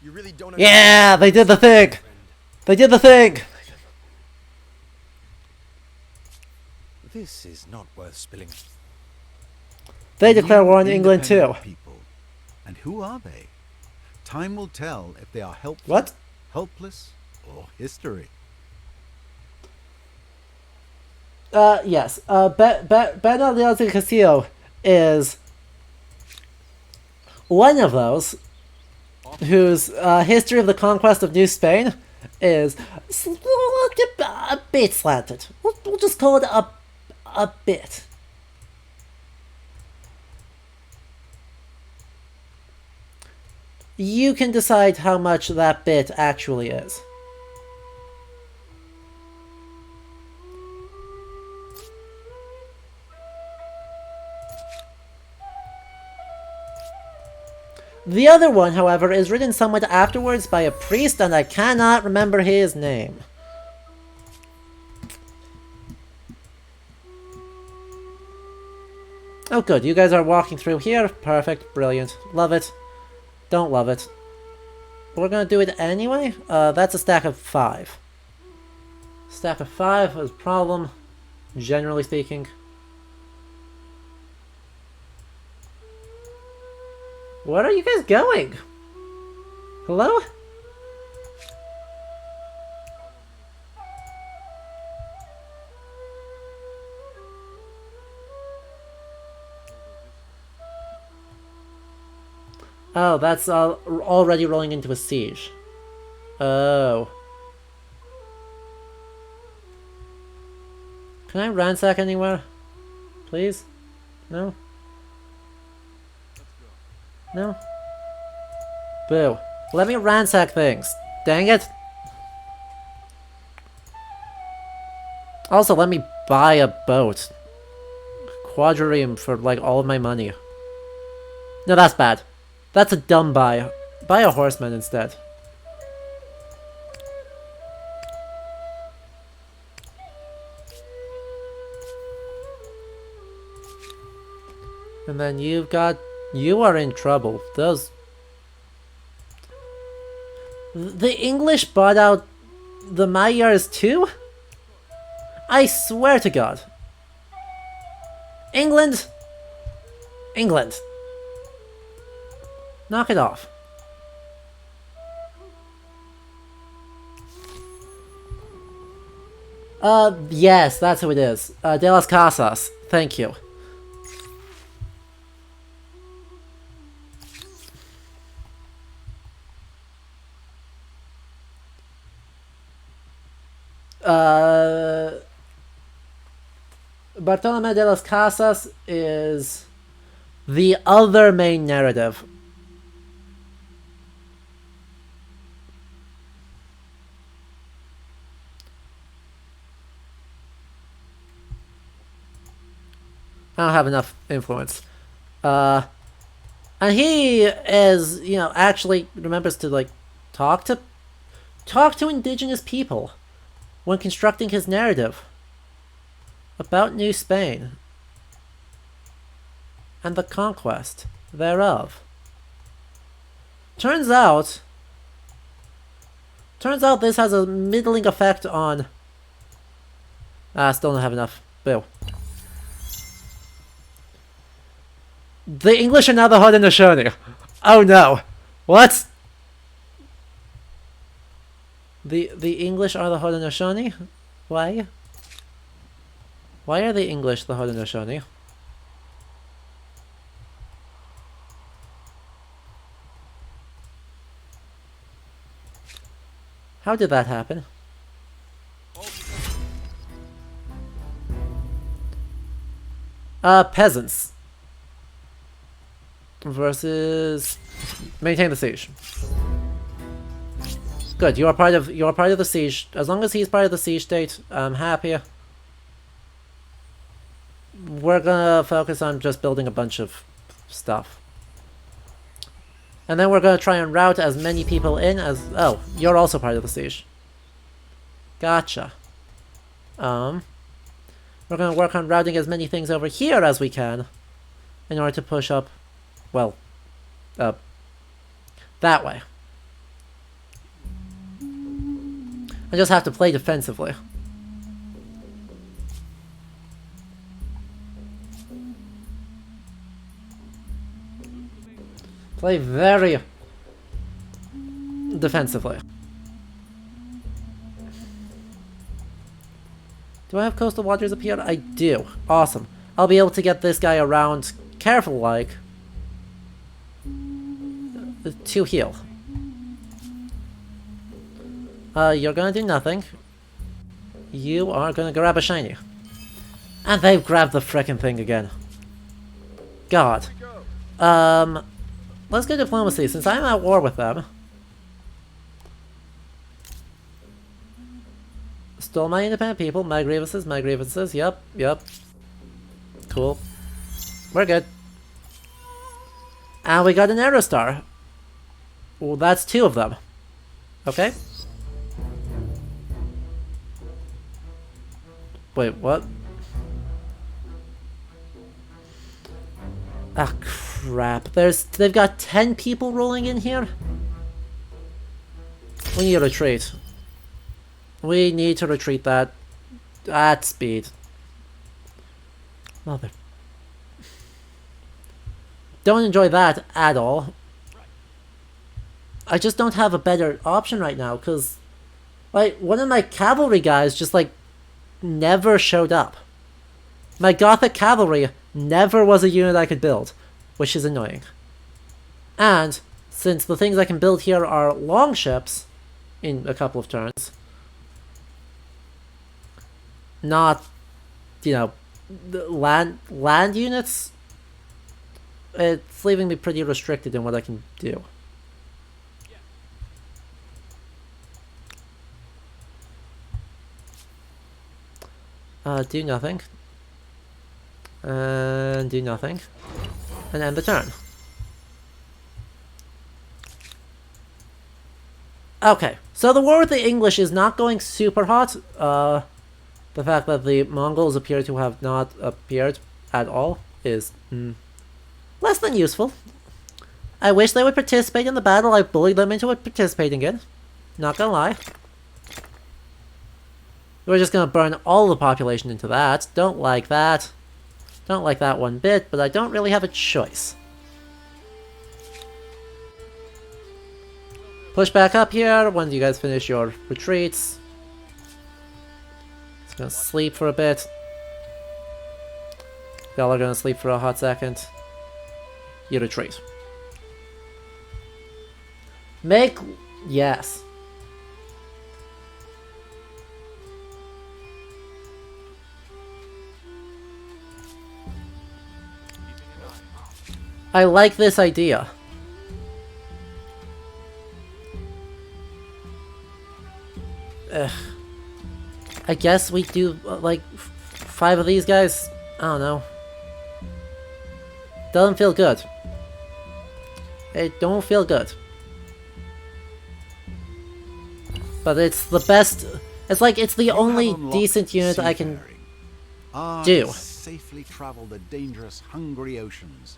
You really don't Yeah, they did the thing! friend. They did the thing! This is not worth spilling. They declare war on New England too. independent People. And who are they? Time will tell if they are helpful, What? helpless, or history. Yes. Bernardo del Castillo is one of those whose history of the conquest of New Spain is a bit slanted. We'll just call it a bit. you can decide how much that bit actually is. The other one, however, is written somewhat afterwards by a priest, and I cannot remember his name. Oh good, you guys are walking through here. Perfect, brilliant. Love it. Don't love it. We're gonna do it anyway? That's a stack of 5. Stack of 5 is a problem, generally speaking. Where are you guys going? Hello? Oh, that's already rolling into a siege. Oh. Can I ransack anywhere? Please? No? No? Boo. Let me ransack things. Dang it. Also, let me buy a boat. Quadrireme for, like, all of my money. No, that's bad. That's a dumb buy. Buy a horseman instead. And then you've got... You are in trouble. Those... The English bought out the Magyars too? I swear to God. England? England. Knock it off. Yes, that's who it is. De las Casas. Thank you. Bartolome de las Casas is the other main narrative. I don't have enough influence. And he is, you know, actually remembers to, like, talk to indigenous people when constructing his narrative about New Spain and the conquest thereof. Turns out this has a middling effect on... still don't have enough. Boo. The English are now the Haudenosaunee. Oh no. What? The English are the Haudenosaunee? Why? Why are the English the Haudenosaunee? How did that happen? Peasants versus maintain the siege. Good, you are part of the siege. As long as he's part of the siege state, I'm happy. We're gonna focus on just building a bunch of stuff. And then we're gonna try and route as many people in as... Oh, you're also part of the siege. Gotcha. We're gonna work on routing as many things over here as we can in order to push up, well, that way. I just have to play defensively. Play very defensively. Do I have coastal waters up here? I do. Awesome. I'll be able to get this guy around careful-like to heal. You're gonna do nothing. You are gonna grab a shiny. And they've grabbed the frickin' thing again. God. let's go diplomacy, since I'm at war with them. Stole my independent people, my grievances, yep. Cool. We're good. And we got an arrow star. Well, that's 2 of them. Okay. Wait, what? Ah, crap. They've got 10 people rolling in here? We need to retreat. We need to retreat that at speed. Mother. Don't enjoy that at all. I just don't have a better option right now, because like, one of my cavalry guys just like never showed up. My Gothic cavalry never was a unit I could build, which is annoying. And since the things I can build here are long ships in a couple of turns, not, you know, land units, it's leaving me pretty restricted in what I can do. Do nothing. And do nothing. And end the turn. Okay, so the war with the English is not going super hot. The fact that the Mongols appear to have not appeared at all is less than useful. I wish they would participate in the battle I bullied them into participating in. Not gonna lie. We're just gonna burn all the population into that. Don't like that. Don't like that one bit, but I don't really have a choice. Push back up here when you guys finish your retreats. Just gonna sleep for a bit. Y'all are gonna sleep for a hot second. You retreat. Make... yes. I like this idea. Ugh. I guess we do, like, 5 of these guys? I don't know. Doesn't feel good. It don't feel good. But it's the best... it's like, it's the only decent unit I can do. Safely travel the dangerous, hungry oceans.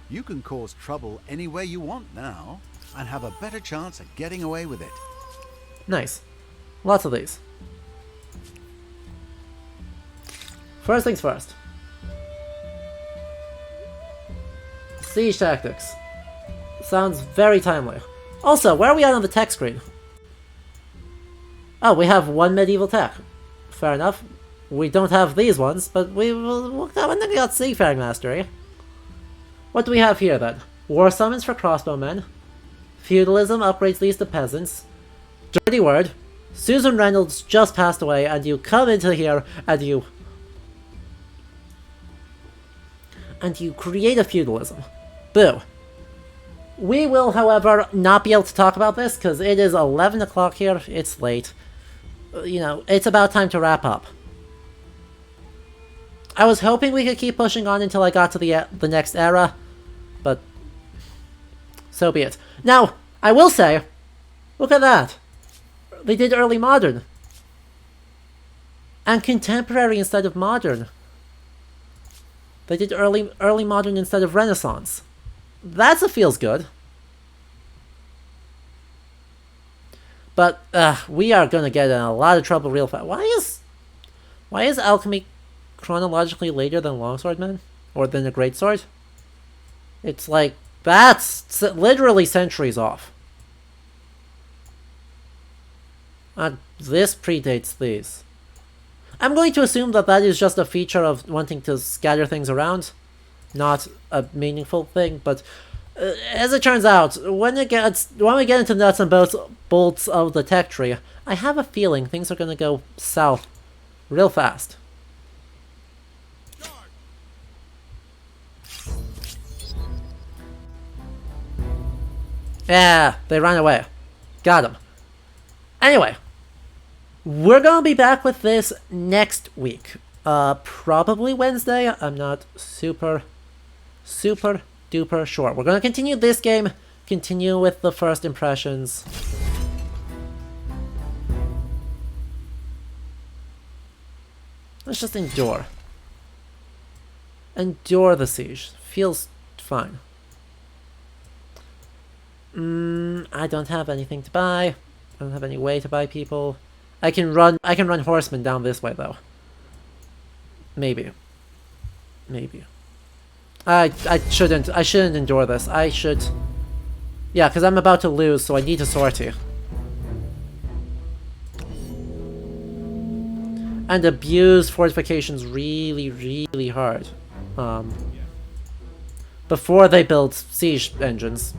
You can cause trouble anywhere you want now, and have a better chance at getting away with it. Nice. Lots of these. First things first. Siege tactics. Sounds very timely. Also, where are we at on the tech screen? Oh, we have 1 medieval tech. Fair enough. We don't have these ones, but we'll got seafaring mastery. What do we have here then? War summons for crossbowmen. Feudalism upgrades these to peasants. Dirty word. Susan Reynolds just passed away, and you come into here and you create a feudalism. Boo. We will, however, not be able to talk about this because it is 11 o'clock here. It's late. You know, it's about time to wrap up. I was hoping we could keep pushing on until I got to the next era, but so be it. Now, I will say, look at that. They did early modern. And contemporary instead of modern. They did early modern instead of Renaissance. That's a feels good. But we are gonna get in a lot of trouble real fast. Why is alchemy chronologically later than longswordmen? Or than the greatsword? It's like, that's literally centuries off. This predates these. I'm going to assume that that is just a feature of wanting to scatter things around, not a meaningful thing, but as it turns out, when we get into nuts and bolts of the tech tree, I have a feeling things are going to go south real fast. Yeah, they ran away. Got him. Anyway, we're gonna be back with this next week. Probably Wednesday. I'm not super duper sure. We're gonna continue this game, continue with the first impressions. Let's just endure. Endure the siege. Feels fine. I don't have anything to buy. I don't have any way to buy people. I can run horsemen down this way though. Maybe. I shouldn't endure this. I should. Yeah, because I'm about to lose, so I need a sortie. And abuse fortifications really hard. Before they build siege engines.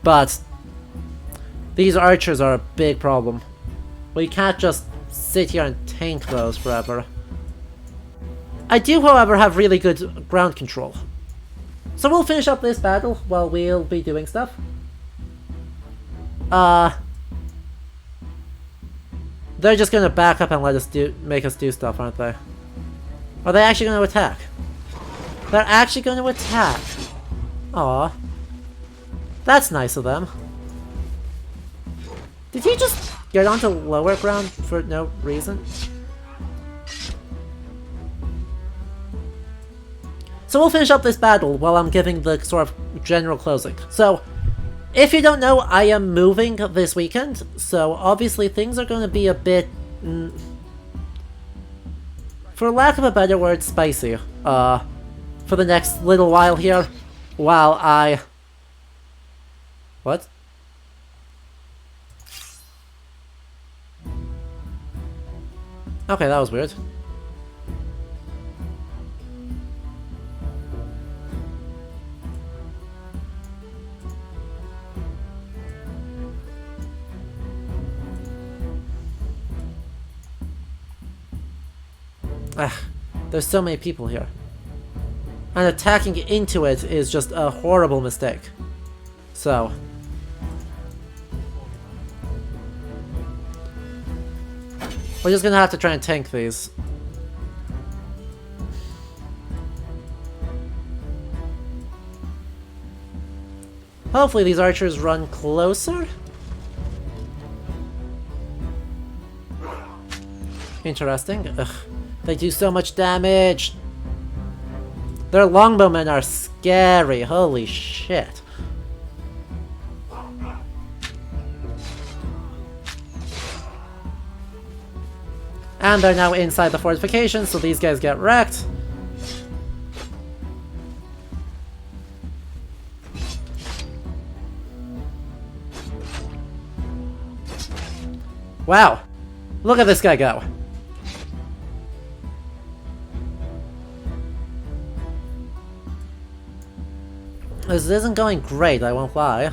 But these archers are a big problem. We can't just sit here and tank those forever. I do, however, have really good ground control. So we'll finish up this battle while we'll be doing stuff. They're just gonna back up and make us do stuff, aren't they? Are they actually gonna attack? They're actually gonna attack. Aw. That's nice of them. Did he just get onto lower ground for no reason? So we'll finish up this battle while I'm giving the sort of general closing. So, if you don't know, I am moving this weekend, so obviously things are going to be a bit, for lack of a better word, spicy, for the next little while here, while I... What? Okay, that was weird. There's so many people here. And attacking into it is just a horrible mistake. So... we're just gonna have to try and tank these. Hopefully these archers run closer? Interesting. Ugh. They do so much damage! Their longbowmen are scary, holy shit. And they're now inside the fortification, so these guys get wrecked. Wow! Look at this guy go! This isn't going great, I won't lie.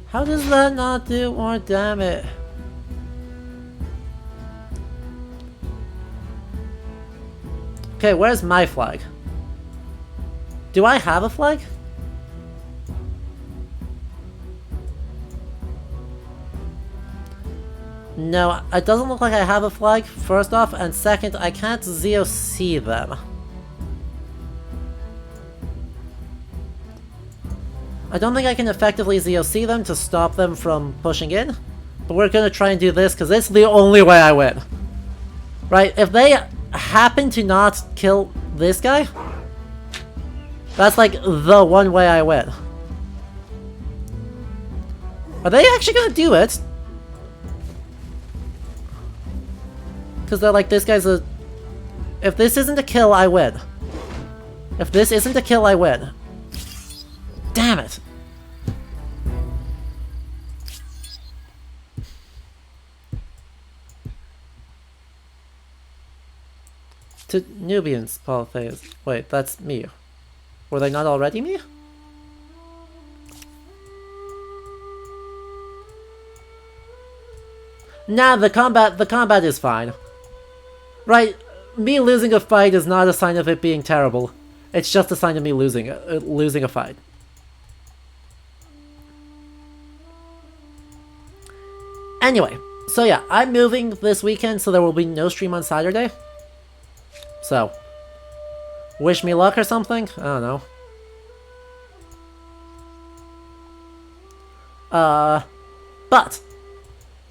How does that not do more damage? Okay, where's my flag? Do I have a flag? No, it doesn't look like I have a flag, first off, and second, I can't ZOC them. I don't think I can effectively ZOC them to stop them from pushing in, but we're gonna try and do this because it's the only way I win. Right, if they happen to not kill this guy, that's like the one way I win. Are they actually gonna do it? Because they're like, this guy's a... If this isn't a kill, I win. If this isn't a kill, I win. Damn it! To Nubians, Polytheus. Wait, that's me. Were they not already me? Nah, the combat is fine. Right, me losing a fight is not a sign of it being terrible. It's just a sign of me losing a fight. Anyway, so yeah, I'm moving this weekend, so there will be no stream on Saturday. So, wish me luck or something? I don't know. But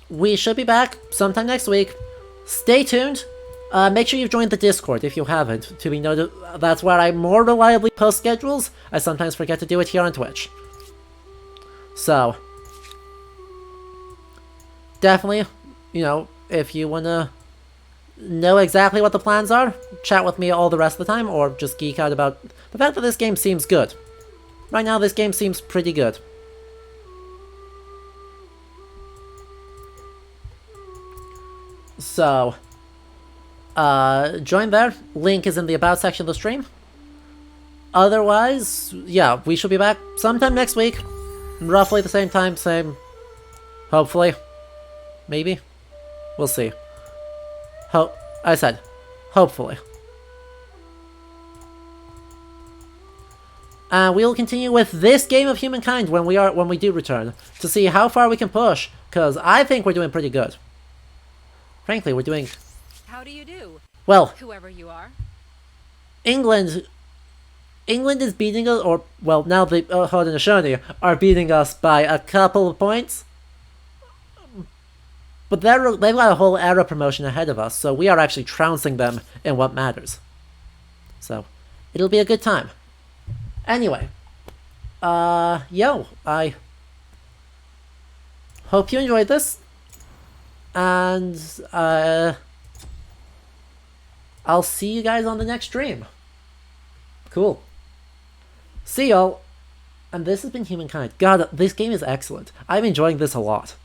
we should be back sometime next week. Stay tuned. Make sure you've joined the Discord if you haven't, to be noted. That's where I more reliably post schedules. I sometimes forget to do it here on Twitch. So, definitely, you know, if you want to know exactly what the plans are, chat with me all the rest of the time, or just geek out about the fact that this game seems good. Right now, this game seems pretty good. So, join there. Link is in the About section of the stream. Otherwise, yeah, we should be back sometime next week. Roughly the same time, same... hopefully. Maybe? We'll see. I said, hopefully. We will continue with this game of Humankind when we do return, to see how far we can push, because I think we're doing pretty good. Frankly, we're doing... How do you do? Well, Whoever you are. England is beating us, or, well, now the Haudenosaunee are beating us by a couple of points. But they've got a whole era promotion ahead of us, so we are actually trouncing them in what matters. So, it'll be a good time. Anyway, I hope you enjoyed this, and, I'll see you guys on the next stream. Cool. See y'all. And this has been Humankind. God, this game is excellent. I'm enjoying this a lot.